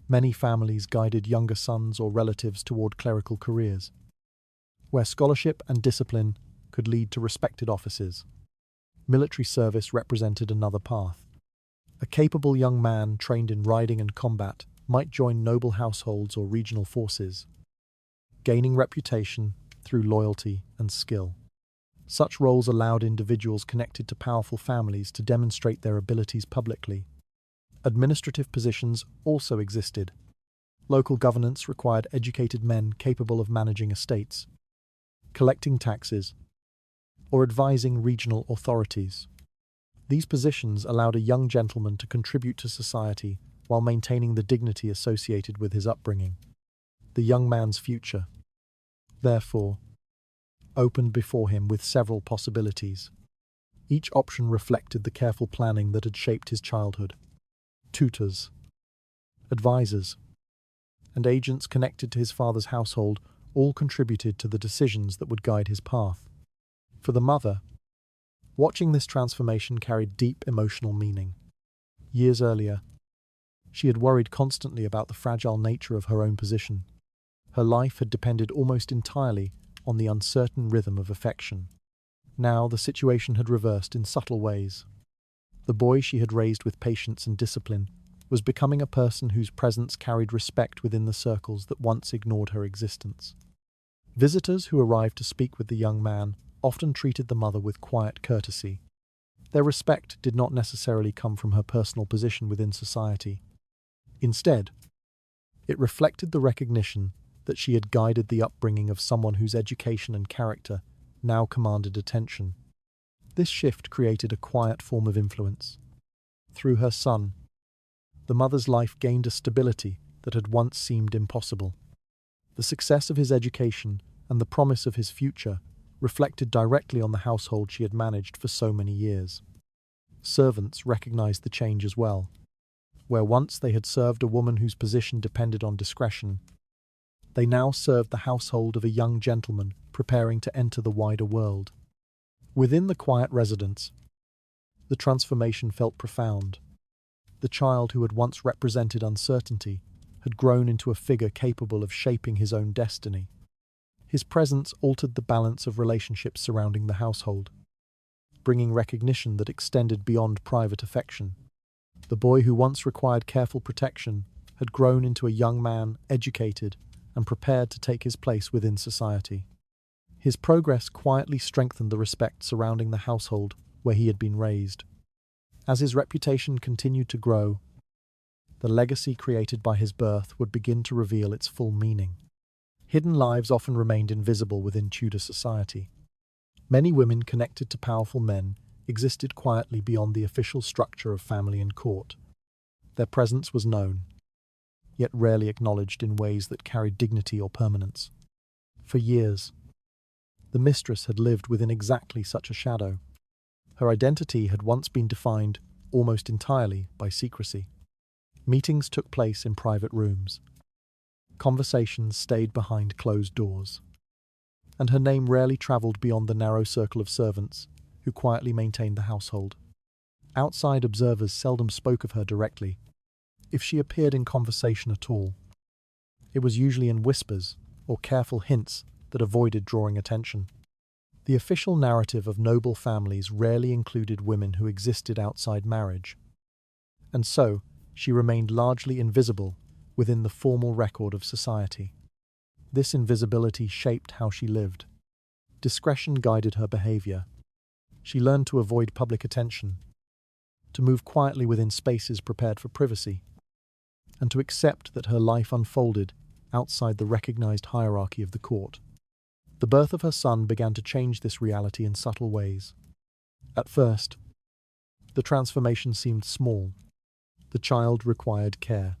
S1: Many families guided younger sons or relatives toward clerical careers, where scholarship and discipline could lead to respected offices. Military service represented another path. A capable young man trained in riding and combat might join noble households or regional forces, gaining reputation through loyalty and skill. Such roles allowed individuals connected to powerful families to demonstrate their abilities publicly. Administrative positions also existed. Local governance required educated men capable of managing estates, collecting taxes, or advising regional authorities. These positions allowed a young gentleman to contribute to society while maintaining the dignity associated with his upbringing. The young man's future, therefore, opened before him with several possibilities. Each option reflected the careful planning that had shaped his childhood. Tutors, advisors, and agents connected to his father's household all contributed to the decisions that would guide his path. For the mother, watching this transformation carried deep emotional meaning. Years earlier, she had worried constantly about the fragile nature of her own position. Her life had depended almost entirely on the uncertain rhythm of affection. Now the situation had reversed in subtle ways. The boy she had raised with patience and discipline was becoming a person whose presence carried respect within the circles that once ignored her existence. Visitors who arrived to speak with the young man often treated the mother with quiet courtesy. Their respect did not necessarily come from her personal position within society. Instead, it reflected the recognition that she had guided the upbringing of someone whose education and character now commanded attention. This shift created a quiet form of influence. Through her son, the mother's life gained a stability that had once seemed impossible. The success of his education and the promise of his future reflected directly on the household she had managed for so many years. Servants recognized the change as well. Where once they had served a woman whose position depended on discretion, they now served the household of a young gentleman preparing to enter the wider world. Within the quiet residence, the transformation felt profound. The child who had once represented uncertainty had grown into a figure capable of shaping his own destiny. His presence altered the balance of relationships surrounding the household, bringing recognition that extended beyond private affection. The boy who once required careful protection had grown into a young man, educated and prepared to take his place within society. His progress quietly strengthened the respect surrounding the household where he had been raised. As his reputation continued to grow, the legacy created by his birth would begin to reveal its full meaning. Hidden lives often remained invisible within Tudor society. Many women connected to powerful men existed quietly beyond the official structure of family and court. Their presence was known, yet rarely acknowledged in ways that carried dignity or permanence. For years, the mistress had lived within exactly such a shadow. Her identity had once been defined almost entirely by secrecy. Meetings took place in private rooms. Conversations stayed behind closed doors. And her name rarely travelled beyond the narrow circle of servants who quietly maintained the household. Outside observers seldom spoke of her directly. If she appeared in conversation at all, it was usually in whispers or careful hints that avoided drawing attention. The official narrative of noble families rarely included women who existed outside marriage, and so she remained largely invisible within the formal record of society. This invisibility shaped how she lived. Discretion guided her behavior. She learned to avoid public attention, to move quietly within spaces prepared for privacy, and to accept that her life unfolded outside the recognized hierarchy of the court. The birth of her son began to change this reality in subtle ways. At first, the transformation seemed small. The child required care,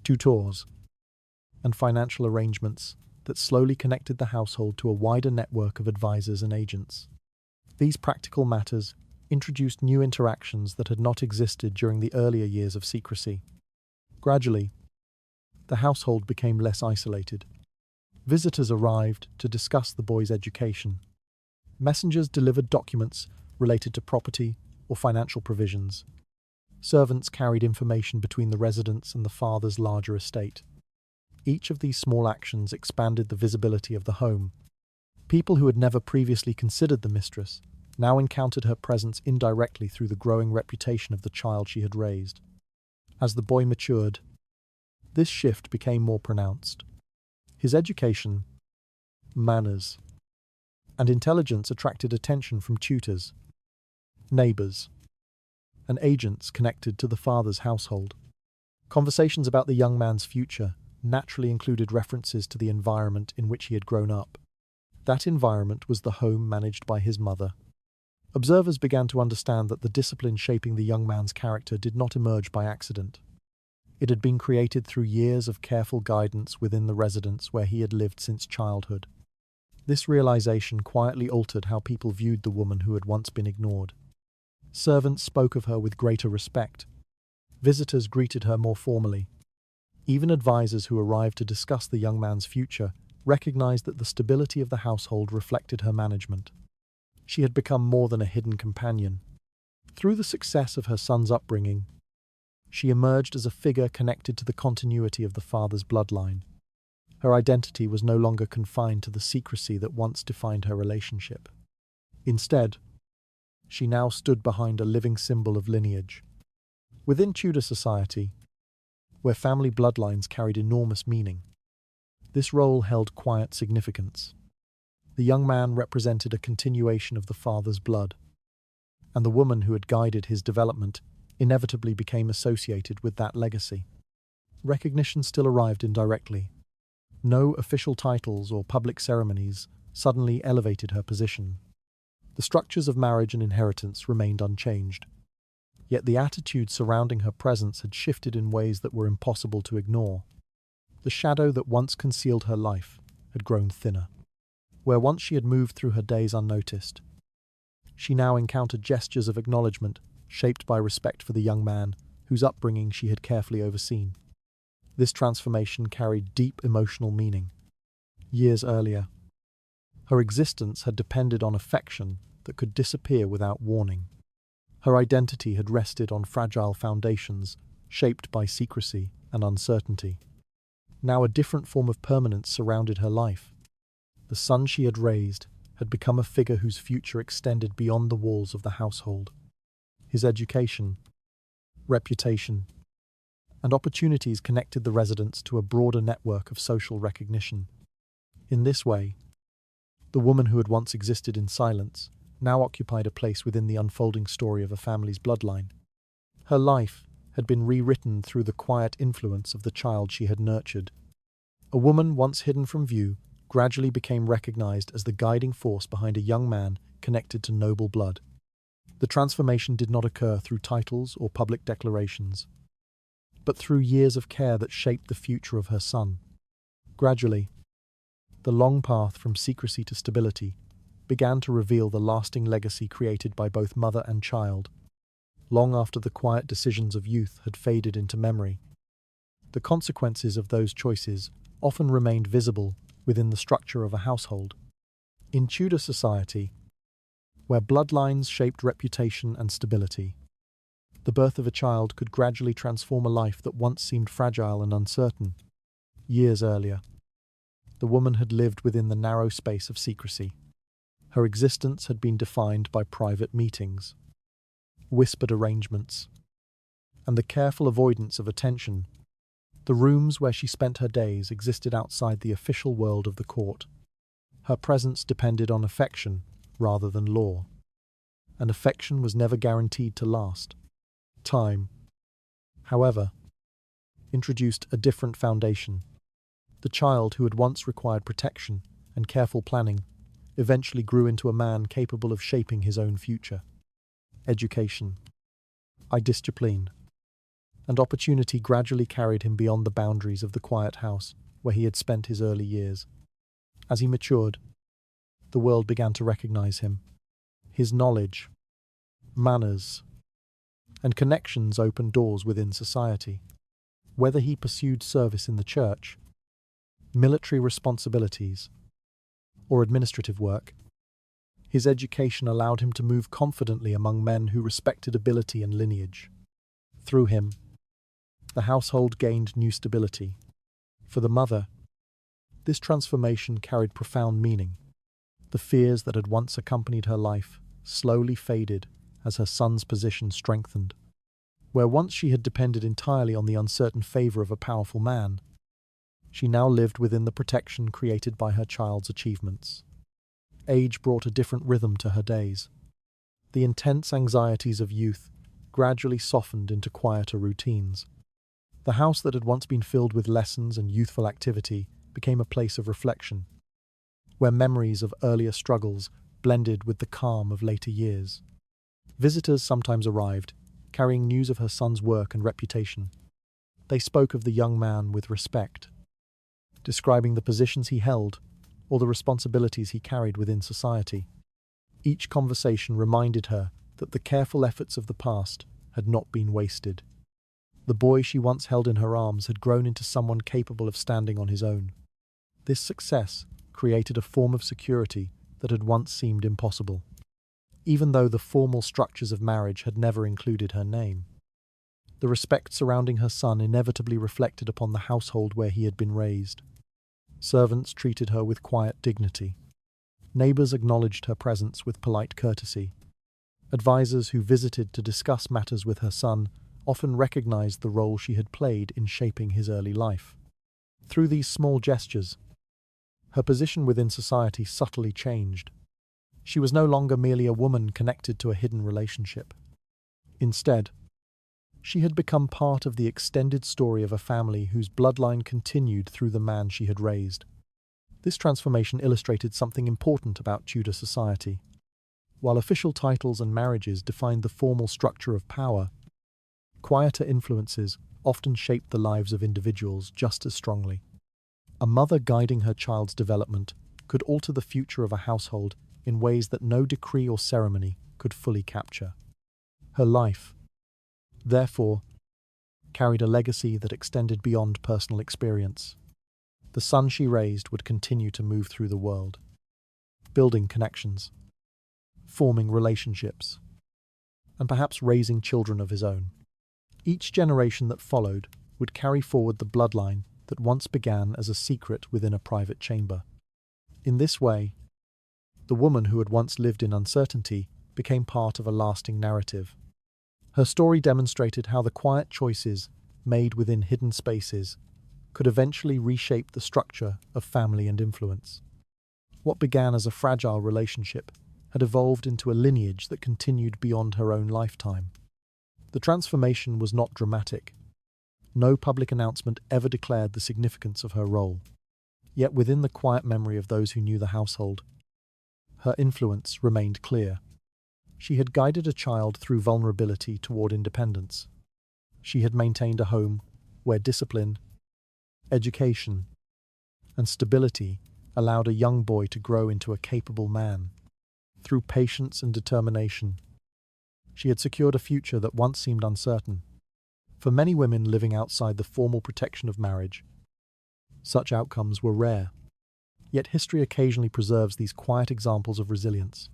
S1: tutors, and financial arrangements that slowly connected the household to a wider network of advisors and agents. These practical matters introduced new interactions that had not existed during the earlier years of secrecy. Gradually, the household became less isolated. Visitors arrived to discuss the boy's education. Messengers delivered documents related to property or financial provisions. Servants carried information between the residents and the father's larger estate. Each of these small actions expanded the visibility of the home. People who had never previously considered the mistress now encountered her presence indirectly through the growing reputation of the child she had raised. As the boy matured, this shift became more pronounced. His education, manners, and intelligence attracted attention from tutors, neighbors, and agents connected to the father's household. Conversations about the young man's future naturally included references to the environment in which he had grown up. That environment was the home managed by his mother. Observers began to understand that the discipline shaping the young man's character did not emerge by accident. It had been created through years of careful guidance within the residence where he had lived since childhood. This realization quietly altered how people viewed the woman who had once been ignored. Servants spoke of her with greater respect. Visitors greeted her more formally. Even advisors who arrived to discuss the young man's future recognized that the stability of the household reflected her management. She had become more than a hidden companion. Through the success of her son's upbringing, she emerged as a figure connected to the continuity of the father's bloodline. Her identity was no longer confined to the secrecy that once defined her relationship. Instead, she now stood behind a living symbol of lineage. Within Tudor society, where family bloodlines carried enormous meaning, this role held quiet significance. The young man represented a continuation of the father's blood, and the woman who had guided his development inevitably became associated with that legacy. Recognition still arrived indirectly. No official titles or public ceremonies suddenly elevated her position. The structures of marriage and inheritance remained unchanged. Yet the attitude surrounding her presence had shifted in ways that were impossible to ignore. The shadow that once concealed her life had grown thinner. Where once she had moved through her days unnoticed, she now encountered gestures of acknowledgement shaped by respect for the young man whose upbringing she had carefully overseen. This transformation carried deep emotional meaning. Years earlier, her existence had depended on affection that could disappear without warning. Her identity had rested on fragile foundations shaped by secrecy and uncertainty. Now a different form of permanence surrounded her life. The son she had raised had become a figure whose future extended beyond the walls of the household. His education, reputation, and opportunities connected the residents to a broader network of social recognition. In this way, the woman who had once existed in silence now occupied a place within the unfolding story of a family's bloodline. Her life had been rewritten through the quiet influence of the child she had nurtured. A woman once hidden from view gradually became recognized as the guiding force behind a young man connected to noble blood. The transformation did not occur through titles or public declarations, but through years of care that shaped the future of her son. Gradually, the long path from secrecy to stability began to reveal the lasting legacy created by both mother and child. Long after the quiet decisions of youth had faded into memory, the consequences of those choices often remained visible within the structure of a household. In Tudor society, where bloodlines shaped reputation and stability, the birth of a child could gradually transform a life that once seemed fragile and uncertain. Years earlier, the woman had lived within the narrow space of secrecy. Her existence had been defined by private meetings, whispered arrangements, and the careful avoidance of attention. The rooms where she spent her days existed outside the official world of the court. Her presence depended on affection rather than law, and affection was never guaranteed to last. Time, however, introduced a different foundation. The child who had once required protection and careful planning eventually grew into a man capable of shaping his own future. Education, discipline, and opportunity gradually carried him beyond the boundaries of the quiet house where he had spent his early years. As he matured, the world began to recognize him. His knowledge, manners, and connections opened doors within society. Whether he pursued service in the church, military responsibilities, or administrative work, his education allowed him to move confidently among men who respected ability and lineage. Through him, the household gained new stability. For the mother, this transformation carried profound meaning. The fears that had once accompanied her life slowly faded as her son's position strengthened. Where once she had depended entirely on the uncertain favor of a powerful man, she now lived within the protection created by her child's achievements. Age brought a different rhythm to her days. The intense anxieties of youth gradually softened into quieter routines. The house that had once been filled with lessons and youthful activity became a place of reflection, where memories of earlier struggles blended with the calm of later years. Visitors sometimes arrived, carrying news of her son's work and reputation. They spoke of the young man with respect, describing the positions he held or the responsibilities he carried within society. Each conversation reminded her that the careful efforts of the past had not been wasted. The boy she once held in her arms had grown into someone capable of standing on his own. This success created a form of security that had once seemed impossible, even though the formal structures of marriage had never included her name. The respect surrounding her son inevitably reflected upon the household where he had been raised. Servants treated her with quiet dignity. Neighbors acknowledged her presence with polite courtesy. Advisors who visited to discuss matters with her son often recognized the role she had played in shaping his early life. Through these small gestures, her position within society subtly changed. She was no longer merely a woman connected to a hidden relationship. Instead, she had become part of the extended story of a family whose bloodline continued through the man she had raised. This transformation illustrated something important about Tudor society. While official titles and marriages defined the formal structure of power, quieter influences often shaped the lives of individuals just as strongly. A mother guiding her child's development could alter the future of a household in ways that no decree or ceremony could fully capture. Her life, therefore, carried a legacy that extended beyond personal experience. The son she raised would continue to move through the world, building connections, forming relationships, and perhaps raising children of his own. Each generation that followed would carry forward the bloodline that once began as a secret within a private chamber. In this way, the woman who had once lived in uncertainty became part of a lasting narrative. Her story demonstrated how the quiet choices made within hidden spaces, could eventually reshape the structure of family and influence. What began as a fragile relationship had evolved into a lineage that continued beyond her own lifetime. The transformation was not dramatic. No public announcement ever declared the significance of her role. Yet within the quiet memory of those who knew the household, her influence remained clear. She had guided a child through vulnerability toward independence. She had maintained a home where discipline, education, and stability allowed a young boy to grow into a capable man. Through patience and determination, she had secured a future that once seemed uncertain. For many women living outside the formal protection of marriage, such outcomes were rare. Yet history occasionally preserves these quiet examples of resilience.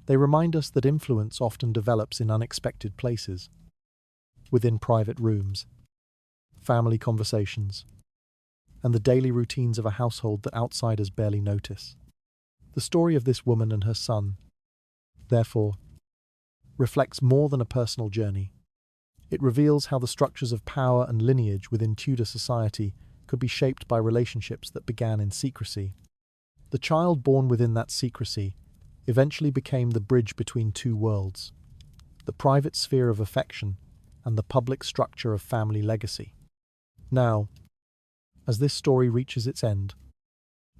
S1: They remind us that influence often develops in unexpected places, within private rooms, family conversations, and the daily routines of a household that outsiders barely notice. The story of this woman and her son, therefore, reflects more than a personal journey. It reveals how the structures of power and lineage within Tudor society could be shaped by relationships that began in secrecy. The child born within that secrecy eventually became the bridge between two worlds, the private sphere of affection and the public structure of family legacy. Now, as this story reaches its end,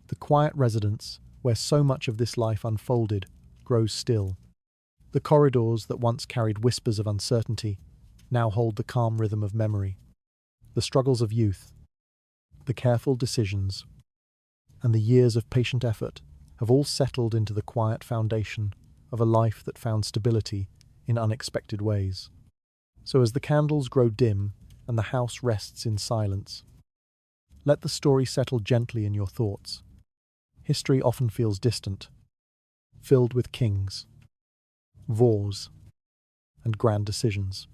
S1: the quiet residence where so much of this life unfolded grows still. The corridors that once carried whispers of uncertainty now hold the calm rhythm of memory. The struggles of youth, the careful decisions, and the years of patient effort have all settled into the quiet foundation of a life that found stability in unexpected ways. So as the candles grow dim and the house rests in silence, let the story settle gently in your thoughts. History often feels distant, filled with kings, wars, and grand decisions.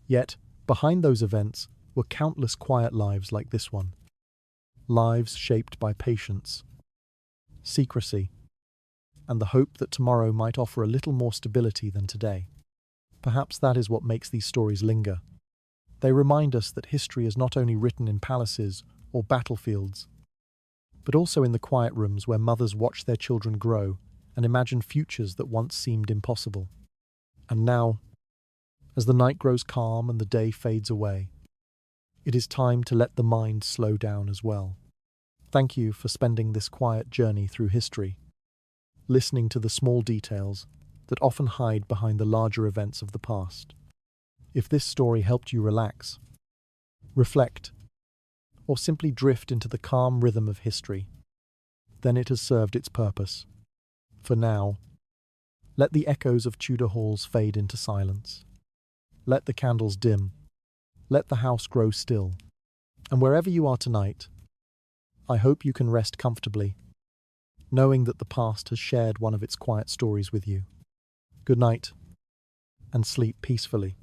S1: Yet, behind those events were countless quiet lives like this one. Lives shaped by patience, secrecy, and the hope that tomorrow might offer a little more stability than today. Perhaps that is what makes these stories linger. They remind us that history is not only written in palaces or battlefields, but also in the quiet rooms where mothers watch their children grow and imagine futures that once seemed impossible. And now, as the night grows calm and the day fades away, it is time to let the mind slow down as well. Thank you for spending this quiet journey through history, listening to the small details that often hide behind the larger events of the past. If this story helped you relax, reflect, or simply drift into the calm rhythm of history, then it has served its purpose. For now, let the echoes of Tudor halls fade into silence. Let the candles dim. Let the house grow still. And wherever you are tonight, I hope you can rest comfortably, knowing that the past has shared one of its quiet stories with you. Good night, and sleep peacefully.